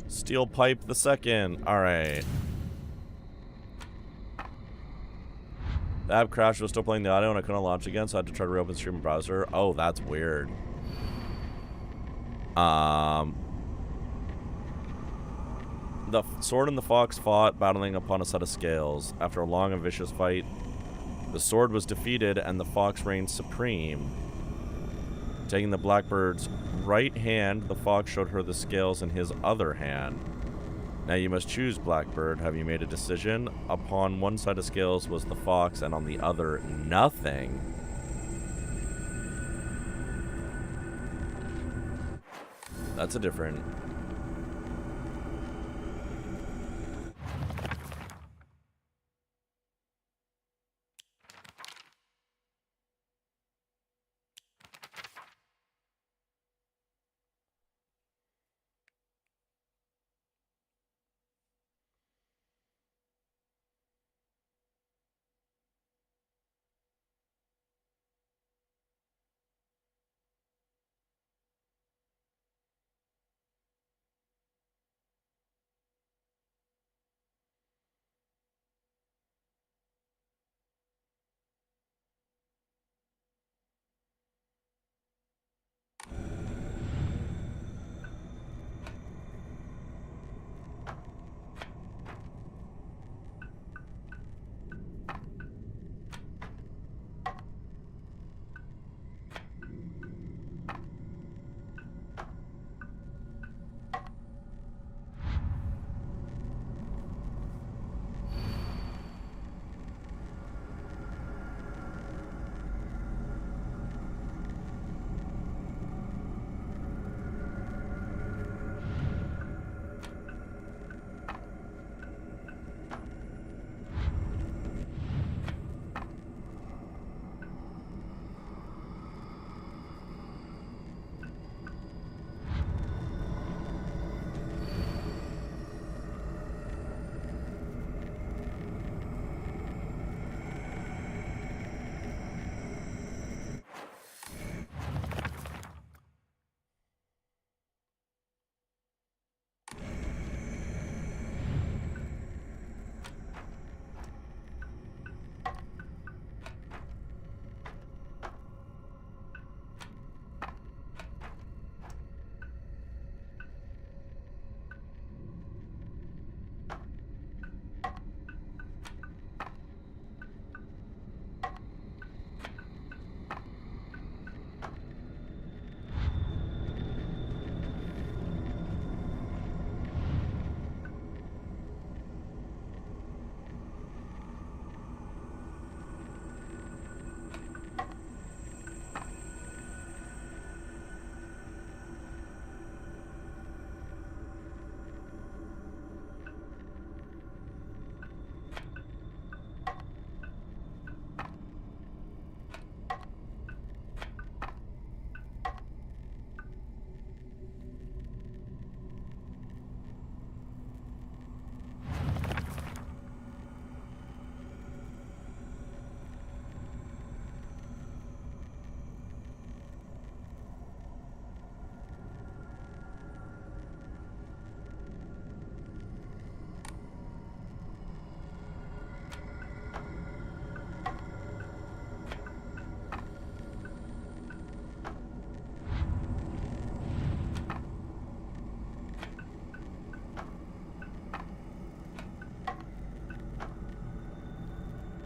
Steel pipe the second. All right. The app crashed. Was still playing the audio and I couldn't launch again, so I had to try to reopen the stream and browser. Oh, that's weird. The sword and the fox fought, battling upon a set of scales. After a long and vicious fight, the sword was defeated and the fox reigned supreme. Taking the blackbird's right hand, the fox showed her the scales in his other hand. Now you must choose, Blackbird. Have you made a decision? Upon one side of scales was the fox, and on the other, nothing. That's a different...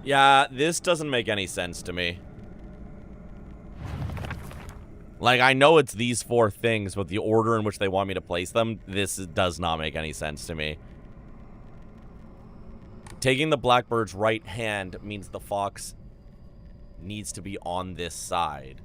Yeah, this doesn't make any sense to me. Like, I know it's these 4 things, but the order in which they want me to place them, does not make any sense to me. Taking the blackbird's right hand means the fox needs to be on this side.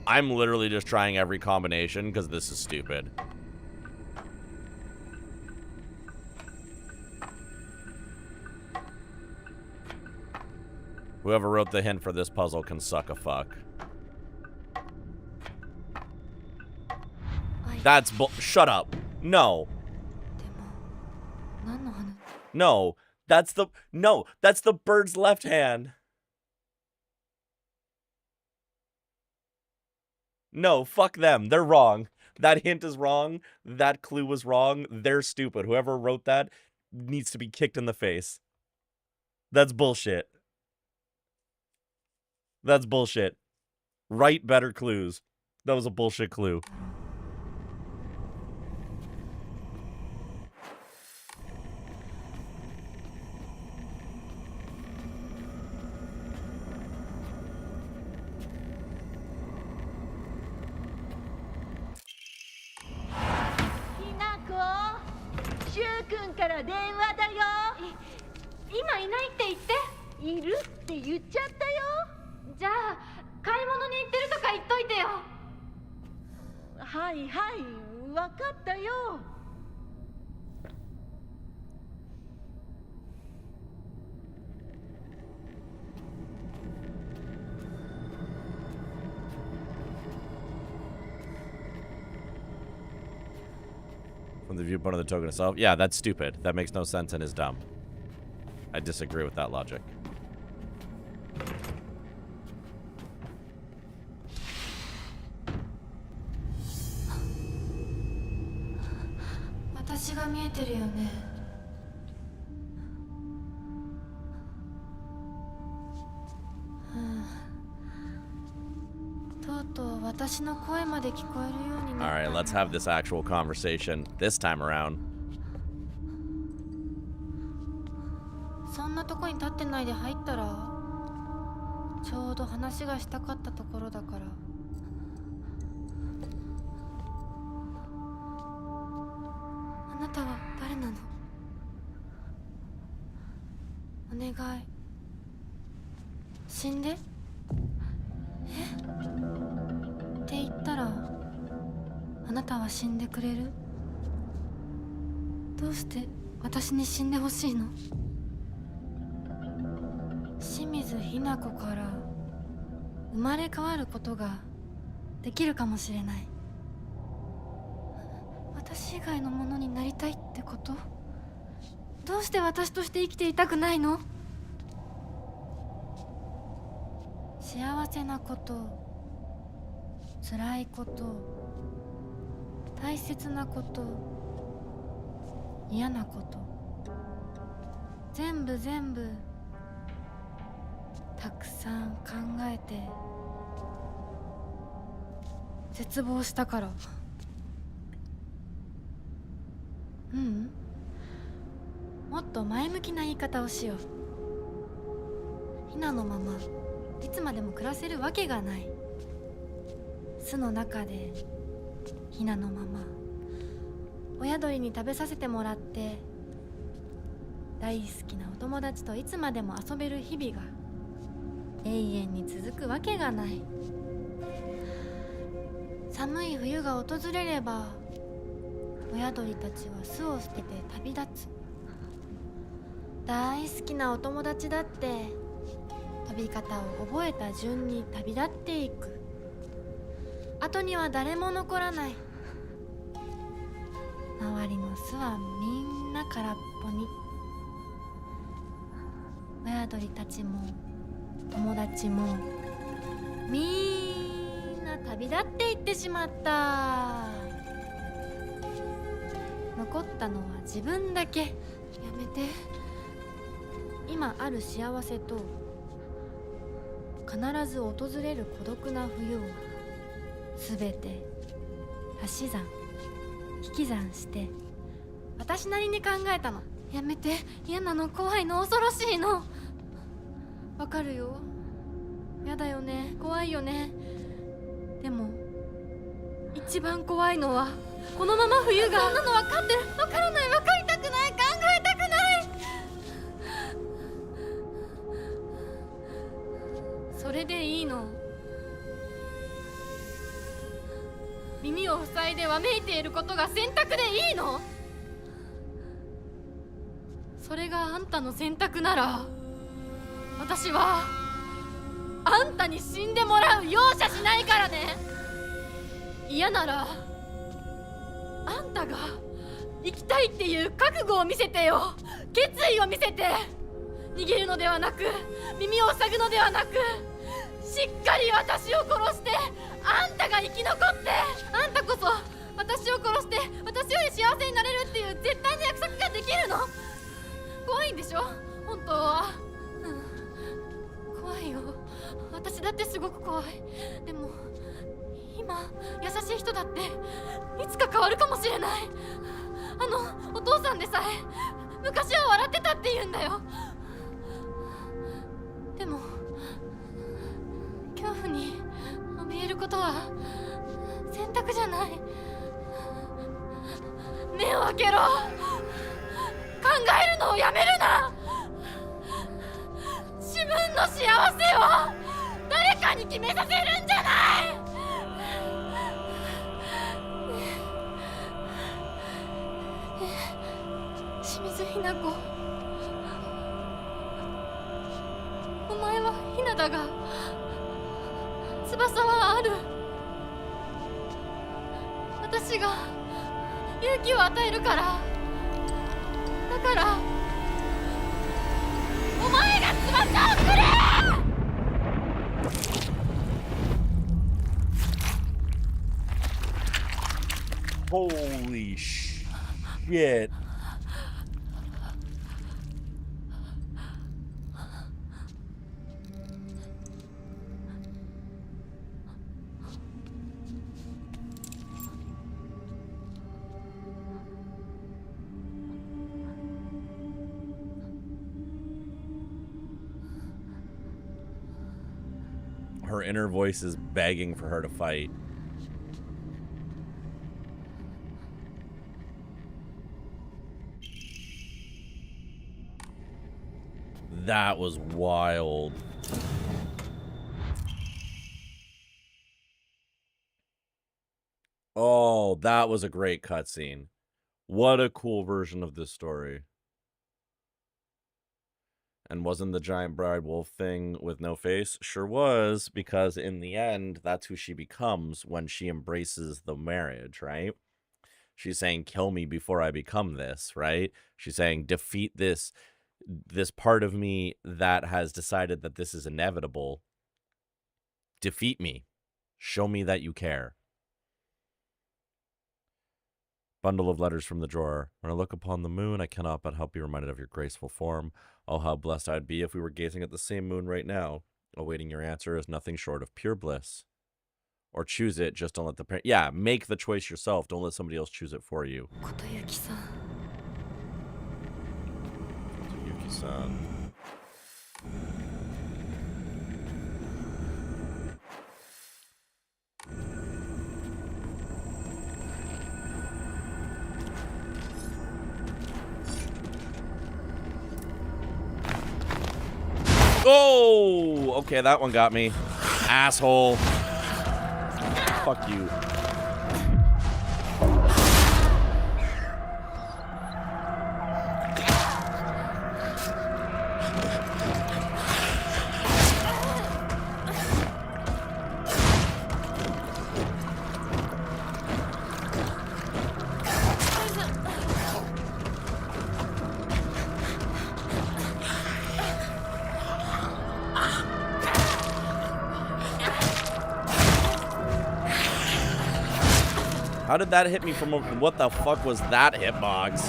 I'm literally just trying every combination because this is stupid. Whoever wrote the hint for this puzzle can suck a fuck. That's shut up. No. No, that's the bird's left hand. No, fuck them. They're wrong. That hint is wrong. That clue was wrong. They're stupid. Whoever wrote that needs to be kicked in the face. That's bullshit. That's bullshit. Write better clues. That was a bullshit clue. From the viewpoint of the token itself? Yeah, that's stupid. That makes no sense and is dumb. I disagree with that logic. Alright, let's have this actual conversation this time around. そんなとこに立ってないで入ったらちょうど話がしたかったところだからあなたは誰なのお願い死んでって言ったらあなたは死んでくれるどうして私に死んでほしいの清水ひな子から生まれ変わることができるかもしれない私以外のものになりたいってことどうして私として生きていたくないの幸せなこと辛いこと大切なこと嫌なこと全部たくさん考えて絶望したからもっと前向きな言い方をしようひなのままいつまでも暮らせるわけがない巣の中でひなのまま親鳥に食べさせてもらって大好きなお友達といつまでも遊べる日々が永遠に続くわけがない寒い冬が訪れれば親鳥たちは巣を捨てて旅立つ大好きなお友達だって飛び方を覚えた順に旅立っていく後には誰も残らない周りの巣はみんな空っぽに親鳥たちも友達もみんなな旅立っていってしまった。残ったのは自分だけ。やめて。今ある幸せと必ず訪れる孤独な冬をすべて足し算引き算して私なりに考えたの。やめて。嫌なの、怖いの、恐ろしいの。わかるよ。やだよね、怖いよね。でも一番怖いのはこのまま冬が。そんなの分かってる。分からない、分かりたくない、考えたくない。それでいいの。耳を塞いでわめいていることが選択でいいの。それがあんたの選択なら私はあんたに死んでもらう。容赦しないからね。嫌ならあんたが生きたいっていう覚悟を見せてよ。決意を見せて。逃げるのではなく耳を塞ぐのではなく、しっかり私を殺してあんたが生き残って、あんたこそ私を殺して私より幸せになれるっていう絶対の約束ができるの。怖いんでしょ本当は。怖いよ。私だってすごく怖い。でも今優しい人だっていつか変わるかもしれない。お父さんでさえ昔は笑ってたって言うんだよ。でも恐怖に怯えることは選択じゃない。目を開けろ。考えるのをやめるな。自分の幸せを誰かに決めさせるんじゃない。清水ひな子、お前はひなだが翼はある。私が勇気を与えるから。だからお前が翼をくれ。Holy shit. Her inner voice is begging for her to fight. That was wild. Oh, that was a great cutscene. What a cool version of this story. And wasn't the giant bride wolf thing with no face? Sure was, because in the end, that's who she becomes when she embraces the marriage, right? She's saying, kill me before I become this, right? She's saying, defeat this part of me that has decided that this is inevitable. Defeat me. Show me that you care. Bundle of letters from the drawer. When I look upon the moon, I cannot but help be reminded of your graceful form. Oh, how blessed I'd be if we were gazing at the same moon right now. Awaiting your answer is nothing short of pure bliss. Or choose it, just don't let the parent... Yeah, make the choice yourself. Don't let somebody else choose it for you. Kotoyuki-san. Kotoyuki-san. Oh, okay, that one got me. Asshole. Fuck you. How did that hit me from a, what the fuck was that hitbox?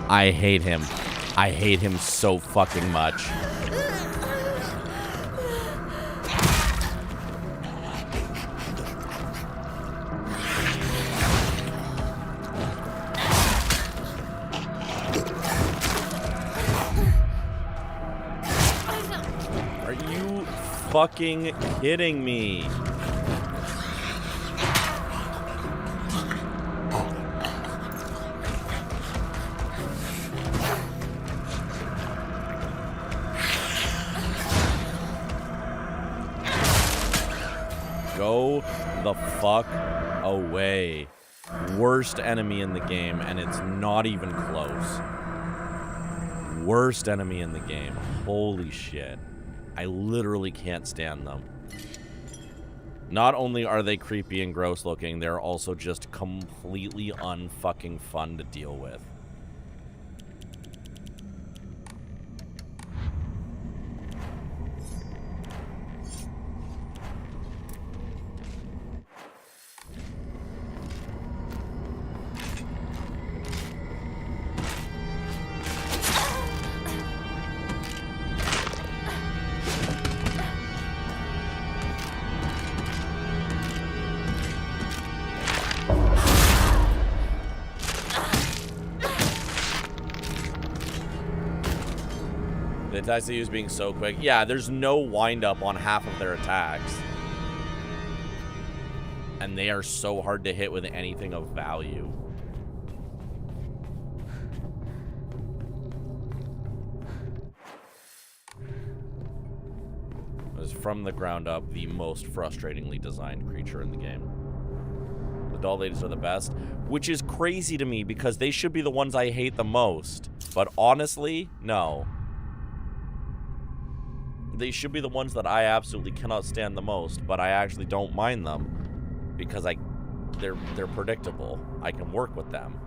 I hate him. I hate him so fucking much. Are you fucking kidding me? Go the fuck away. Worst enemy in the game, and it's not even close. Worst enemy in the game. Holy shit. I literally can't stand them. Not only are they creepy and gross looking, they're also just completely unfucking fun to deal with. The attacks they use being so quick. Yeah, there's no wind up on half of their attacks. And they are so hard to hit with anything of value. It was from the ground up the most frustratingly designed creature in the game. The doll ladies are the best, which is crazy to me because they should be the ones I hate the most. But honestly, no. They should be the ones that I absolutely cannot stand the most, but I actually don't mind them because they're predictable. I can work with them.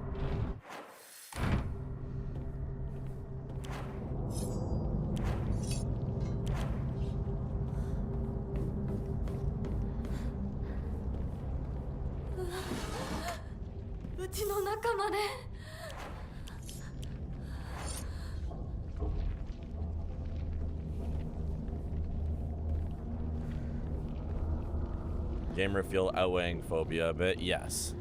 Gamer feel outweighing phobia a bit, yes.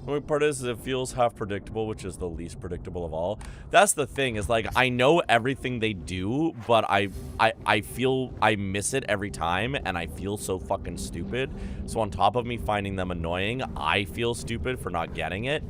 The only part is it feels half predictable, which is the least predictable of all. That's the thing, is like I know everything they do, but I feel I miss it every time, and I feel so fucking stupid. So on top of me finding them annoying, I feel stupid for not getting it.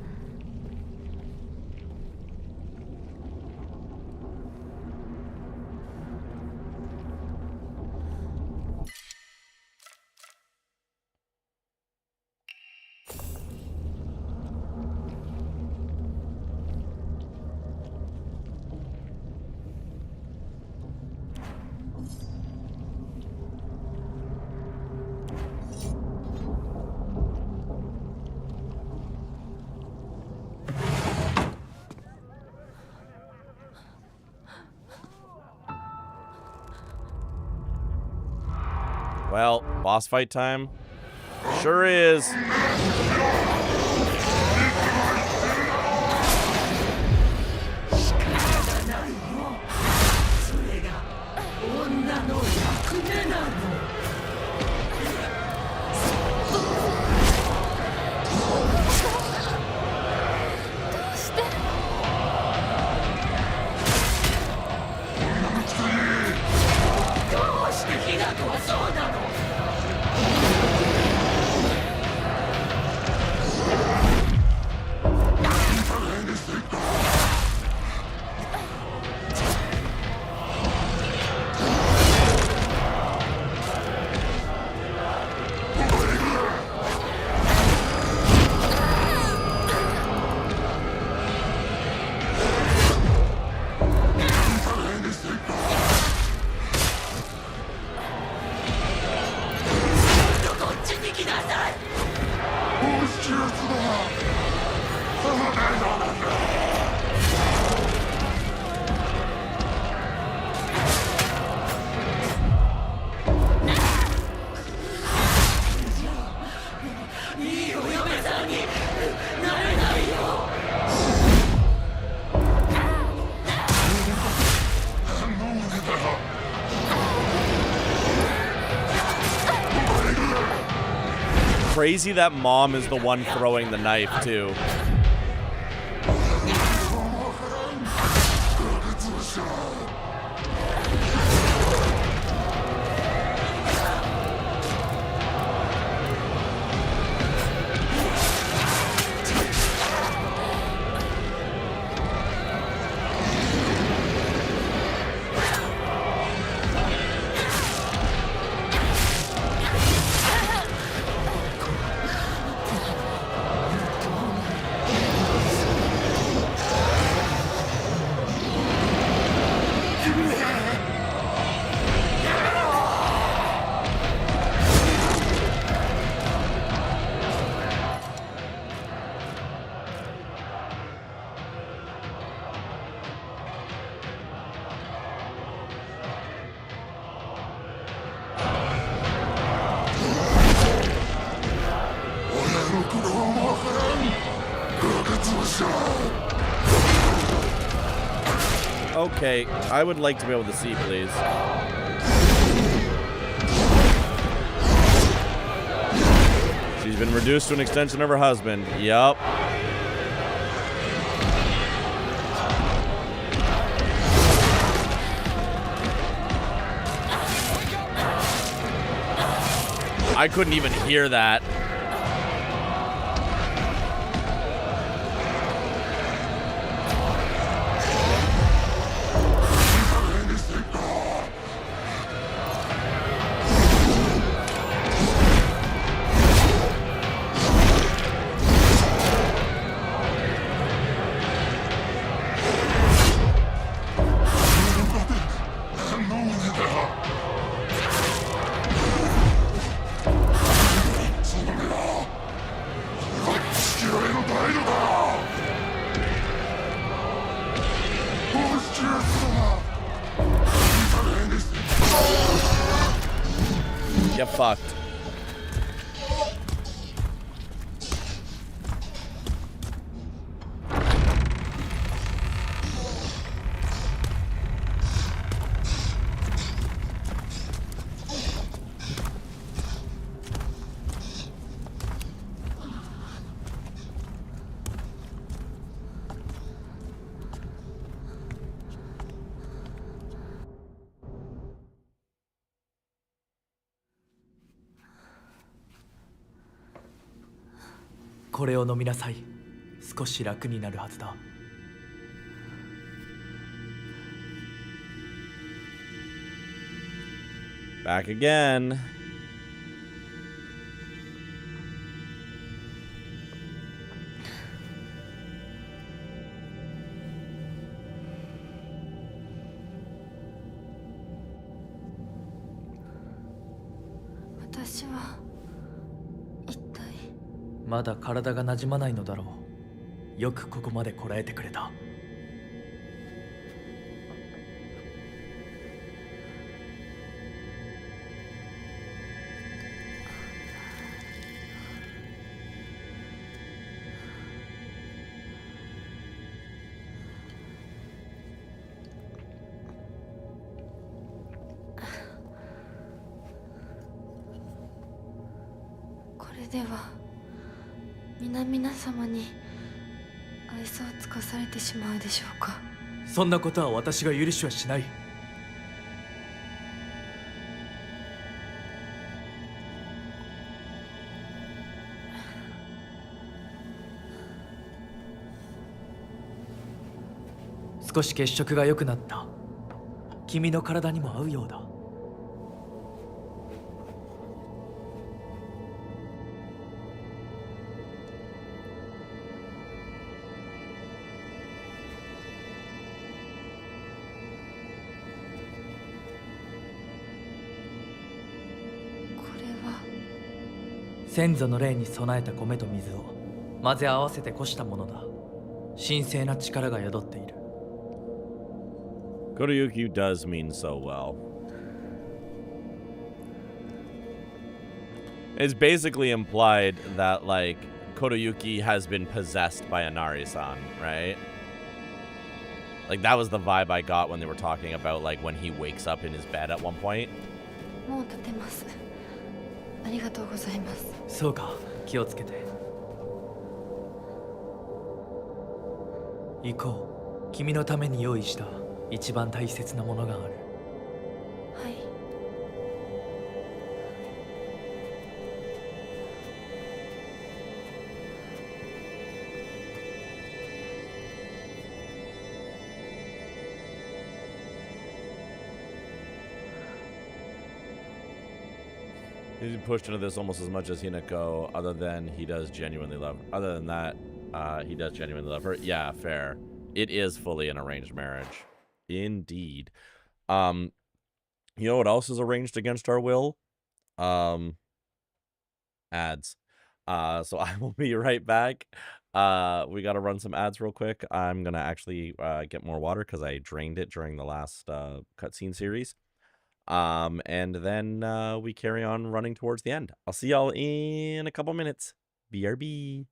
Well, boss fight time? Sure is. crazy that Mom is the one throwing the knife, too. Okay, I would like to be able to see, please. She's been reduced to an extension of her husband. Yup. I couldn't even hear that. Get fucked.これを飲みなさい。少し楽になるはずだ。Back again. Watashi wa まだ体が馴染まないのだろう。よくここまでこらえてくれた。これでは皆様に愛想を尽かされてしまうでしょうか。そんなことは私が許しはしない。少し血色が良くなった。君の体にも合うようだ。先祖の霊に備えた米と水を混ぜ合わせてこしたものだ。神聖な力が宿っている。Koroyuki does mean so well. It's basically implied that, like, Koroyuki has been possessed by Inari-san, right? Like, that was the vibe I got when they were talking about, like, when he wakes up in his bed at one point. もう立てます。ありがとうございます。そうか、気をつけて。行こう。君のために用意した一番大切なものがある。はい。He's pushed into this almost as much as Hinako, other than he does genuinely love. Other than that, he does genuinely love her. Yeah, fair. It is fully an arranged marriage. Indeed. You know what else is arranged against our will? Ads. So I will be right back. We got to run some ads real quick. I'm going to actually get more water because I drained it during the last cutscene series. And then we carry on running towards the end. I'll see y'all in a couple minutes. BRB.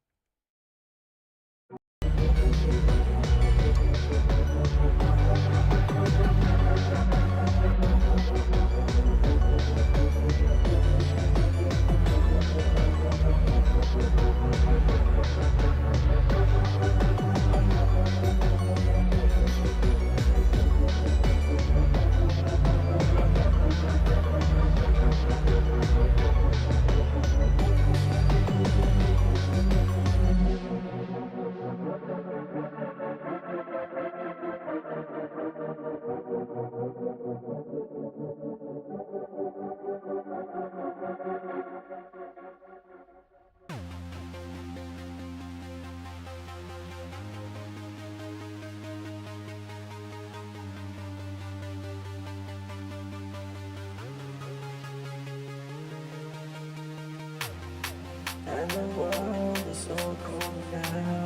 And the world is so cold now,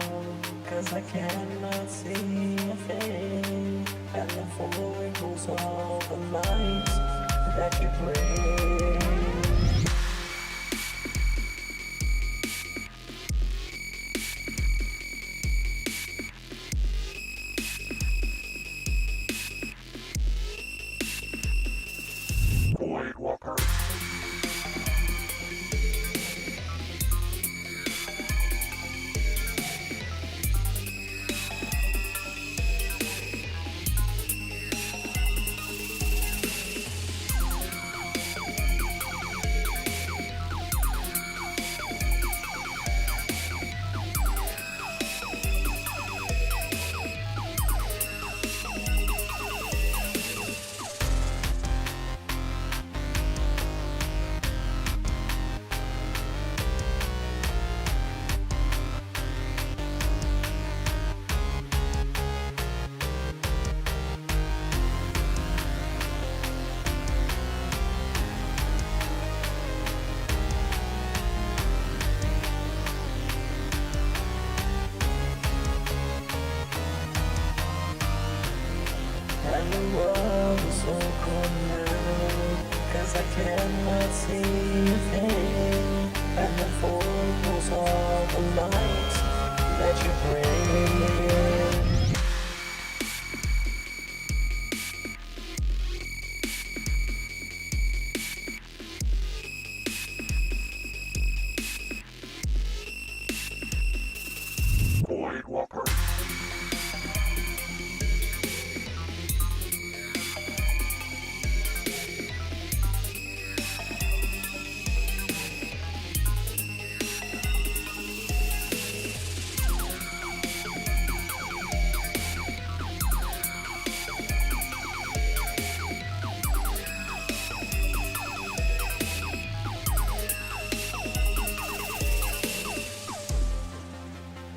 'cause I cannot see a thing. And the void pulls all the lights that you bring. Void Walker. And the world is so cold now, 'cause I cannot see a thing. And the void pulls all the lights that you bring. Void Walker.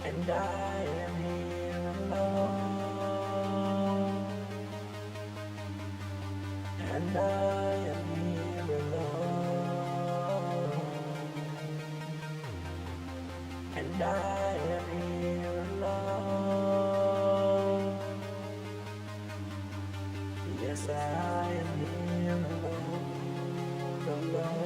And I am here alone. And I am here alone. And I am here alone. Yes, I am here alone. Alone.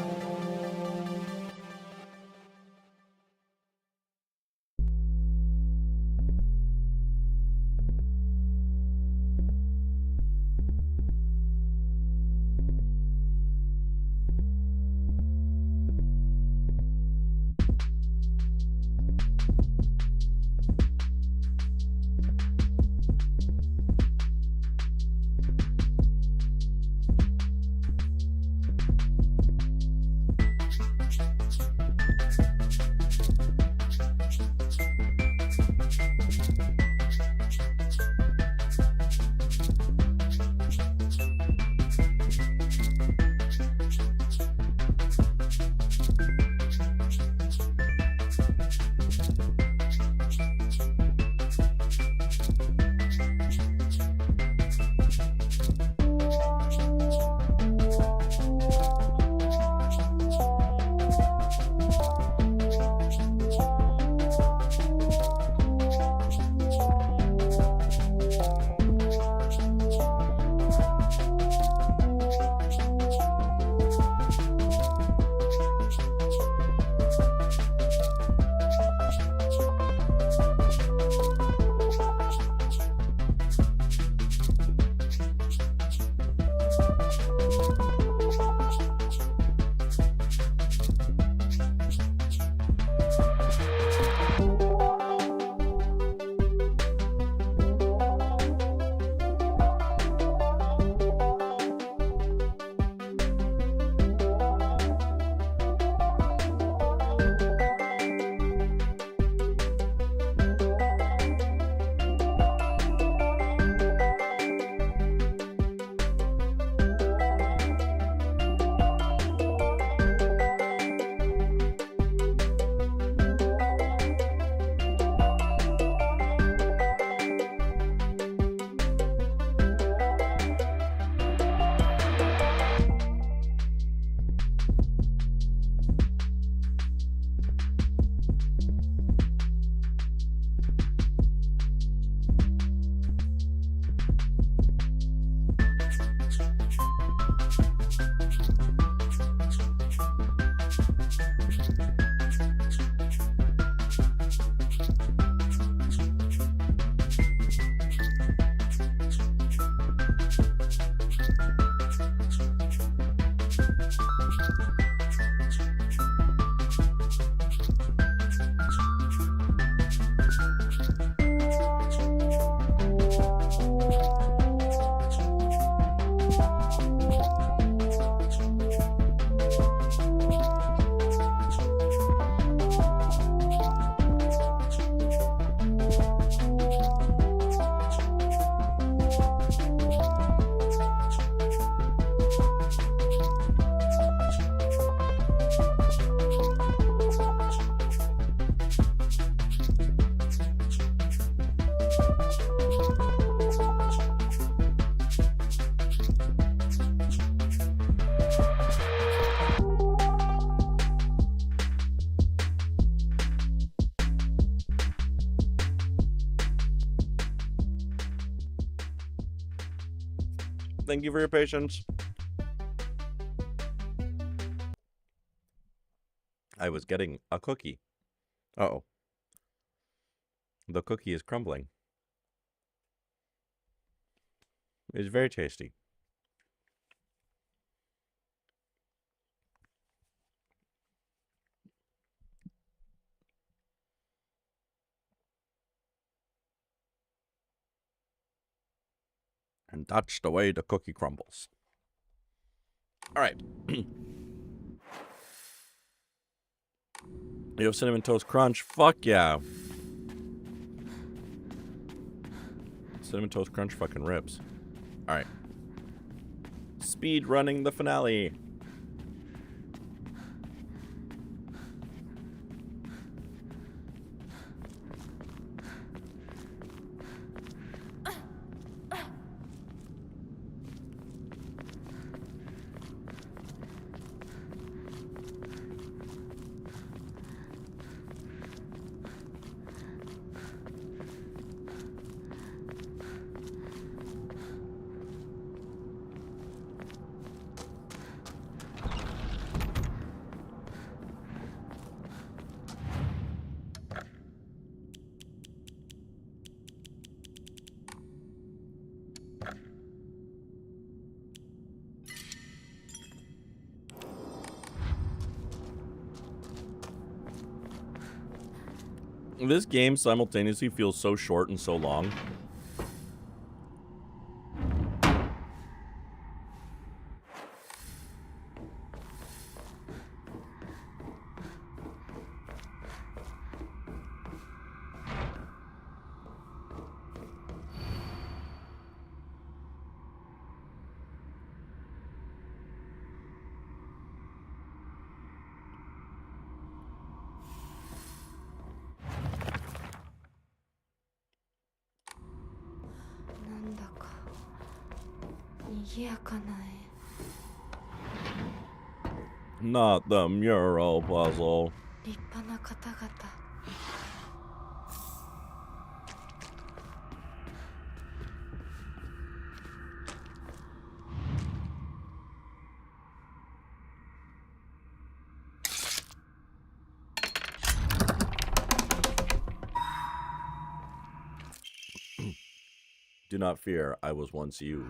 Thank you for your patience. I was getting a cookie. Uh-oh. The cookie is crumbling. It's very tasty. And that's the way the cookie crumbles. All right. You have Cinnamon Toast Crunch? Fuck yeah. Cinnamon Toast Crunch fucking rips. All right. Speed running the finale. This game simultaneously feels so short and so long. Not the mural puzzle. Do not fear, I was once you.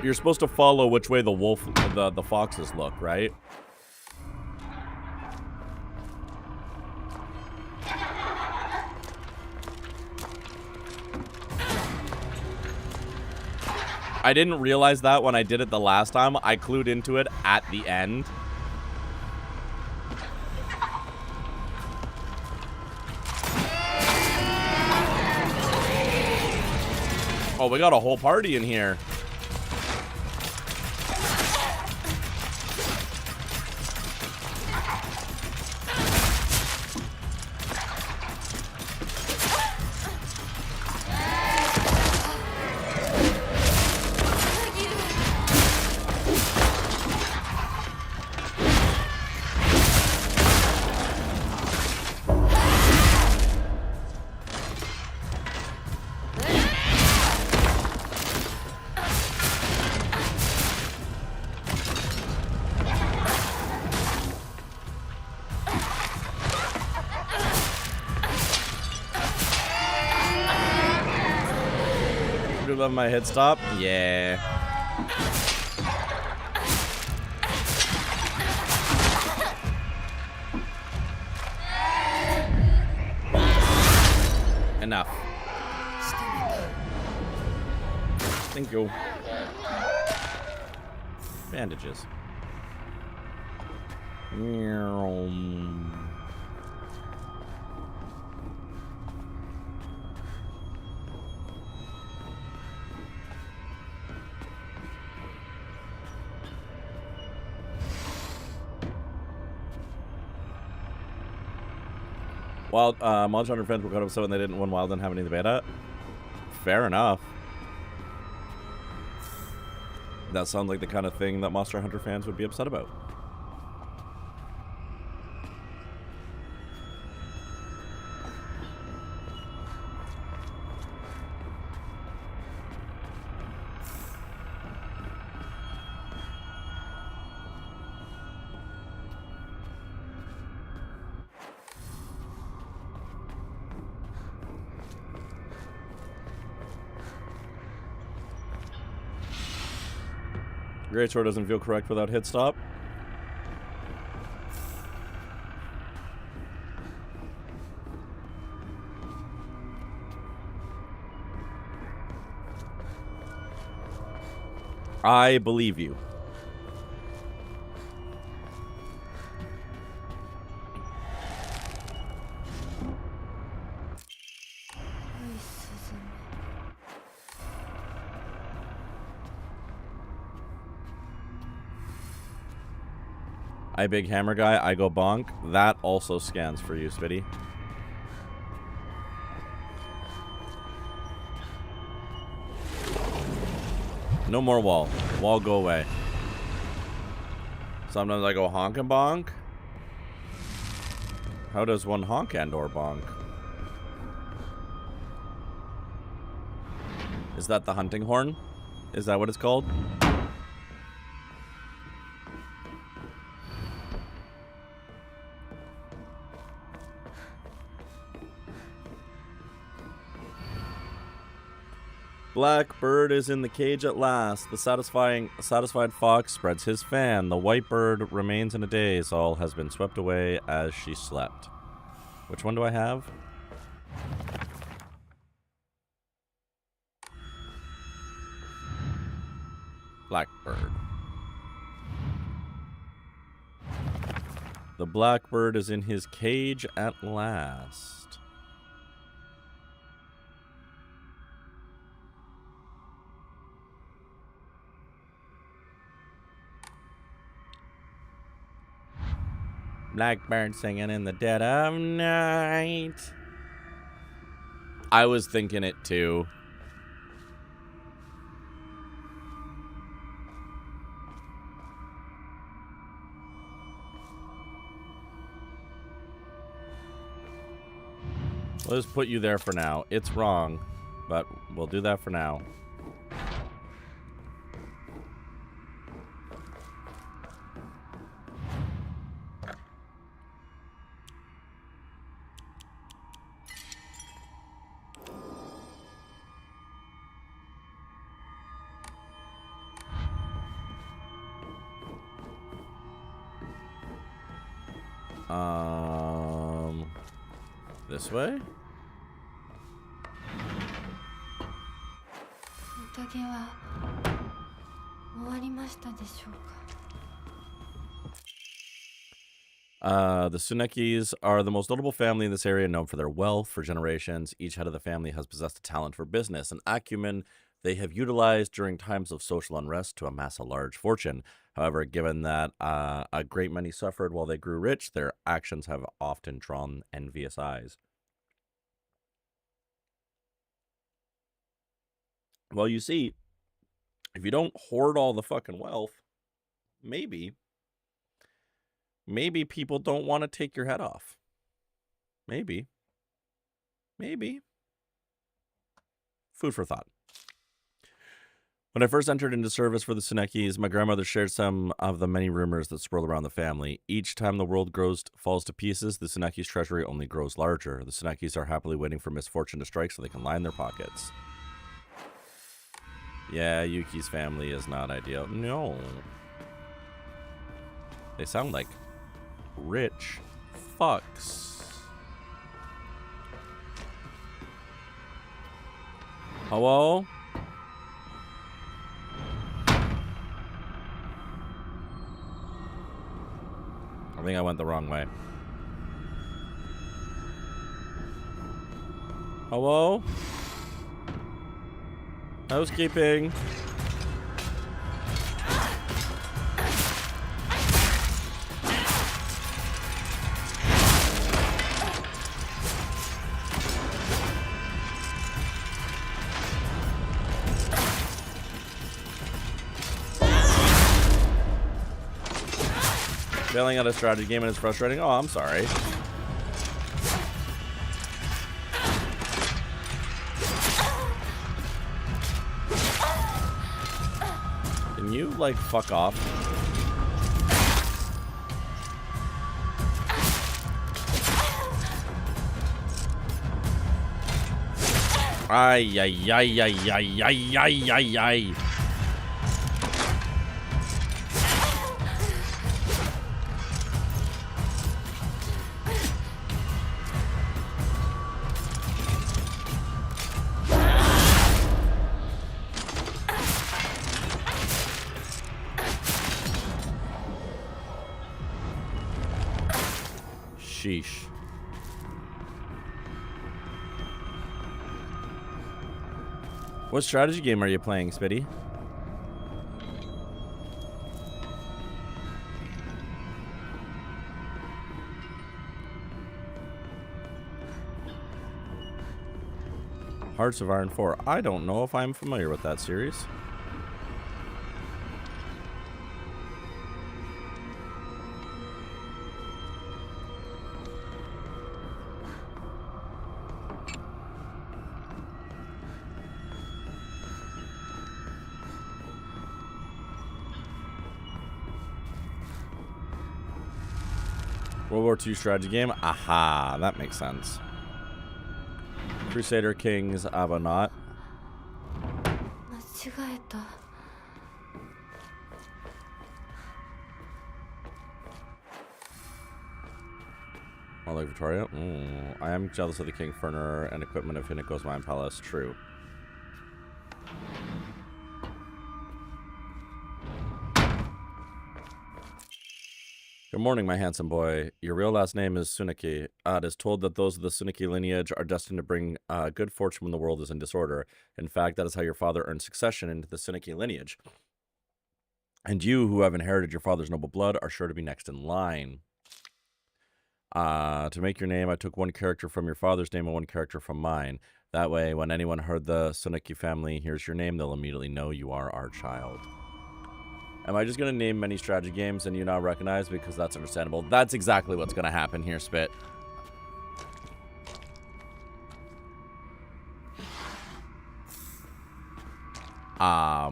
You're supposed to follow which way the wolf, the foxes look, right? I didn't realize that when I did it the last time. I clued into it at the end. Oh, we got a whole party in here. Love my hit stop. Yeah. Enough. Thank you. Bandages. Wild, Monster Hunter fans were caught up so when they didn't win Wild and have any of the beta. Fair enough. That sounds like the kind of thing that Monster Hunter fans would be upset about. Greatsword doesn't feel correct without hit stop. I believe you. I big hammer guy, I go bonk. That also scans for you, Spitty. No more wall. Wall, go away. Sometimes I go honk and bonk. How does one honk and or bonk? Is that the hunting horn? Is that what it's called? Blackbird is in the cage at last. The satisfied fox spreads his fan. The white bird remains in a daze. All has been swept away as she slept. Which one do I have? Blackbird. The blackbird is in his cage at last. Blackbird singing in the dead of night. I was thinking it too. We'll just put you there for now. It's wrong, but we'll do that for now. This way? The Tsunekis are the most notable family in this area, known for their wealth. For generations, each head of the family has possessed a talent for business, an acumen they have utilized during times of social unrest to amass a large fortune. However, given that a great many suffered while they grew rich, their actions have often drawn envious eyes. Well, you see, if you don't hoard all the fucking wealth, maybe people don't want to take your head off. Maybe. Food for thought. When I first entered into service for the Tsunekis, my grandmother shared some of the many rumors that swirl around the family. Each time the world falls to pieces, the Tsunekis' treasury only grows larger. The Tsunekis are happily waiting for misfortune to strike so they can line their pockets. Yeah, Yuki's family is not ideal. No. They sound like rich fucks. Hello? I think I went the wrong way. Hello? Housekeeping. Failing at a strategy game and it's frustrating. Oh, I'm sorry. Can you, like, fuck off? Ay, ay, ay, ay, ay, ay, ay, ay, ay. Sheesh. What strategy game are you playing, Spitty? Hearts of Iron 4. I don't know if I'm familiar with that series. World War II strategy game? Aha, that makes sense. Crusader Kings Avenat. 間違えた。 Oh, like Victoria? I am jealous of the King Furner and equipment of Hinako's Mine Palace. True. Good morning, my handsome boy. Your real last name is Tsuneki. It is told that those of the Tsuneki lineage are destined to bring good fortune when the world is in disorder. In fact, that is how your father earned succession into the Tsuneki lineage. And you, who have inherited your father's noble blood, are sure to be next in line. To make your name, I took one character from your father's name and one character from mine. That way, when anyone heard the Tsuneki family hears your name, they'll immediately know you are our child. Am I just going to name many strategy games and you not recognize? Because that's understandable. That's exactly what's going to happen here, Spit. I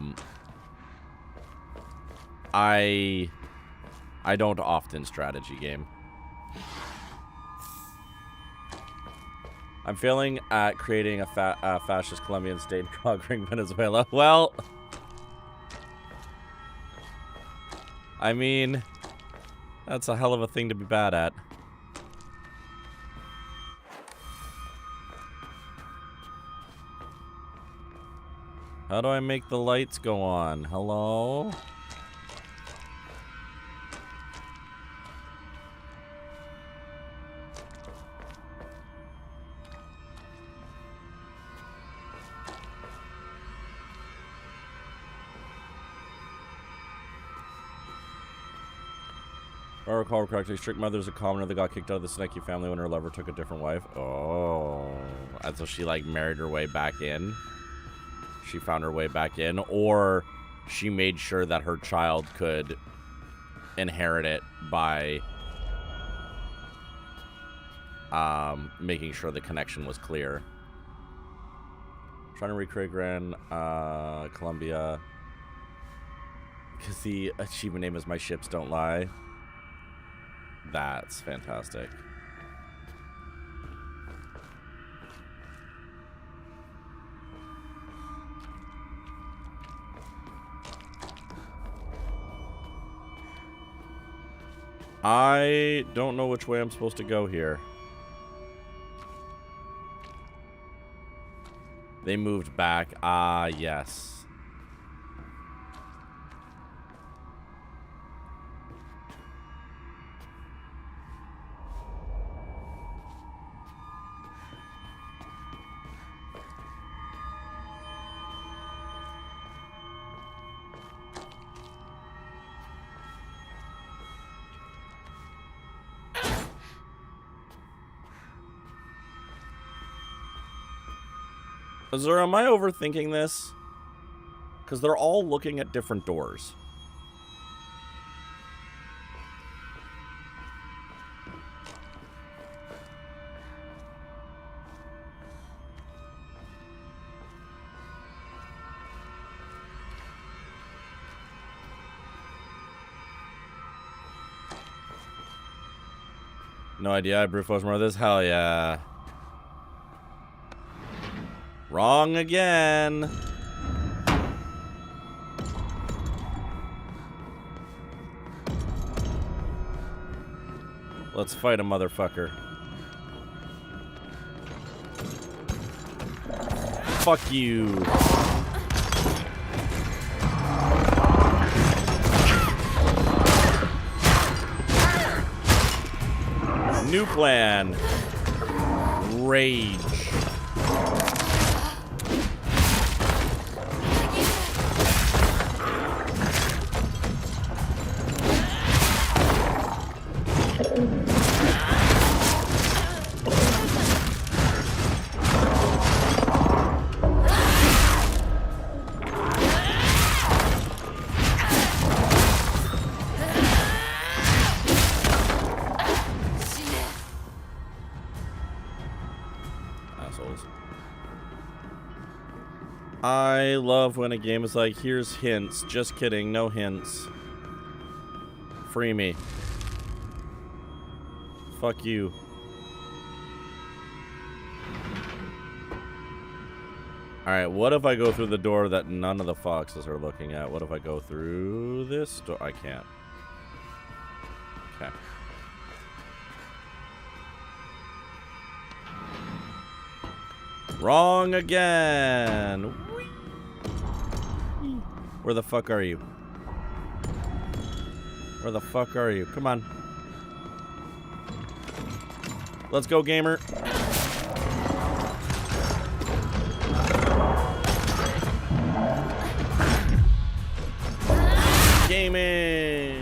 don't often strategy game. I'm failing at creating a fascist Colombian state conquering Venezuela. Well, I mean, that's a hell of a thing to be bad at. How do I make the lights go on? Hello? If I recall correctly, strict mother is a commoner that got kicked out of the Tsuneki family when her lover took a different wife. Oh. And so she, like, married her way back in. She found her way back in. Or she made sure that her child could inherit it by making sure the connection was clear. Trying to recreate Grand Columbia. Because the achievement name is My Ships Don't Lie. That's fantastic. I don't know which way I'm supposed to go here. They moved back. Ah, yes. Or am I overthinking this? Because they're all looking at different doors. No idea. I brute force more of this. Hell yeah. Wrong again. Let's fight a motherfucker. Fuck you. New plan. Rage. I love when a game is like, here's hints. Just kidding, no hints. Free me. Fuck you. Alright, what if I go through the door that none of the foxes are looking at? What if I go through this door? I can't. Okay. Wrong again. Where the fuck are you? Where the fuck are you? Come on. Let's go, gamer. Gaming.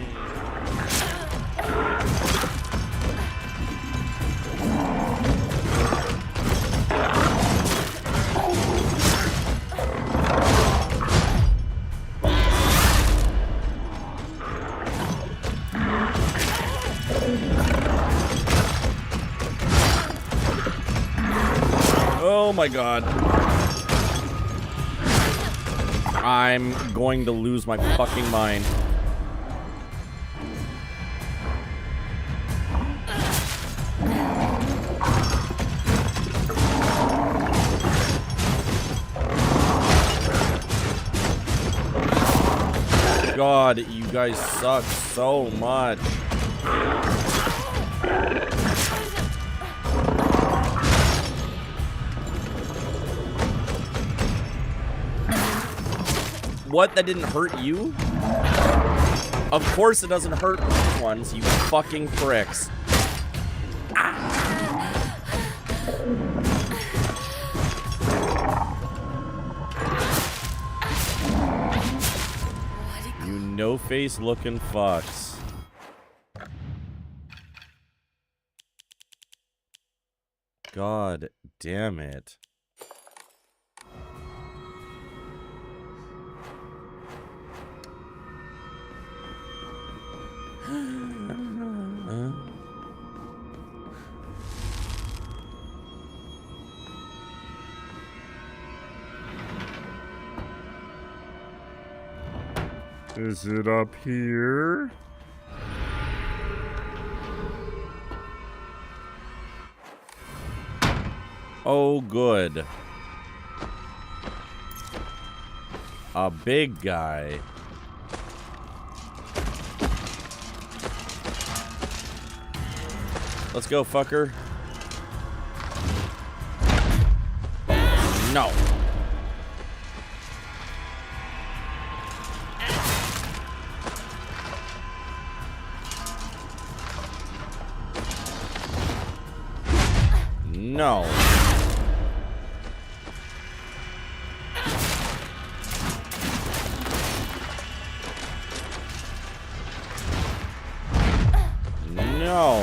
Oh my god. I'm going to lose my fucking mind. God, you guys suck so much. What? That didn't hurt you? Of course it doesn't hurt these ones, you fucking pricks. You no-face looking fucks. God damn it. Is it up here? Oh, good. A big guy. Let's go, fucker. No. No. No.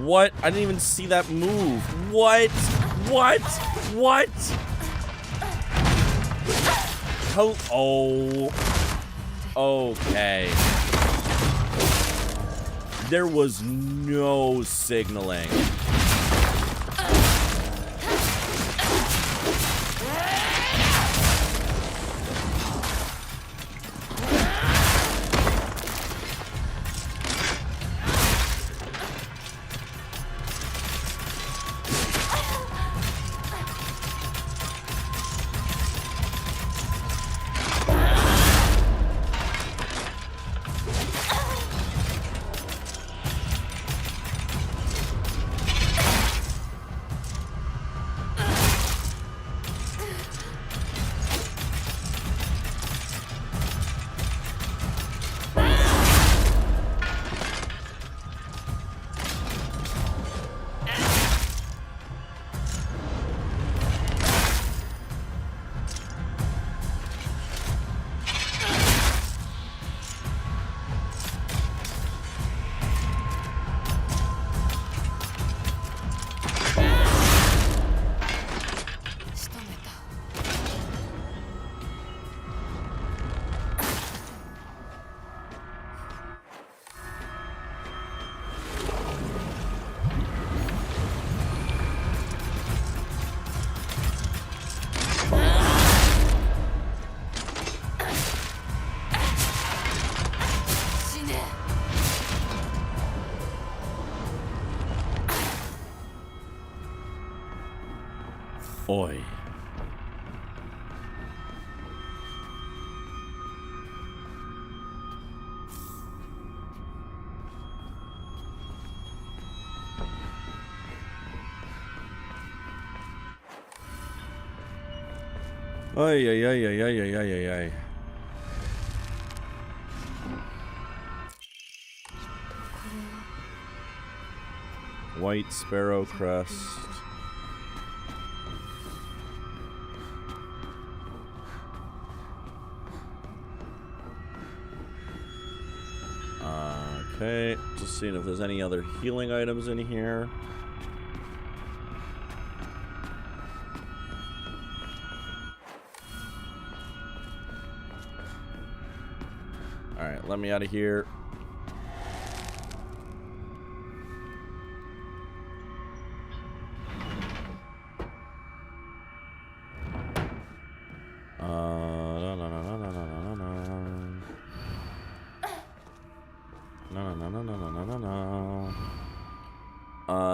What? I didn't even see that move. What? What? What? How? Oh. Okay. There was no signaling. Oi. Ay, ay, ay, ay, ay, ay, ay, ay, ay. White Sparrow Crest. Okay, just seeing if there's any other healing items in here. Alright, let me out of here.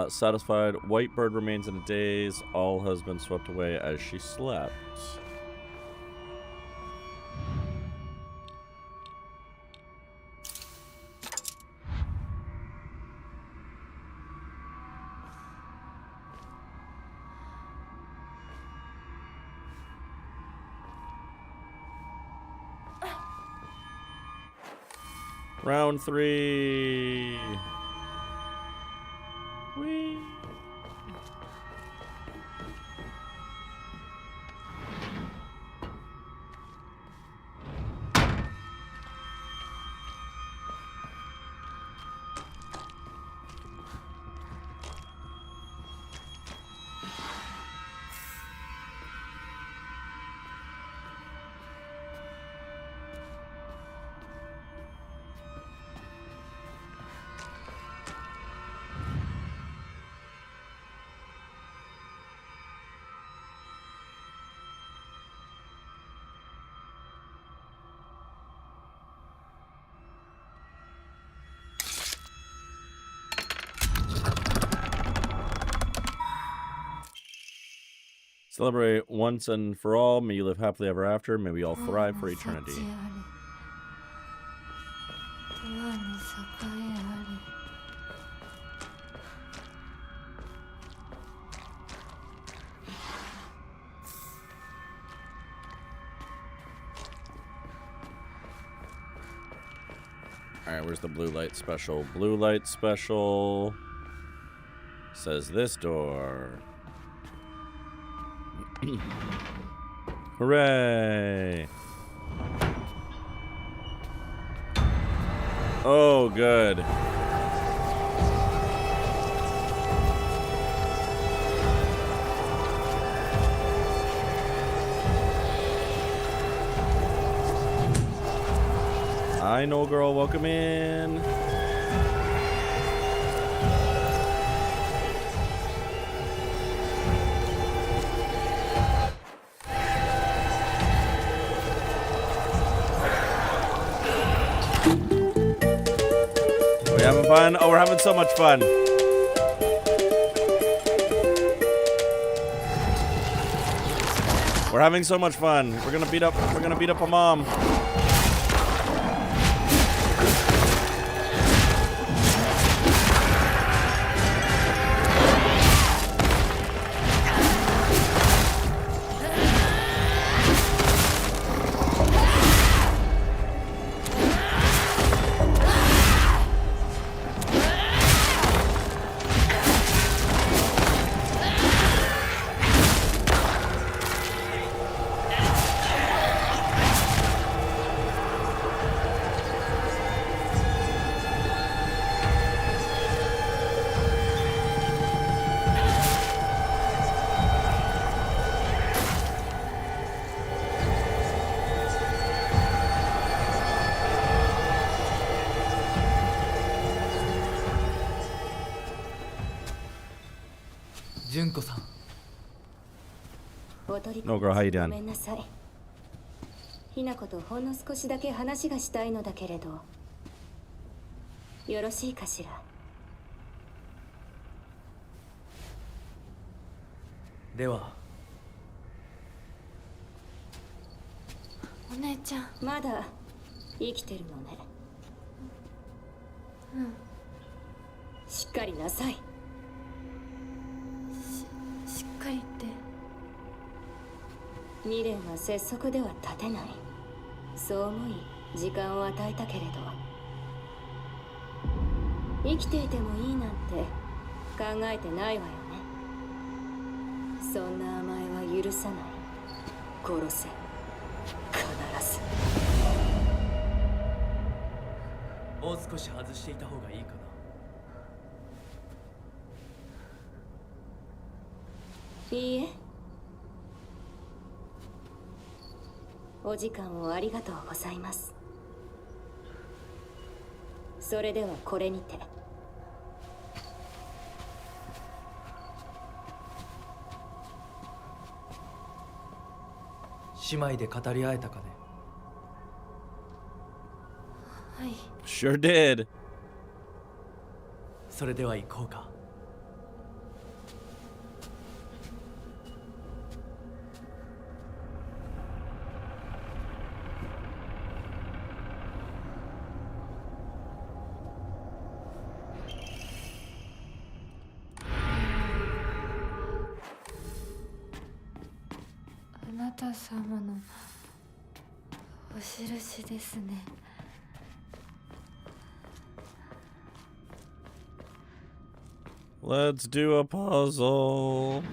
Satisfied. White bird remains in a daze. All has been swept away as she slept. Round 3. Whee. Celebrate once and for all. May you live happily ever after. May we all thrive for eternity. Alright, where's the blue light special? Blue light special says this door. Hooray! Oh, good. I know, girl. Welcome in. We having fun? Oh, we're having so much fun. We're having so much fun. We're gonna beat up a mom. No, girl, how you doing? ひなことほんの少しだけ話がしたいのだけれど、よろしいかしら。ではお姉ちゃん。まだ生きてるのね。うん。しっかりなさい。しっかりって。未練は拙速では立てない。そう思い時間を与えたけれど、生きていてもいいなんて考えてないわよね。そんな甘えは許さない。殺せ、必ず。もう少し外していた方がいいかな。いいえ。お時間をありがとうございます。それではこれにて。姉妹で語り合えたかね。はい。 Sure did. それでは行こうか。あなた様のお印ですね。Let's do a puzzle.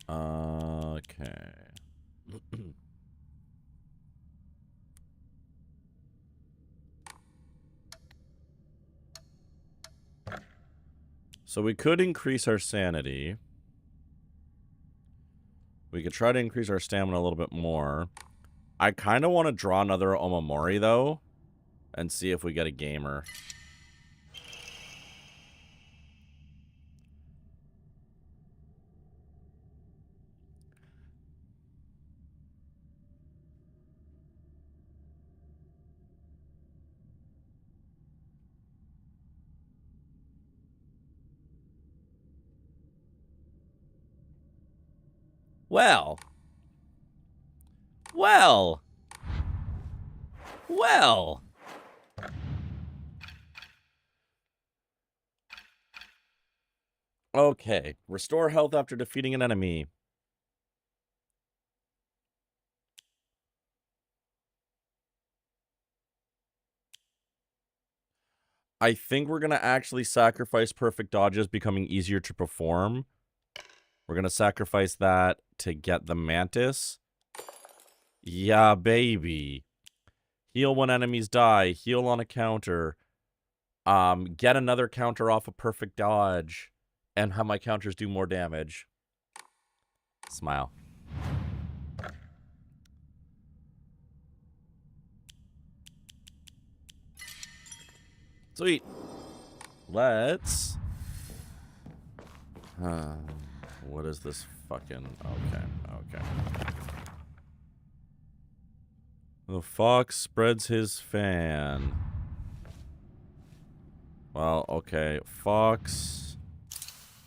Okay. So we could increase our sanity. We could try to increase our stamina a little bit more. I kind of want to draw another Omamori, though, and see if we get a gamer. Well. Okay. Restore health after defeating an enemy. I think we're going to actually sacrifice perfect dodges becoming easier to perform. We're going to sacrifice that to get the Mantis. Yeah, baby. Heal when enemies die. Heal on a counter. Get another counter off a perfect dodge. And have my counters do more damage. Smile. Sweet. Let's... what is this fucking... Okay. The fox spreads his fan. Well, okay. Fox.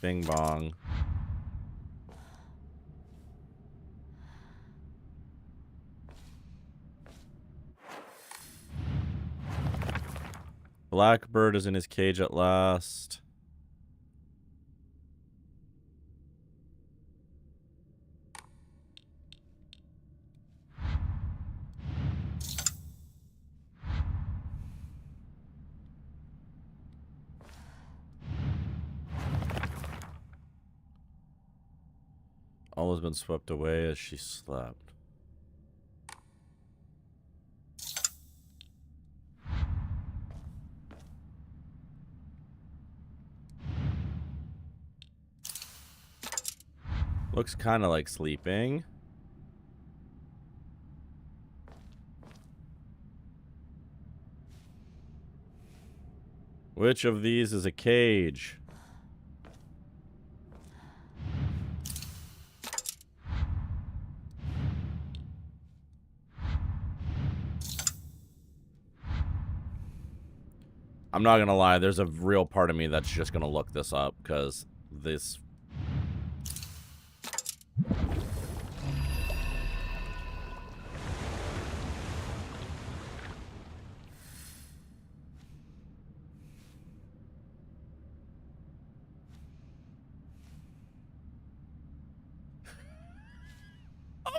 Bing bong. Blackbird is in his cage at last. All has been swept away as she slept. Looks kind of like sleeping. Which of these is a cage? I'm not gonna lie, there's a real part of me that's just gonna look this up, because this...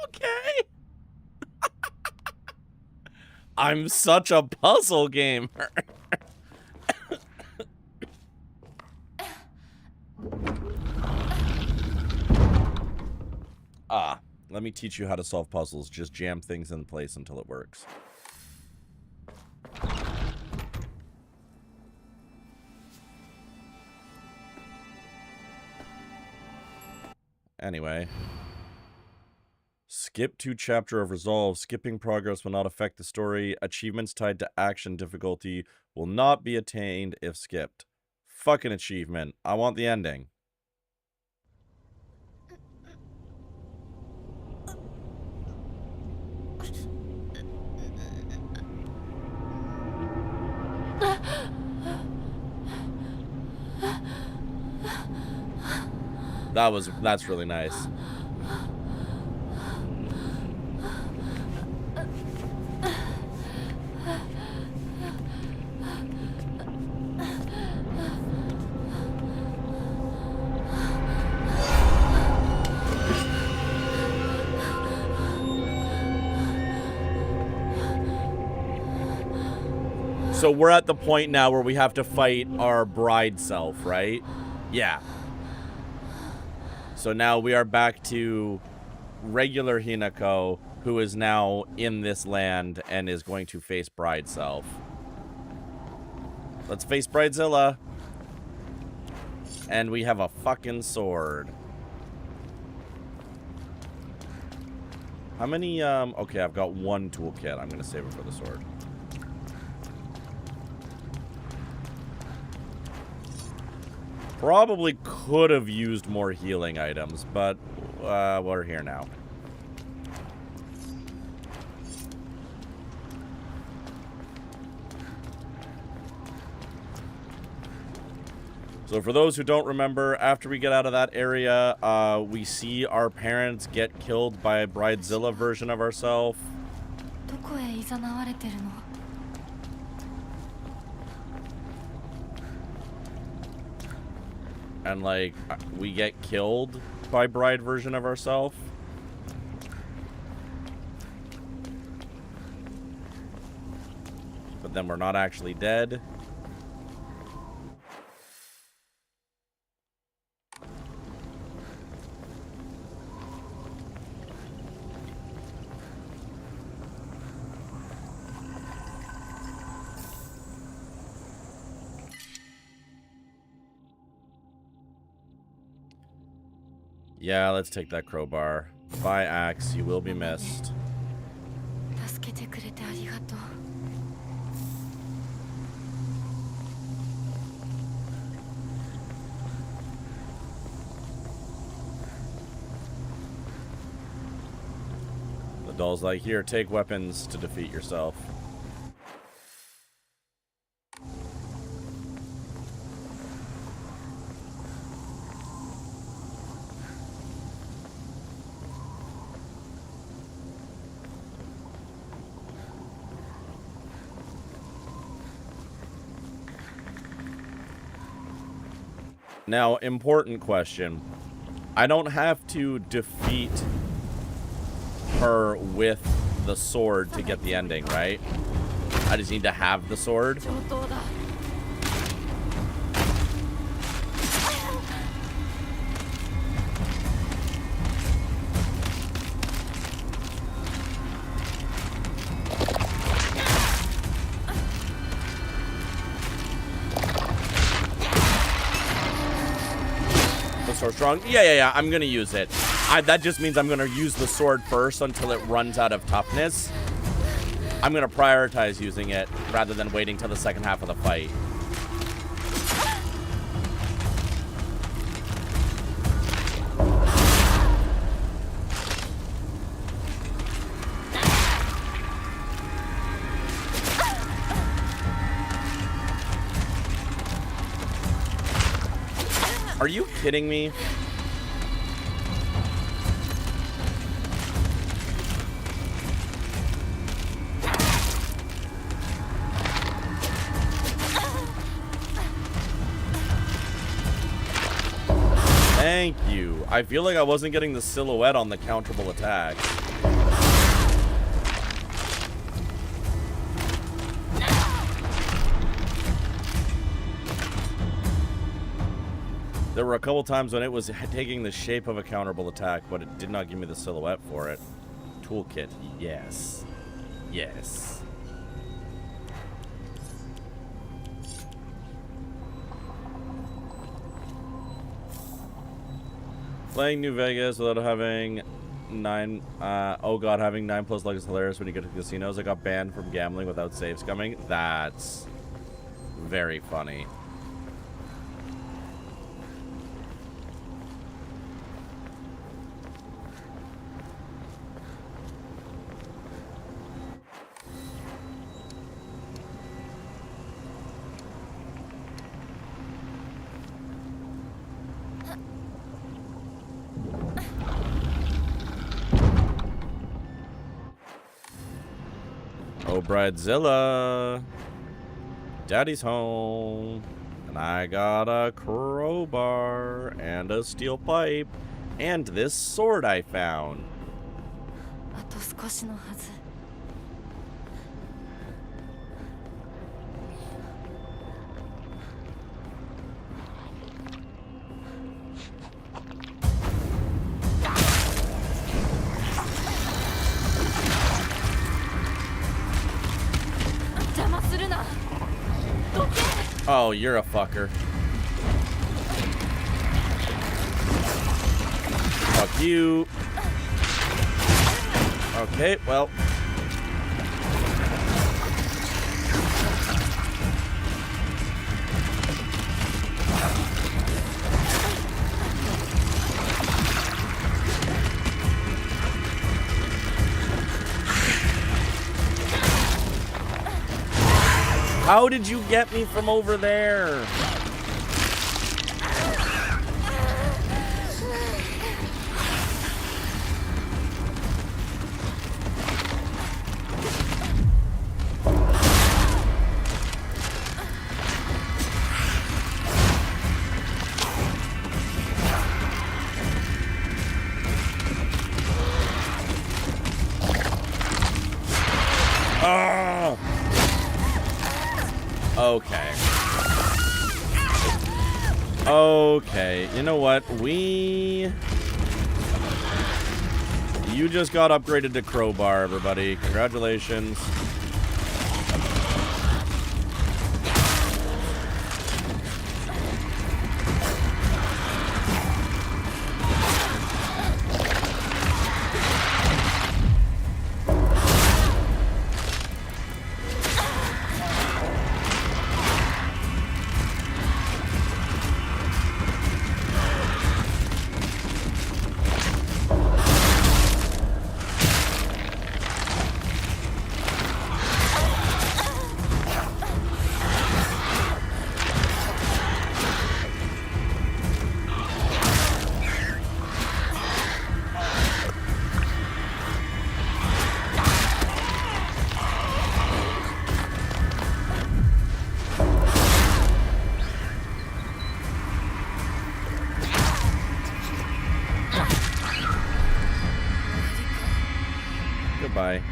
Okay. I'm such a puzzle gamer. Let me teach you how to solve puzzles. Just jam things in place until it works. Anyway. Skip to chapter of resolve. Skipping progress will not affect the story. Achievements tied to action difficulty will not be attained if skipped. Fucking achievement. I want the ending. That's really nice. So we're at the point now where we have to fight our bride self, right? Yeah. So now we are back to regular Hinako, who is now in this land and is going to face bride self. Let's face Bridezilla. And we have a fucking sword. How many, okay, I've got one toolkit. I'm gonna save it for the sword. Probably could have used more healing items, but we're here now. So for those who don't remember, after we get out of that area, we see our parents get killed by a Bridezilla version of ourselves. And, like, we get killed by bride version of ourselves. But then we're not actually dead. Yeah, let's take that crowbar. Bye, Axe. You will be missed. The doll's like, here, take weapons to defeat yourself. Now, important question. I don't have to defeat her with the sword to get the ending, right? I just need to have the sword. Strong. Yeah. I'm gonna use it. That just means I'm gonna use the sword first until it runs out of toughness. I'm gonna prioritize using it rather than waiting till the second half of the fight. Are you kidding me? Thank you. I feel like I wasn't getting the silhouette on the counterable attacks. There were a couple times when it was taking the shape of a counterable attack, but it did not give me the silhouette for it. Toolkit, yes. Yes. Playing New Vegas without having having 9+ luck is hilarious when you get to casinos. I got banned from gambling without saves coming. That's very funny. Oh, Bridezilla. Daddy's home. And I got a crowbar and a steel pipe and this sword I found. あと少しのはず。邪魔するな。どけ。Oh, you're a fucker. Fuck you. Okay, well. How did you get me from over there? Ah! Okay. Okay, you know what? You just got upgraded to crowbar, everybody. Congratulations. Goodbye.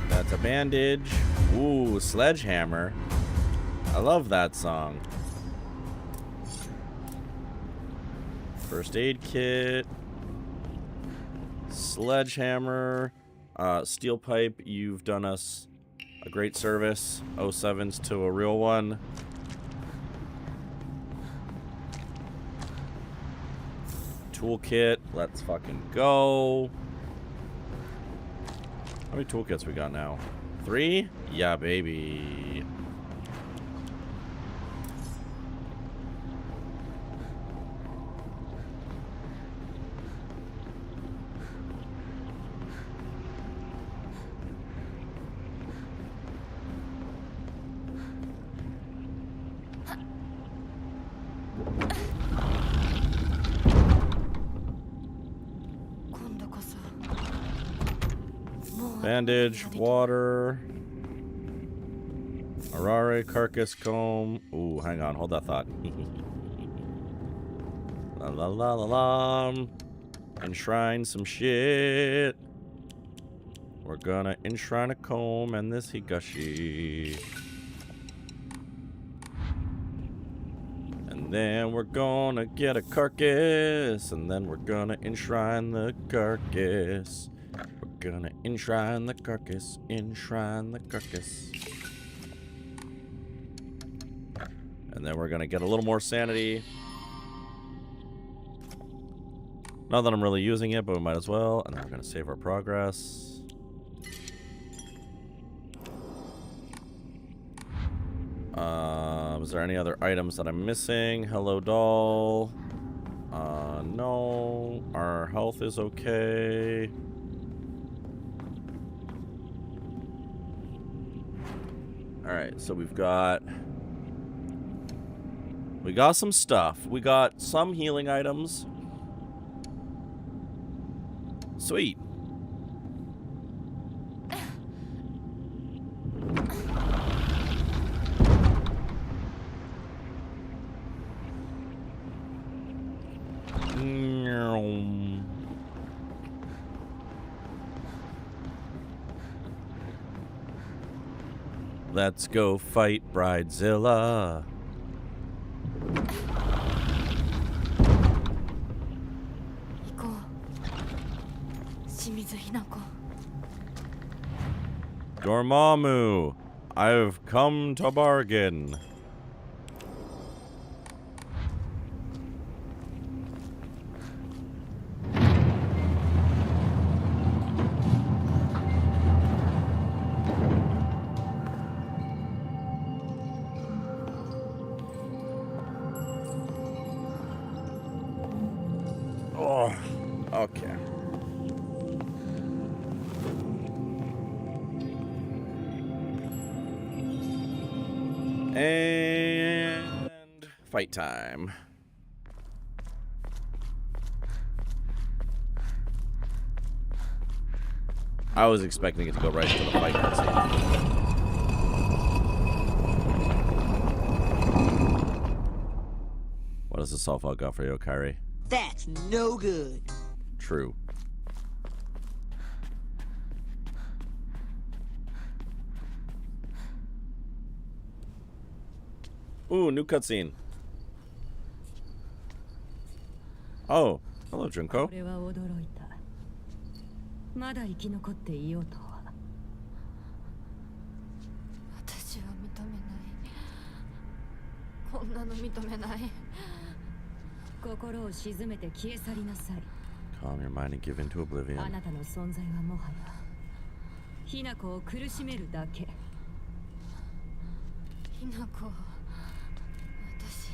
That's a bandage. Ooh, Sledgehammer. I love that song. First aid kit. Sledgehammer. Steel pipe, you've done us a great service. 07s to a real one. Toolkit, let's fucking go. How many toolkits we got now? 3? Yeah, baby. Bandage, water. Arare, carcass, comb. Ooh, hang on, hold that thought. La la la la la. Enshrine some shit. We're gonna enshrine a comb and this Higashi. And then we're gonna get a carcass. And then we're gonna enshrine the carcass. We're gonna enshrine the carcass. Enshrine the carcass. And then we're gonna get a little more sanity. Not that I'm really using it, but we might as well. And then we're gonna save our progress. Is there any other items that I'm missing? Hello, doll. No. Our health is okay. Alright, so we got some stuff. We got some healing items. Sweet. Let's go fight Bridezilla. Dormammu, I've come to bargain. Oh, okay. And fight time. I was expecting it to go right into the fight cutscene. What does the Sulfog got for you, Kairi? That's no good. True. Ooh, new cutscene. Oh, hello, Junko. 俺は驚いた。まだ生き残っていようとは。私は認めない。こんなの認めない。心を静めて消え去りなさい。 Calm your mind and give into あ oblivion. なたの存在はもはやヒナコを苦しめるだけ。ひなこ、私、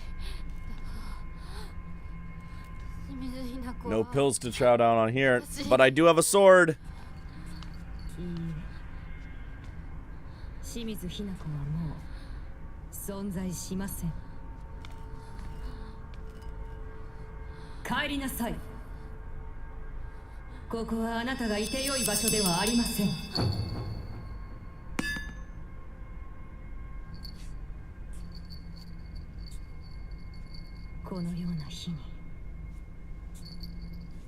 清水ひなこ。 No pills to chow down on here, but I do have a sword. いいえ。清水ひなこはもう存在しません。帰りなさい。ここはあなたがいてよい場所ではありません。このような日に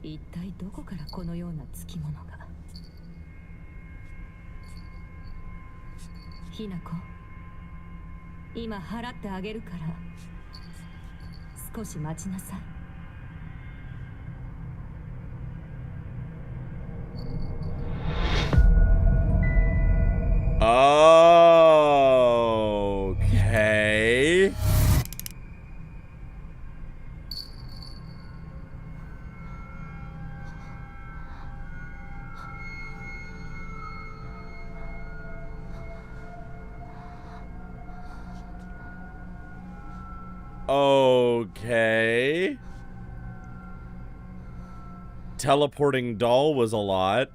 一体どこからこのようなつきものが。ひなこ、今払ってあげるから少し待ちなさい。Okay. Okay. Teleporting doll was a lot.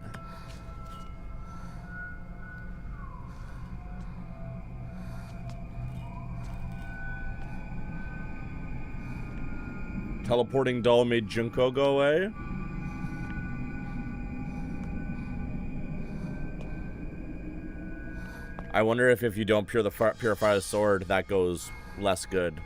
Teleporting doll made Junko go away. I wonder if you don't purify the sword, that goes less good.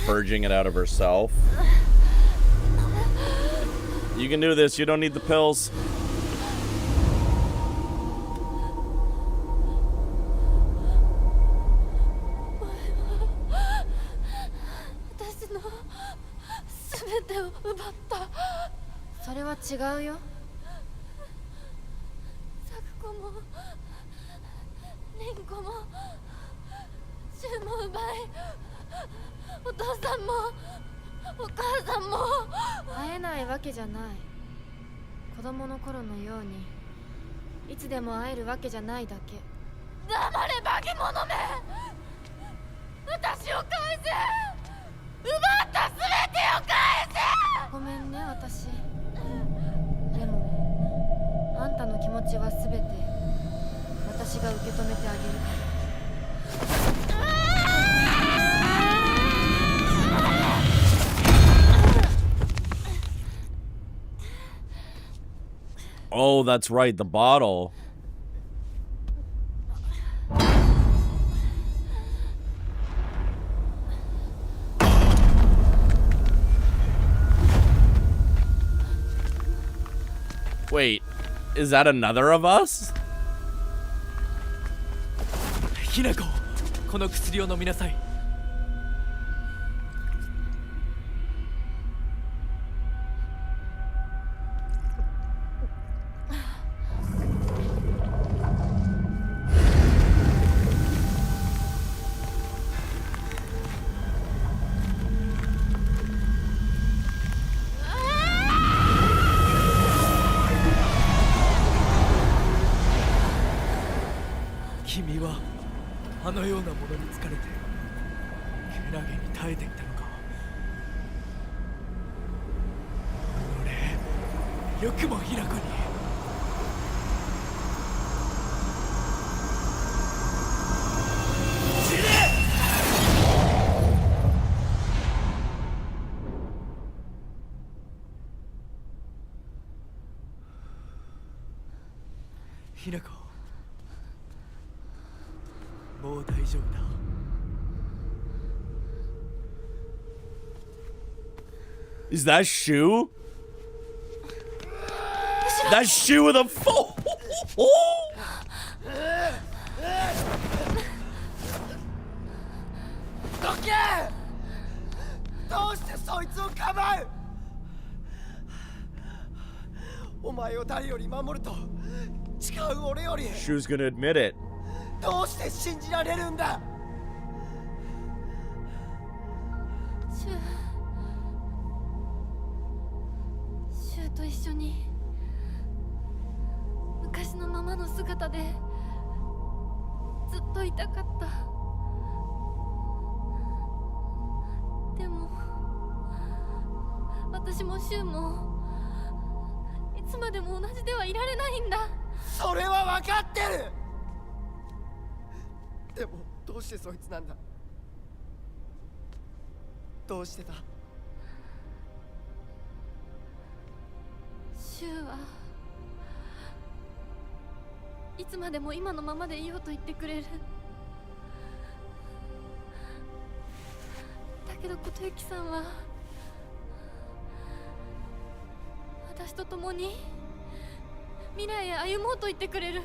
Purging it out of herself. You can do this. You don't need the pills.いつでも会えるわけじゃないだけ。黙れ化け物め。私を返せ。奪ったすべてを返せ。ごめんね私。でもあんたの気持ちはすべて私が受け止めてあげるから。Oh, that's right, the bottle. Wait, is that another of us? ひなこ、この薬を飲みなさい。君はあのようなものに疲れてけなげに耐えていたのか。俺よくもひなこに。死ね！ひなこ、もう大丈夫だ。Is that shoe? That shoe with a full. どけ！どうしてそいつをかばう！お前を誰より守ると誓う俺より Shoe's gonna admit it. どうして信じられるんだ！シュウと一緒に昔のままの姿でずっといたかった。でも私もシュウもいつまでも同じではいられないんだ。それは分かってる！でもどうしてそいつなんだ？どうしてだ？シュウはいつまでも今のままでいようと言ってくれる。だけど琴雪さんは私と共に未来へ歩もうと言ってくれる。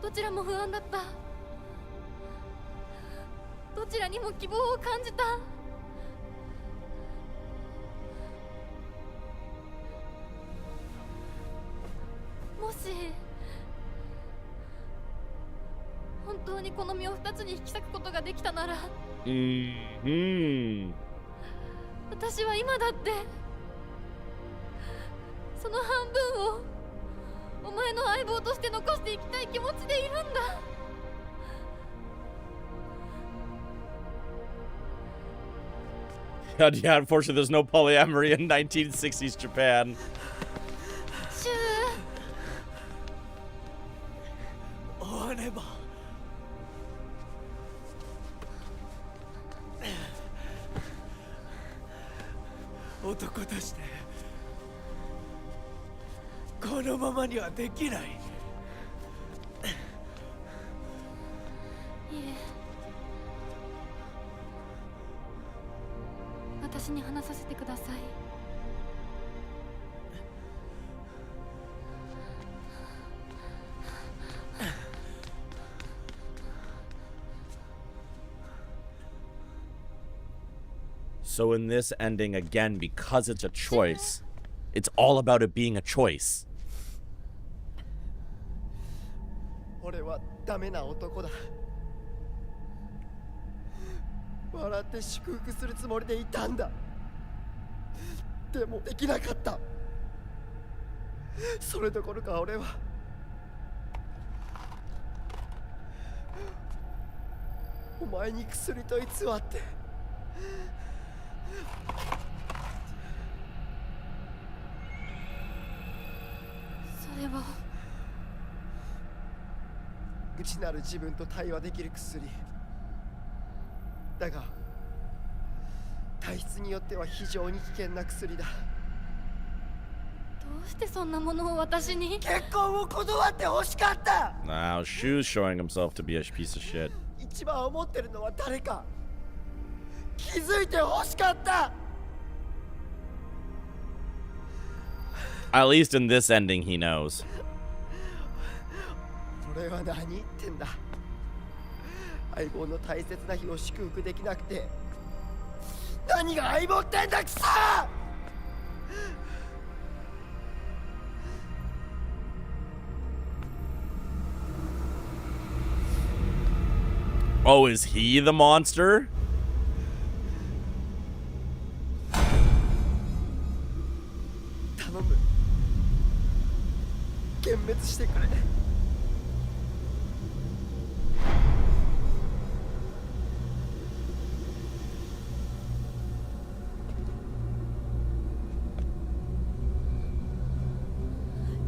どちらも不安だった。どちらにも希望を感じた。もし本当にこの身を2つに引き裂くことができたなら、私は今だってその半分をお前の相棒として残していきたい気持ちでいるんだ。Yeah, unfortunately, there's no polyamory in 1960s Japan. シュ終われば男としてこのままにはできない。いえ、私に話させてください。So in this ending, again, because it's a choice, it's all about it being a choice. 俺はダメな男だ。笑って祝福するつもりでいたんだ。でもできなかった。それどころか俺はお前に薬と偽ってそれは内なる自分と対話できる薬だが、体質によっては非常に危険な薬だ。どうしてそんなものを私に？結婚を断って欲しかった。 Now, Shu's showing himself to be a piece of shit. 一番思ってるのは誰か気づいて欲しかった。 At least in this ending, he knows. 俺は何言ってんだ。相棒の大切な日を祝福できなくて何が相棒ってんだくそ。 Oh, is he the monster? 頼む。幻滅してくれ。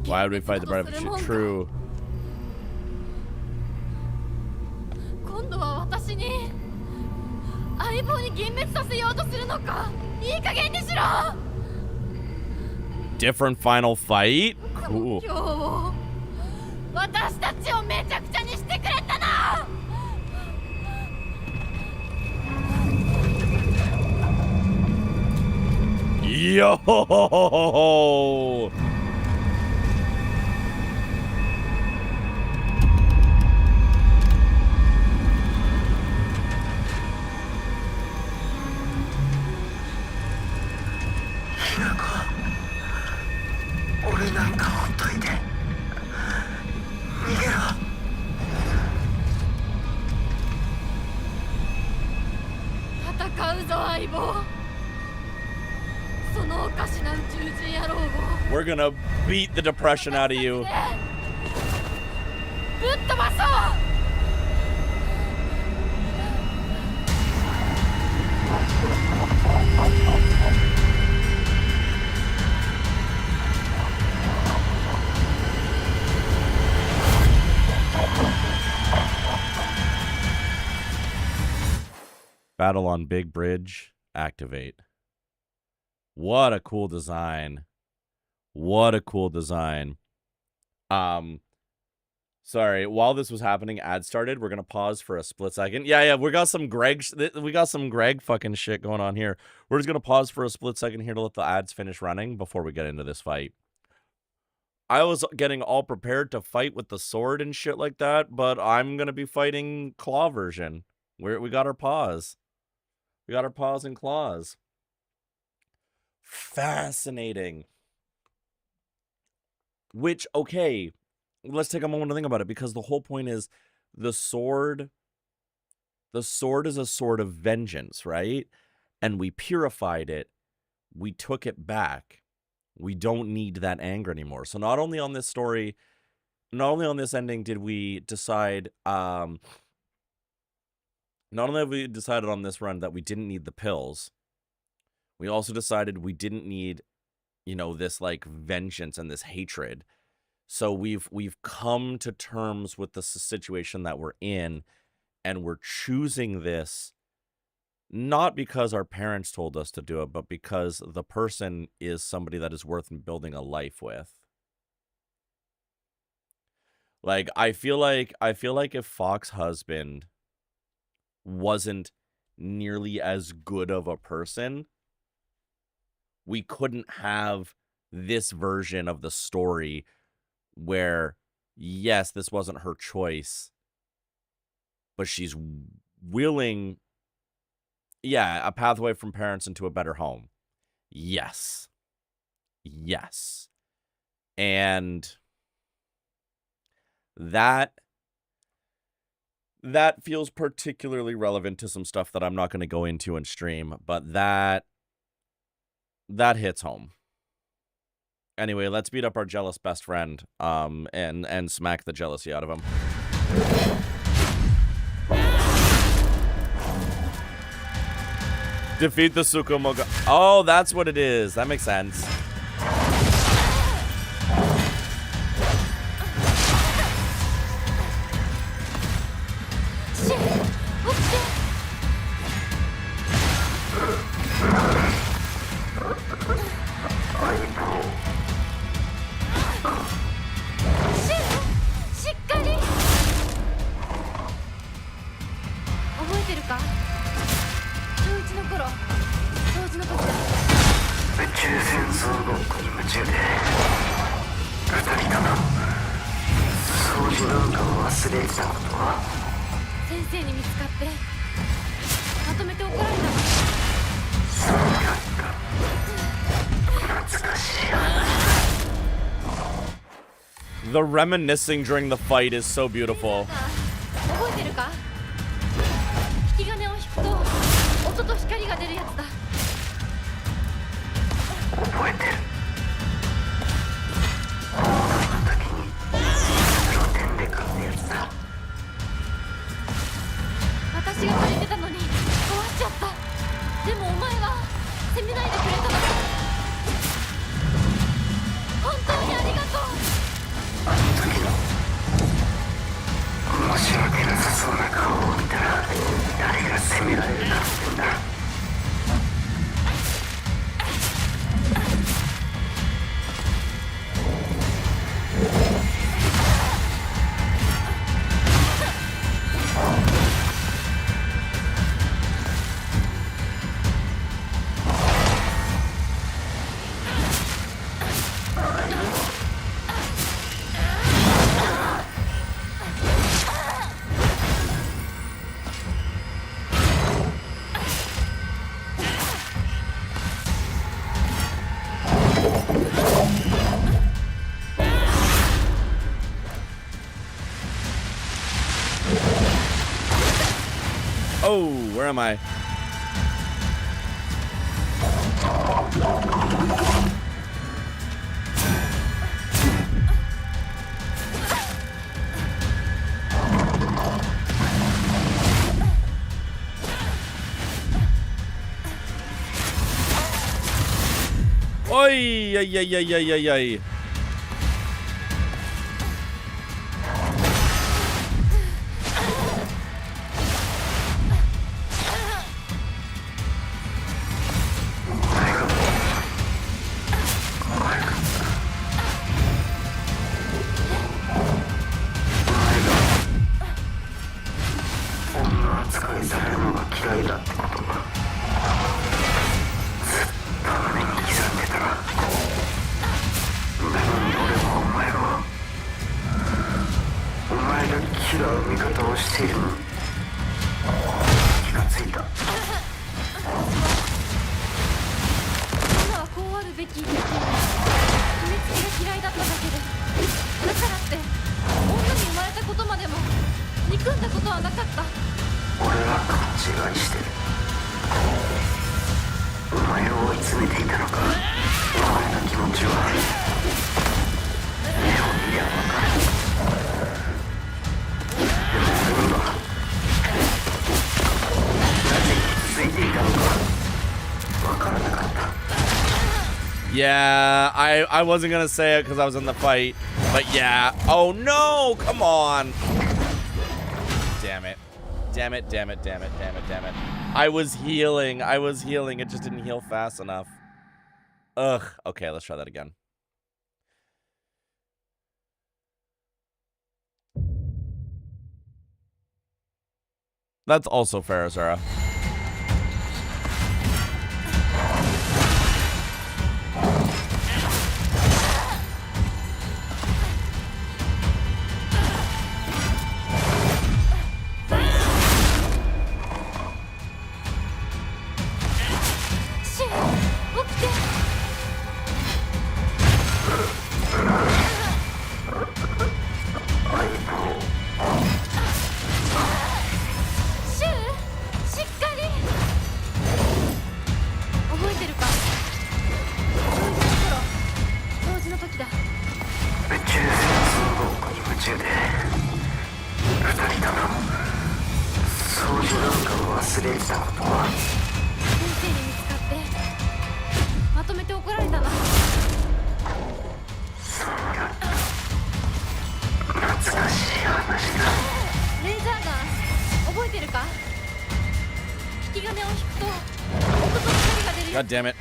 Why would we fight the bride if it's true? 今度は私に相棒に幻滅させようとするのか。いい加減にしろ。 Different final fight? Cool. 今日を私たちをめちゃくちゃにしてくれたな。 Yo! We're gonna beat the depression out of you. ぶっ飛ばそう。 Battle on Big Bridge. Activate. What a cool design. What a cool design. Sorry, while this was happening, ad started. We're gonna pause for a split second. Yeah, we got some Greg fucking shit going on here. We're just gonna pause for a split second here to let the ads finish running before we get into this fight. I was getting all prepared to fight with the sword and shit like that, but I'm gonna be fighting claw version. We got our paws. We got our paws and claws. Fascinating. Which, okay, let's take a moment to think about it, because the whole point is the sword is a sword of vengeance, right? And we purified it. We took it back. We don't need that anger anymore. So not only on this story, not only on this ending did we decide, not only have we decided on this run that we didn't need the pills, we also decided we didn't need, this like vengeance and this hatred. So we've come to terms with the situation that we're in, and we're choosing this not because our parents told us to do it, but because the person is somebody that is worth building a life with. Like, I feel like if Fox's husband wasn't nearly as good of a person, we couldn't have this version of the story where, yes, this wasn't her choice, but she's willing, a pathway from parents into a better home. Yes. Yes. And that feels particularly relevant to some stuff that I'm not going to go into in stream, but that hits home. Anyway, let's beat up our jealous best friend, and smack the jealousy out of him. Defeat the Tsukumoga. Oh, that's what it is. That makes sense. The reminiscing during the fight is so beautiful. Oh, where am I? Oi, ay, ay, ay, ay, ay, ay. べきっていうのは決めつけが嫌いだっただけで、だからって女に生まれたことまでも憎んだことはなかった。俺は勘違いしてる。お前を追い詰めていたのか。お前の気持ちは目を見りゃ分かる。でも俺にはなぜついていたのか分からなかった。 Yeah, I wasn't gonna say it because I was in the fight, but yeah. Oh no, come on. Damn it. Damn it, damn it, damn it, damn it, damn it. I was healing, it just didn't heal fast enough. Ugh, okay, let's try that again. That's also fair, Azura. God damn it.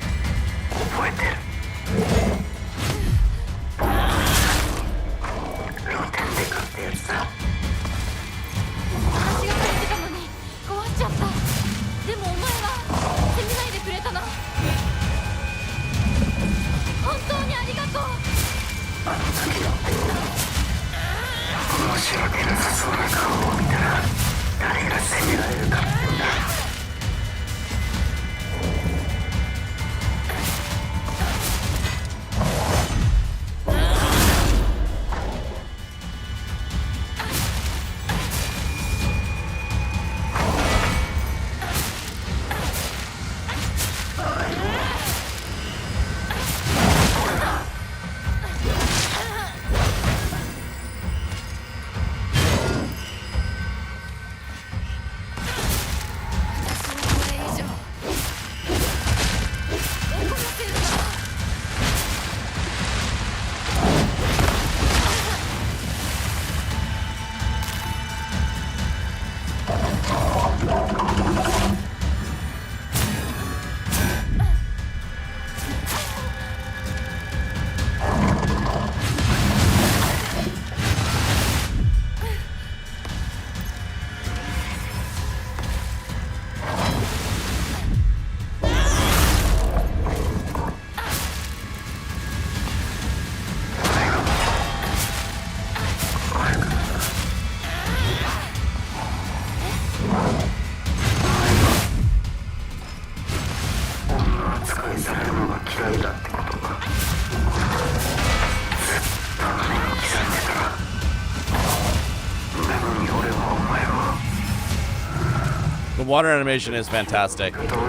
The water animation is fantastic. 私は女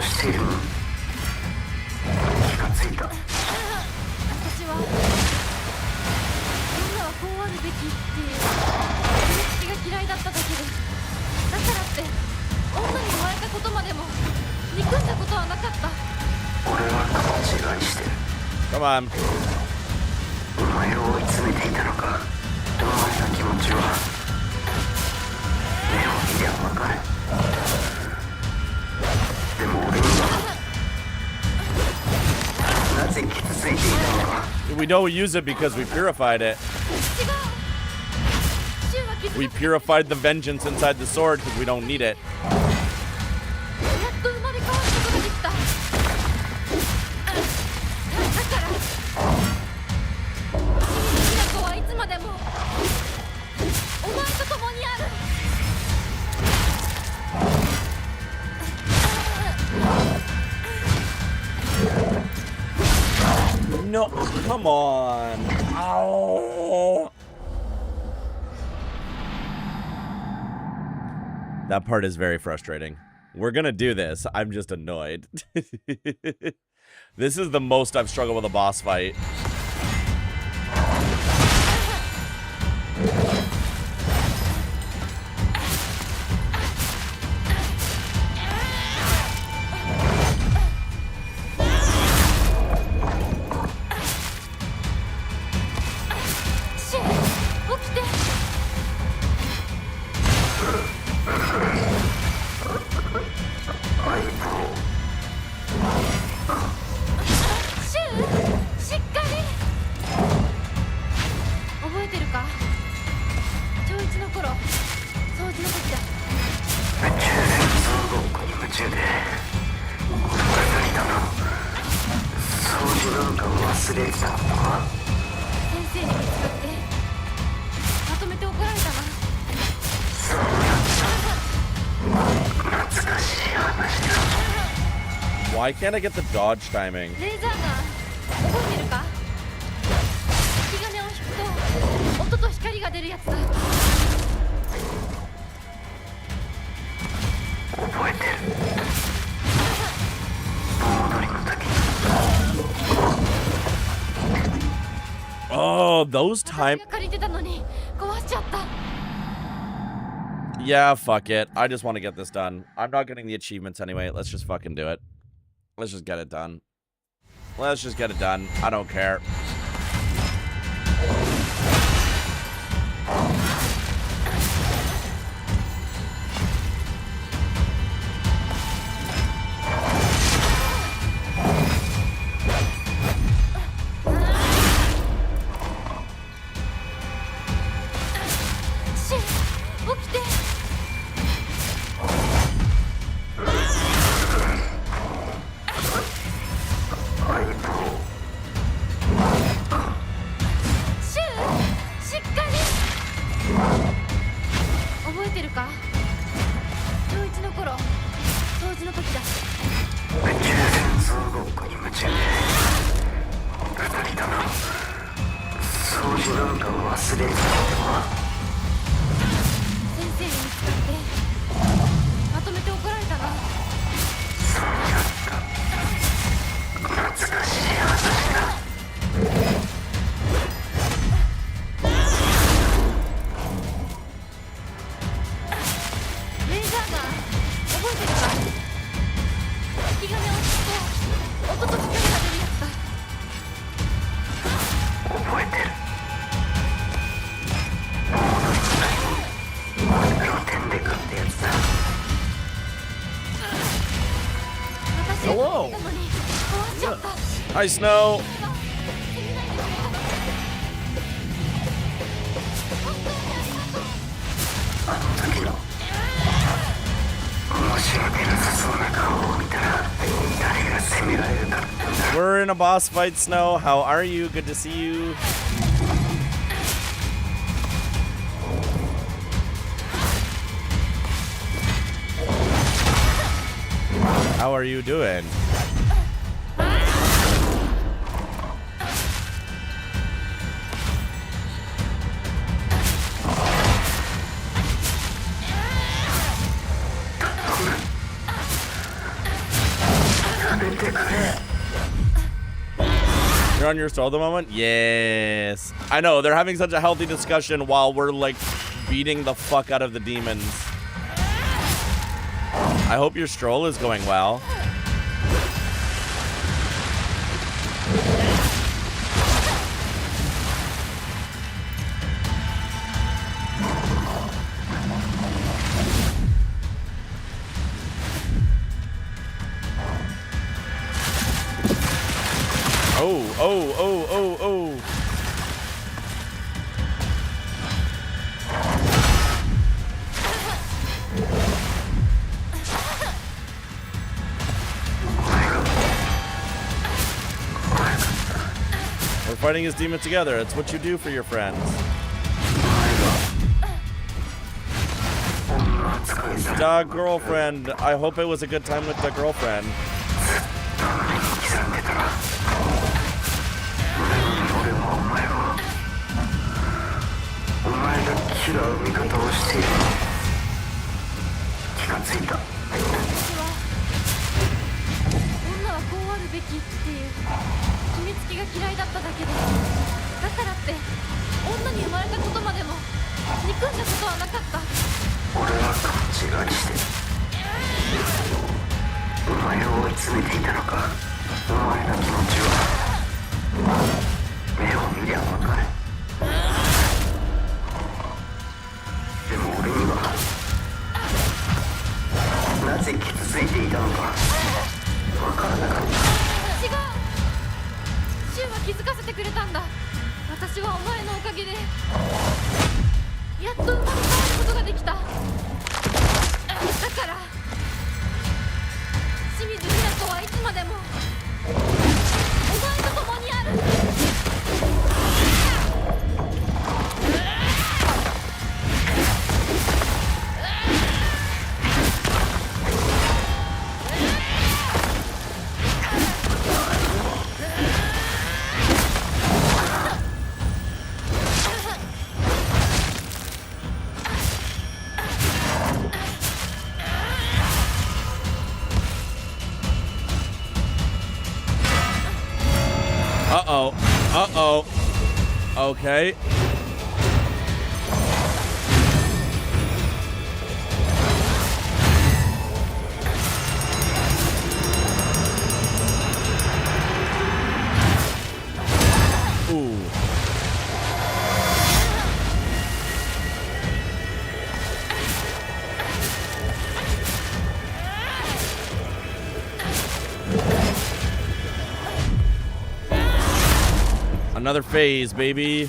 はこうあるべきっていう気が嫌いだっただけで、だからって女に生まれたことまでも憎んだことはなかった。俺は勘違いしてる。 Come on. お前を追い詰めていたのか。お前の気持ちは目を見りゃ分かる。 We don't use it because we purified it. We purified the vengeance inside the sword because we don't need it. No, come on. Ow. That part is very frustrating. We're gonna do this. I'm just annoyed. This is the most I've struggled with a boss fight. Why can't I get the dodge timing? レーザーガン覚えてるか？引き金を引くと音と光が出るやつだ。覚えてる。盆踊りの時。 Oh, those time. 借りてたのに壊しちゃった。 Yeah, fuck it. I just want to get this done. I'm not getting the achievements anyway. Let's just fucking do it. Let's just get it done. Let's just get it done. I don't care. Hello. Hi, Snow. We're in a boss fight, Snow. How are you? Good to see you. How are you doing? You're on your stall at the moment? Yes. I know, they're having such a healthy discussion while we're like beating the fuck out of the demons. I hope your stroll is going well. Oh. We're fighting his demon together. It's what you do for your friends. Dog girlfriend. I hope it was a good time with the girlfriend. っただけで、だからって女に生まれたことまでも憎んだことはなかった。俺は勘違いしてお前を追い詰めていたのか。お前の気持ちは目を見りゃわかる。でも俺にはなぜ傷ついていたのかわからなかった。違う、シュウは気づかせてくれたんだ。私はお前のおかげでやっと生まれ変わることができた。だから清水美奈子はいつまでもお前と共にある。Uh-oh. Uh-oh. Okay. Ooh. Another phase, baby.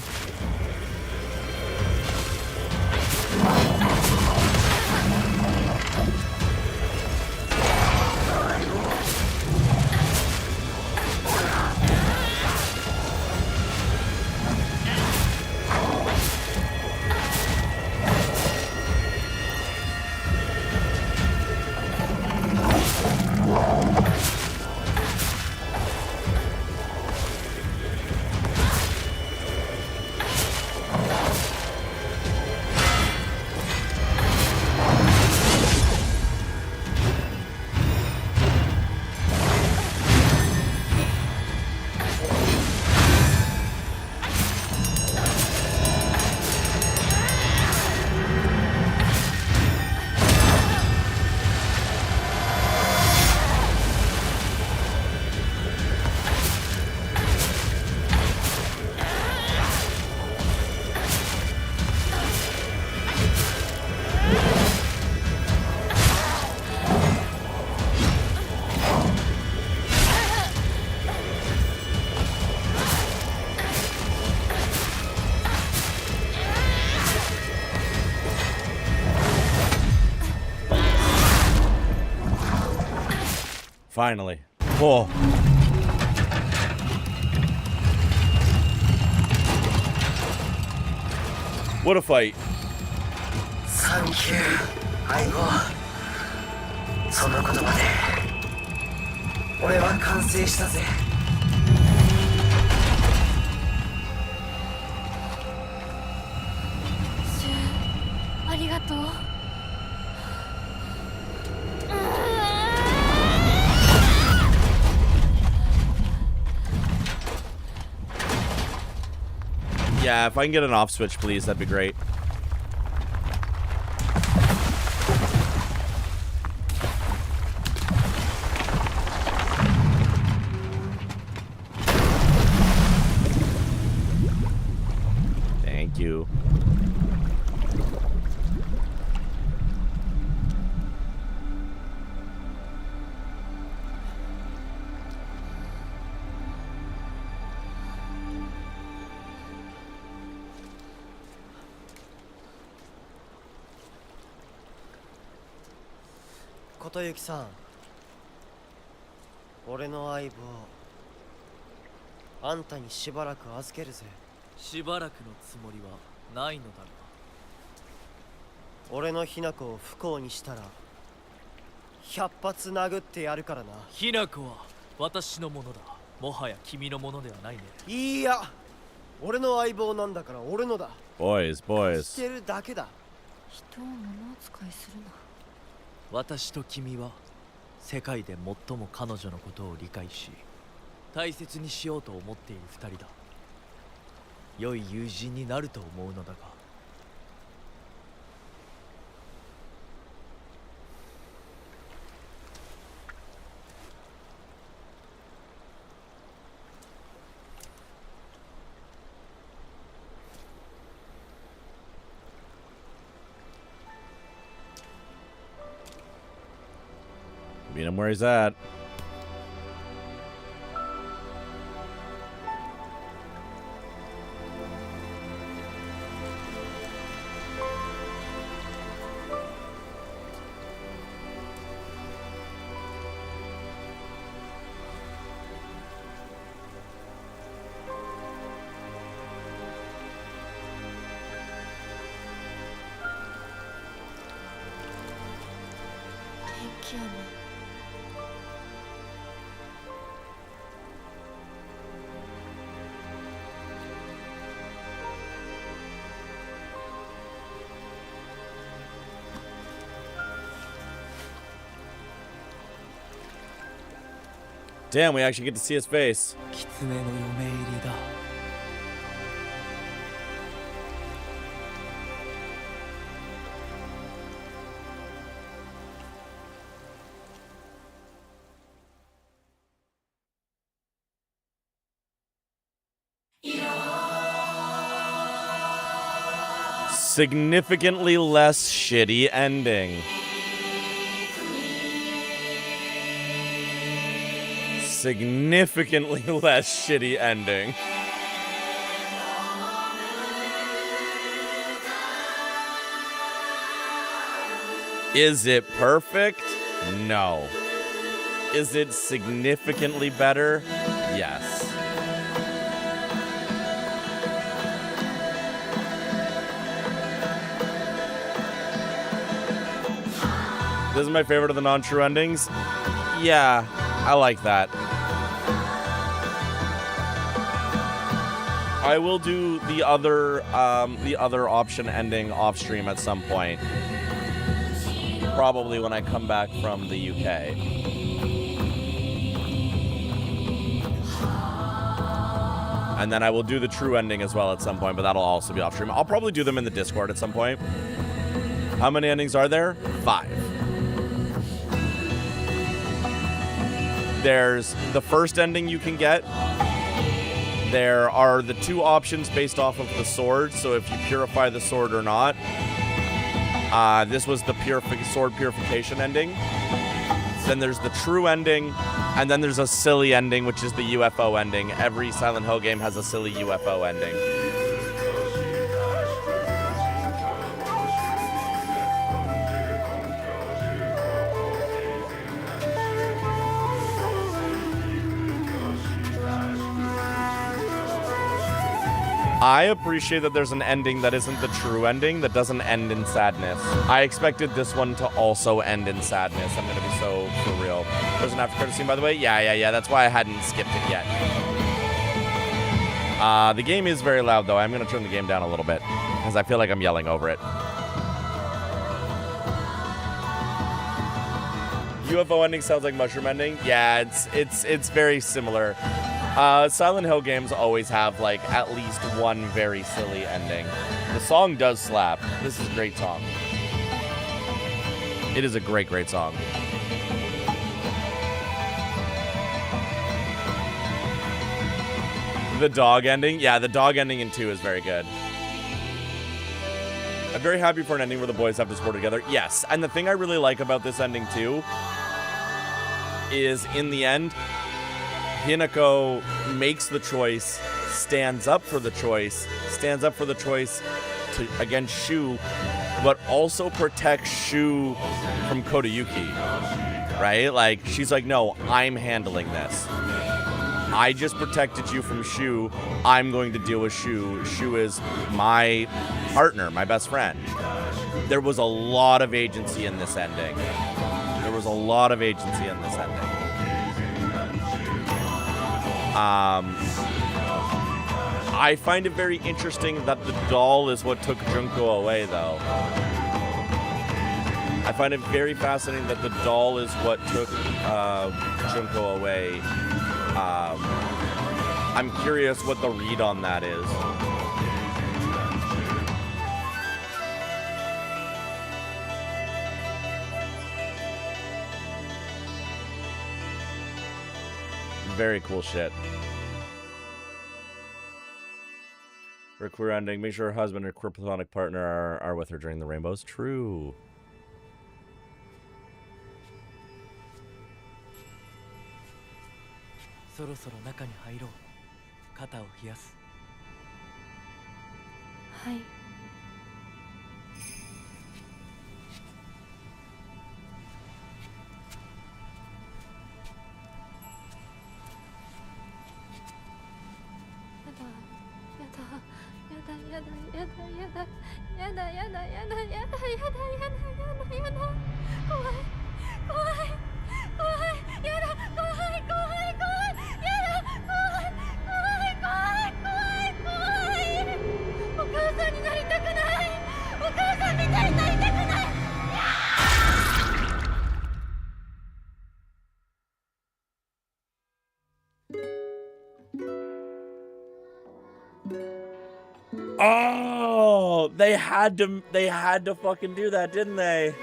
Finally. Oh. What a fight. サンキュー、相棒。その言葉で俺は完成したぜ。シュウ、ありがとう。Yeah, if I can get an off switch, please, that'd be great. Thank you. Kotoyuki さん、俺の相棒あんたにしばらく預けるぜ。しばらくのつもりはないのだが、俺のひな子を不幸にしたら100発殴ってやるからな。ひな子は私のものだ。もはや君のものではないね。いいや、俺の相棒なんだから俺のだ。 Boys, boys. してるだけだ。人を物扱いするな。私と君は世界で最も彼女のことを理解し、大切にしようと思っている二人だ。良い友人になると思うのだが。Meet him where he's at. Damn, we actually get to see his face. 狐の嫁入りだ。Significantly less shitty ending. Significantly less shitty ending. Is it perfect? No. Is it significantly better? Yes. This is my favorite of the non-true endings. Yeah, I like that. I will do the other option ending off stream at some point. Probably when I come back from the UK. And then I will do the true ending as well at some point, but that'll also be off stream. I'll probably do them in the Discord at some point. How many endings are there? 5. There's the first ending you can get. There are the 2 options based off of the sword, so if you purify the sword or not. This was the sword purification ending. Then there's the true ending, and then there's a silly ending, which is the UFO ending. Every Silent Hill game has a silly UFO ending. I appreciate that there's an ending that isn't the true ending, that doesn't end in sadness. I expected this one to also end in sadness. I'm gonna be so for real. There's an after credit scene, by the way. Yeah. That's why I hadn't skipped it yet. The game is very loud, though. I'm gonna turn the game down a little bit because I feel like I'm yelling over it. UFO ending sounds like mushroom ending. Yeah, it's very similar. Silent Hill games always have, like, at least one very silly ending. The song does slap. This is a great song. It is a great, great song. The dog ending? Yeah, the dog ending in 2 is very good. I'm very happy for an ending where the boys have to support together. Yes, and the thing I really like about this ending, too, is in the end, Hinako makes the choice, stands up for the choice against Shu, but also protects Shu from Kodayuki, right? Like, she's like, no, I'm handling this. I just protected you from Shu. I'm going to deal with Shu. Shu is my partner, my best friend. There was a lot of agency in this ending. I find it very interesting that the doll is what took Junko away, though. I find it very fascinating that the doll is what took Junko away. I'm curious what the read on that is. Very cool shit. For a queer ending, make sure her husband or queer platonic partner are with her during the rainbows. True. Hi. Oh, they had to fucking do that, didn't they?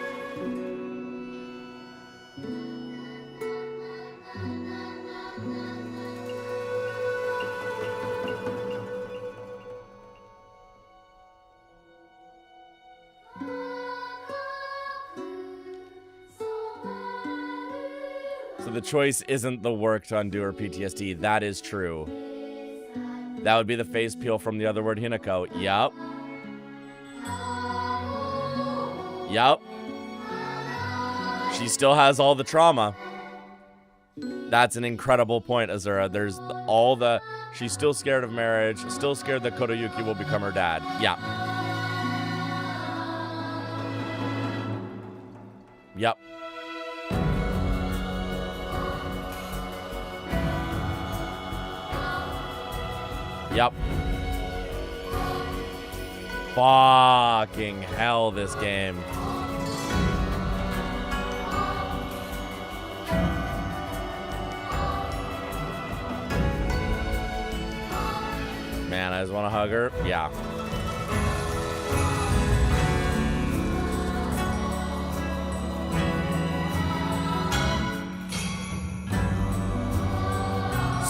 So the choice isn't the work to undo her PTSD. That is true. That would be the face peel from the other word, Hinako. Yup. Yup. She still has all the trauma. That's an incredible point, Azura. There's all the... She's still scared of marriage, still scared that Kotoyuki will become her dad. Yeah. Yep. Yep. Fucking hell, this game. Man, I just want to hug her. Yeah.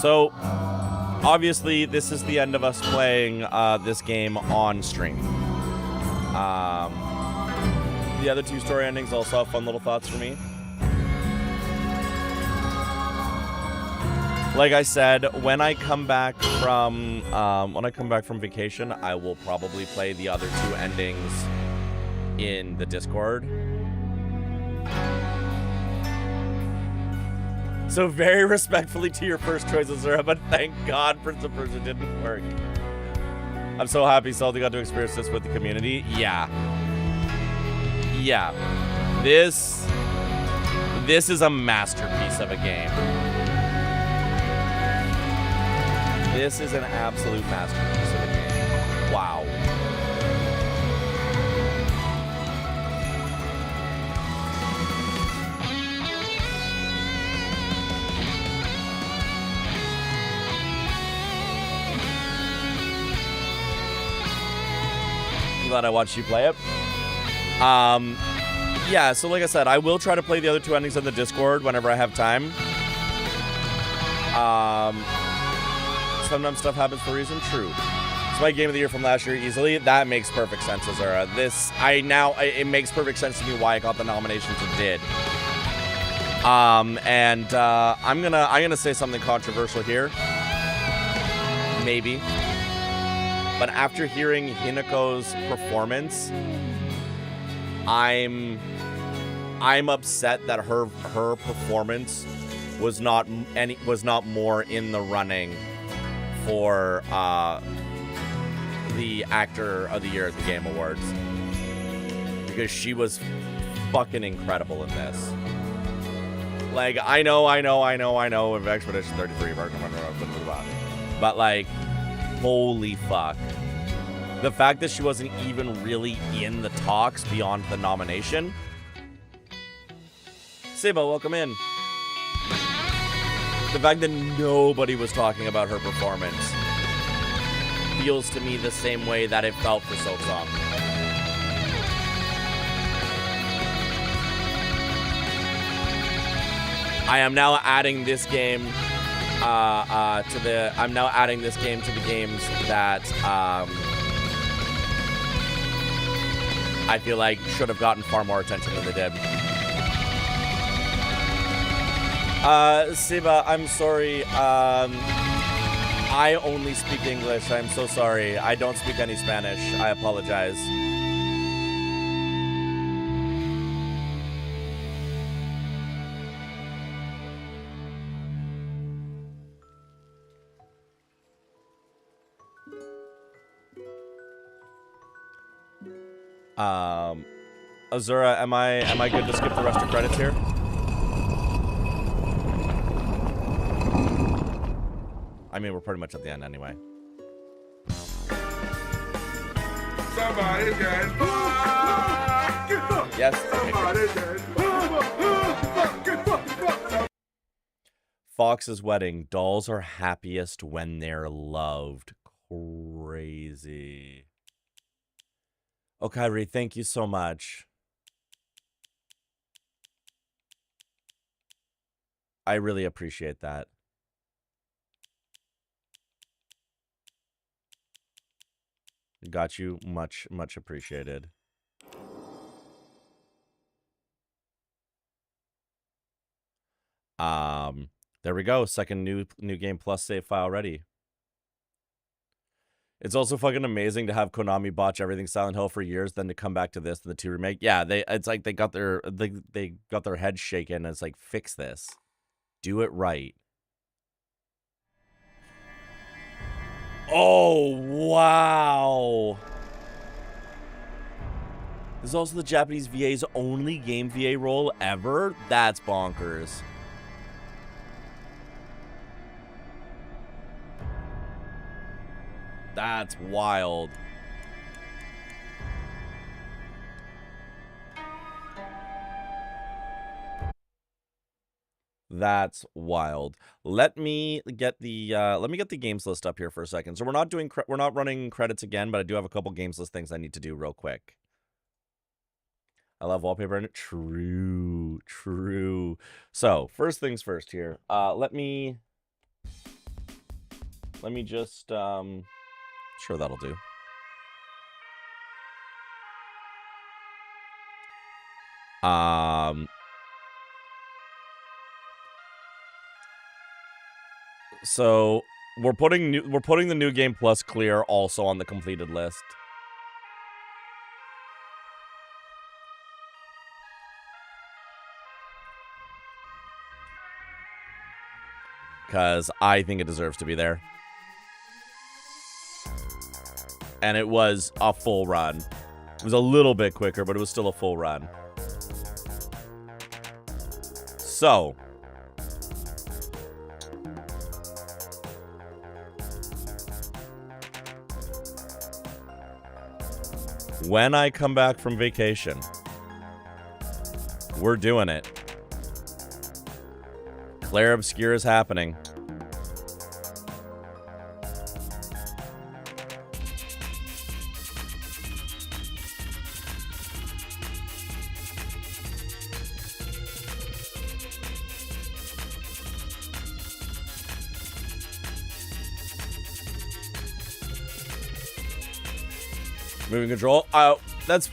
So, obviously, this is the end of us playing this game on stream. The other two story endings also have fun little thoughts for me. Like I said, when I come back from vacation, I will probably play the other two endings in the Discord. So very respectfully to your first choice, Azura, but thank God Prince of Persia didn't work. I'm so happy Salty got to experience this with the community. Yeah. Yeah. This is a masterpiece of a game. This is an absolute masterpiece of a game. Wow. I'm glad I watched you play it. Yeah, so like I said, I will try to play the other two endings in the Discord whenever I have time. Sometimes stuff happens for a reason. True. It's my game of the year from last year easily. That makes perfect sense, Azura. It makes perfect sense to me why I got the nominations it did. I'm gonna say something controversial here. Maybe. But after hearing Hinako's performance, I'm upset that her performance was not more in the running for the Actor of the Year at the Game Awards, because she was fucking incredible in this. Like, I know of Expedition 33, but like, holy fuck. The fact that she wasn't even really in the talks beyond the nomination. Seba, welcome in. The fact that nobody was talking about her performance feels to me the same way that it felt for Silksong. I am now adding this game to the games that I feel like should have gotten far more attention than they did. Siba, I'm sorry. I only speak English. I'm so sorry. I don't speak any Spanish. I apologize. Azura, am I good to skip the rest of credits here? I mean, we're pretty much at the end anyway. Somebody dead. Yes. Somebody dead. Fox's wedding. Dolls are happiest when they're loved. Crazy. Okairi, thank you so much. I really appreciate that. Got you. Much, much appreciated. There we go. Second new game plus save file ready. It's also fucking amazing to have Konami botch everything Silent Hill for years, then to come back to this, the 2 remake. Yeah, it's like they got their heads shaken. And it's like, fix this, do it right. Oh, wow. This is also the Japanese VA's only game VA role ever? That's bonkers. That's wild. That's wild. Let me get the games list up here for a second. So we're not running credits again, but I do have a couple games list things I need to do real quick. I love wallpaper in it. True. So first things first here. Let me just sure, that'll do. So we're putting the new game plus clear also on the completed list. Because I think it deserves to be there. And it was a full run. It was a little bit quicker, but it was still a full run. So when I come back from vacation, we're doing it. Claire Obscure is happening. Moving control. That's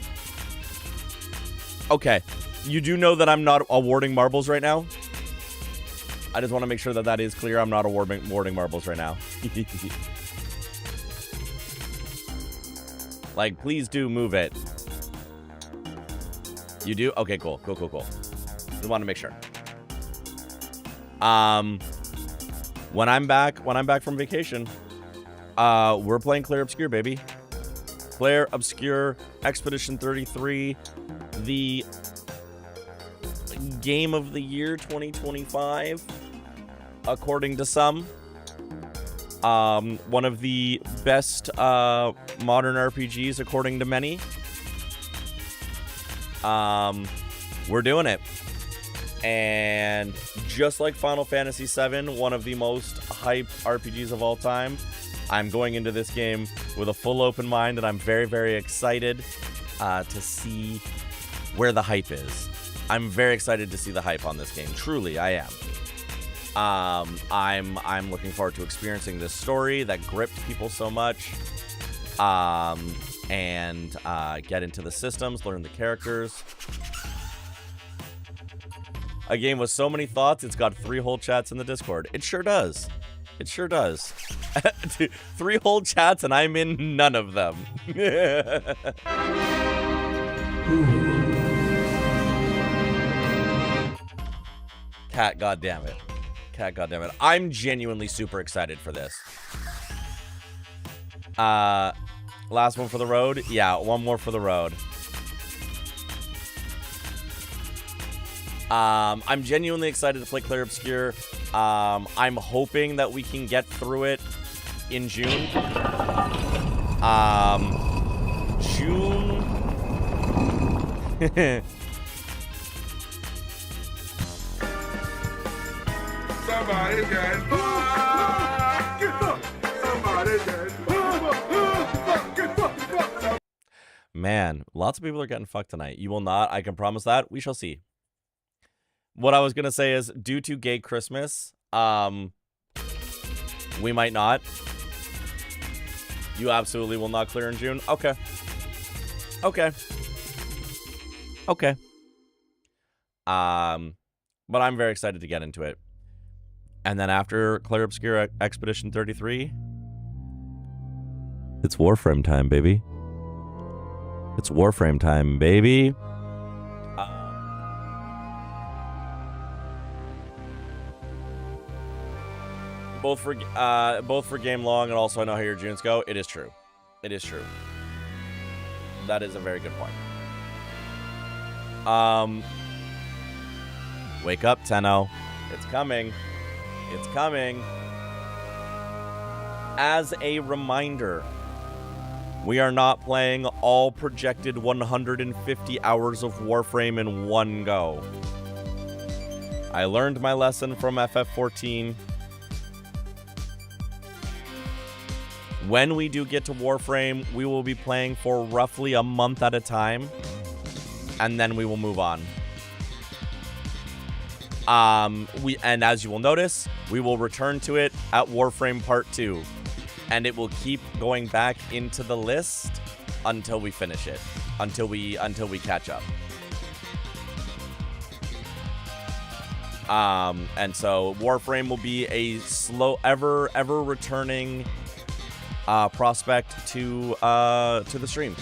okay. You do know that I'm not awarding marbles right now. I just want to make sure that that is clear. I'm not awarding marbles right now. Like, please do move it. You do? Okay, cool. Just want to make sure. When I'm back from vacation, we're playing Claire Obscure, baby. Claire Obscure Expedition 33, the game of the year 2025, according to some. One of the best modern RPGs, according to many. We're doing it. And just like Final Fantasy VII, one of the most hype RPGs of all time, I'm going into this game with a full open mind, and I'm very, very excited to see where the hype is. I'm very excited to see the hype on this game. Truly, I am. I'm looking forward to experiencing this story that gripped people so much, and get into the systems, learn the characters. A game with so many thoughts, it's got 3 whole chats in the Discord. It sure does. It sure does. 3 whole chats, and I'm in none of them. Cat, goddammit. Cat, goddammit. I'm genuinely super excited for this. Last one for the road? Yeah, one more for the road. I'm genuinely excited to play Clair Obscur. I'm hoping that we can get through it in June. June. Somebody get fucked. Get fucked. Somebody get fucked. Get fucked. Man, lots of people are getting fucked tonight. You will not. I can promise that. We shall see. What I was going to say is, due to Gay Christmas, we might not. You absolutely will not clear in June? Okay. Okay. Okay. But I'm very excited to get into it. And then after Clair Obscur Expedition 33, it's Warframe time, baby. It's Warframe time, baby. Both for game long, and also I know how your Junes go. It is true. It is true. That is a very good point. Wake up, Tenno. It's coming. It's coming. As a reminder, we are not playing all projected 150 hours of Warframe in one go. I learned my lesson from FF14. When we do get to Warframe, we will be playing for roughly a month at a time, and then we will move on. And as you will notice, we will return to it at Warframe Part 2, and it will keep going back into the list until we finish it, until we catch up. And so Warframe will be a slow, ever returning prospect to the stream,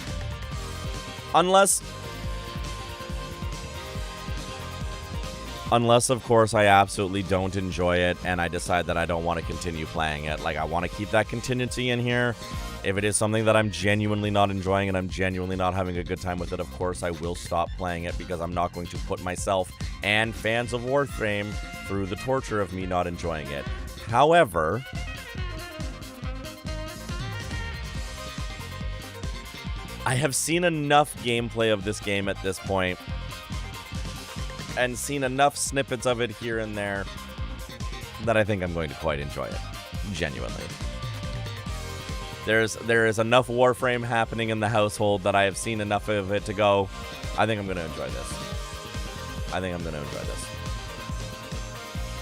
unless of course I absolutely don't enjoy it and I decide that I don't want to continue playing it. Like, I want to keep that contingency in here. If it is something that I'm genuinely not enjoying and I'm genuinely not having a good time with it, of course I will stop playing it, because I'm not going to put myself and fans of Warframe through the torture of me not enjoying it. However, I have seen enough gameplay of this game at this point, and seen enough snippets of it here and there, that I think I'm going to quite enjoy it. Genuinely. There is enough Warframe happening in the household that I have seen enough of it to go, I think I'm going to enjoy this. I think I'm going to enjoy this.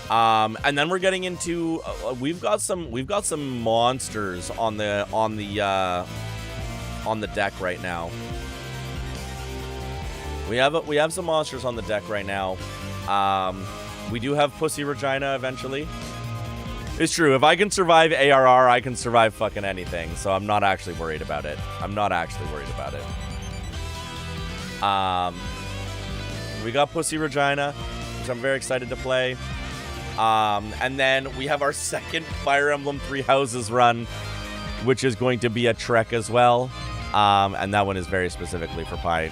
And then we're getting into we've got some monsters on the deck right now. We have some monsters on the deck right now. We do have Pussy Regina eventually. It's true. If I can survive ARR, I can survive fucking anything. So I'm not actually worried about it. We got Pussy Regina, which I'm very excited to play. And then we have our second Fire Emblem Three Houses run, which is going to be a trek as well. And that one is very specifically for Pi.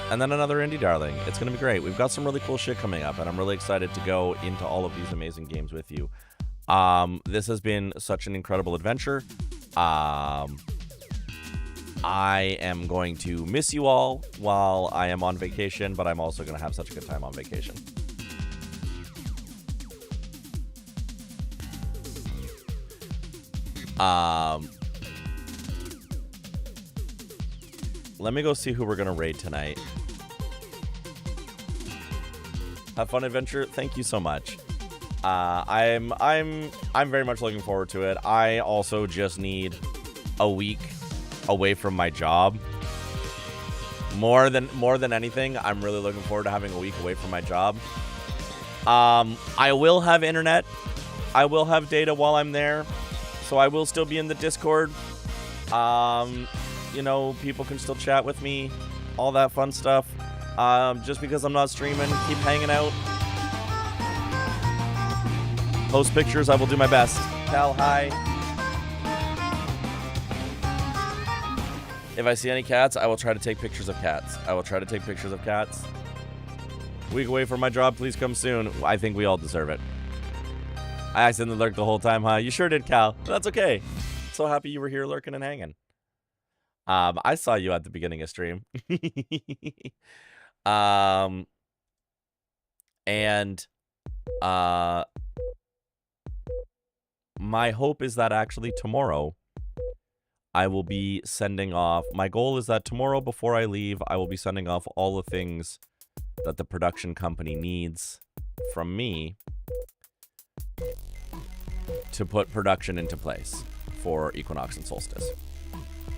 And then another indie darling. It's going to be great. We've got some really cool shit coming up, and I'm really excited to go into all of these amazing games with you. This has been such an incredible adventure. I am going to miss you all while I am on vacation, but I'm also going to have such a good time on vacation. Let me go see who we're going to raid tonight. Have fun, adventure. Thank you so much. I'm very much looking forward to it. I also just need a week away from my job. More than anything, I'm really looking forward to having a week away from my job. I will have internet. I will have data while I'm there, so I will still be in the Discord. You know, people can still chat with me, all that fun stuff. Just because I'm not streaming, keep hanging out. Post pictures, I will do my best. Cal, hi. If I see any cats, I will try to take pictures of cats. Week away from my job, please come soon. I think we all deserve it. I accidentally lurked the whole time, huh? You sure did, Cal. That's okay. So happy you were here lurking and hanging. I saw you at the beginning of stream. My hope is that actually tomorrow I will be sending off. My goal is that tomorrow before I leave, I will be sending off all the things that the production company needs from me to put production into place for Equinox and Solstice.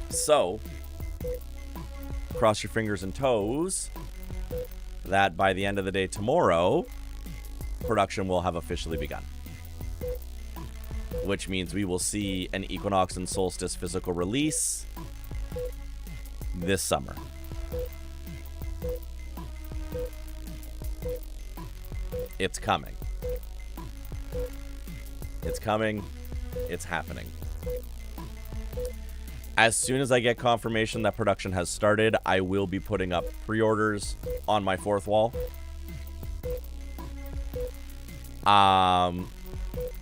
So, cross your fingers and toes that by the end of the day tomorrow, production will have officially begun. Which means we will see an Equinox and Solstice physical release this summer. It's coming. It's coming. It's happening. As soon as I get confirmation that production has started, I will be putting up pre-orders on my fourth wall.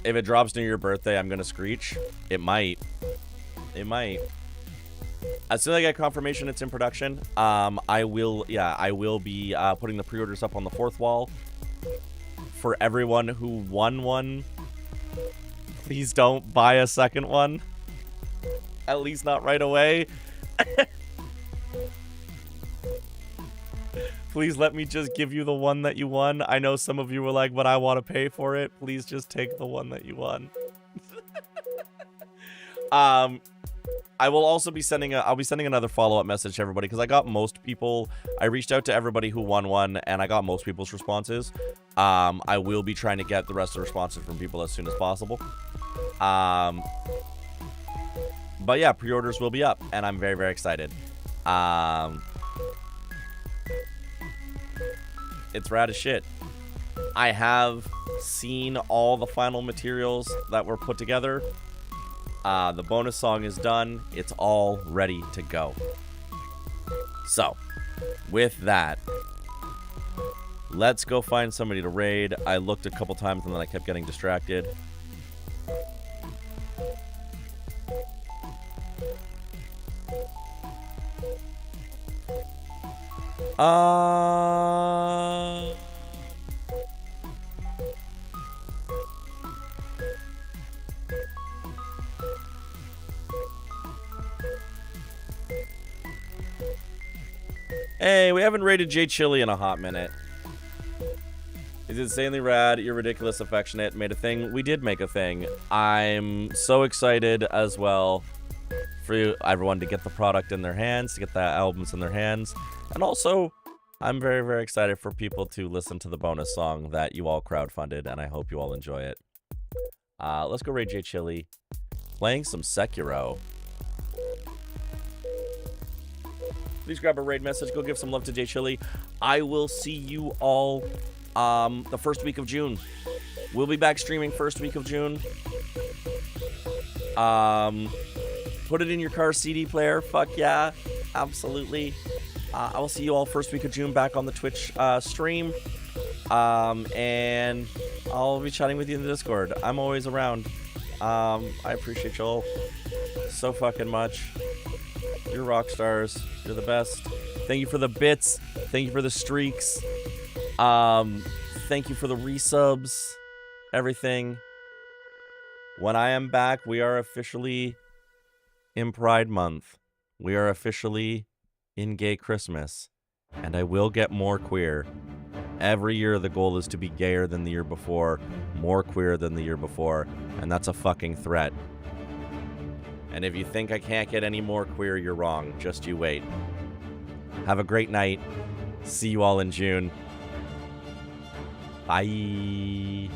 If it drops near your birthday, I'm going to screech. It might. As soon as I get confirmation it's in production, I will be putting the pre-orders up on the fourth wall. For everyone who won one, please don't buy a second one. At least not right away. Please let me just give you the one that you won. I know some of you were like, but I want to pay for it. Please just take the one that you won. I will also be sending I'll be sending another follow-up message to everybody because I got most people. I reached out to everybody who won one and I got most people's responses. I will be trying to get the rest of the responses from people as soon as possible. But yeah, pre-orders will be up and I'm very, very excited. It's rad as shit. I have seen all the final materials that were put together. The bonus song is done. It's all ready to go. So, with that, let's go find somebody to raid. I looked a couple times and then I kept getting distracted. Hey, we haven't rated J Chili in a hot minute. It's insanely rad. You're ridiculous, affectionate. Made a thing. We did make a thing. I'm so excited as well for everyone to get the product in their hands, to get the albums in their hands. And also, I'm very, very excited for people to listen to the bonus song that you all crowdfunded, and I hope you all enjoy it. Let's go raid J Chili. Playing some Sekiro. Please grab a raid message. Go give some love to J Chili. I will see you all the first week of June. We'll be back streaming first week of June. Put it in your car CD player. Fuck yeah. Absolutely. I will see you all first week of June back on the Twitch stream. And I'll be chatting with you in the Discord. I'm always around. I appreciate y'all so fucking much. You're rock stars. You're the best. Thank you for the bits. Thank you for the streaks. Thank you for the resubs. Everything. When I am back, we are officially in Pride Month. We are officially in Gay Christmas. And I will get more queer. Every year the goal is to be gayer than the year before, more queer than the year before, and that's a fucking threat. And if you think I can't get any more queer, you're wrong. Just you wait. Have a great night. See you all in June. Bye.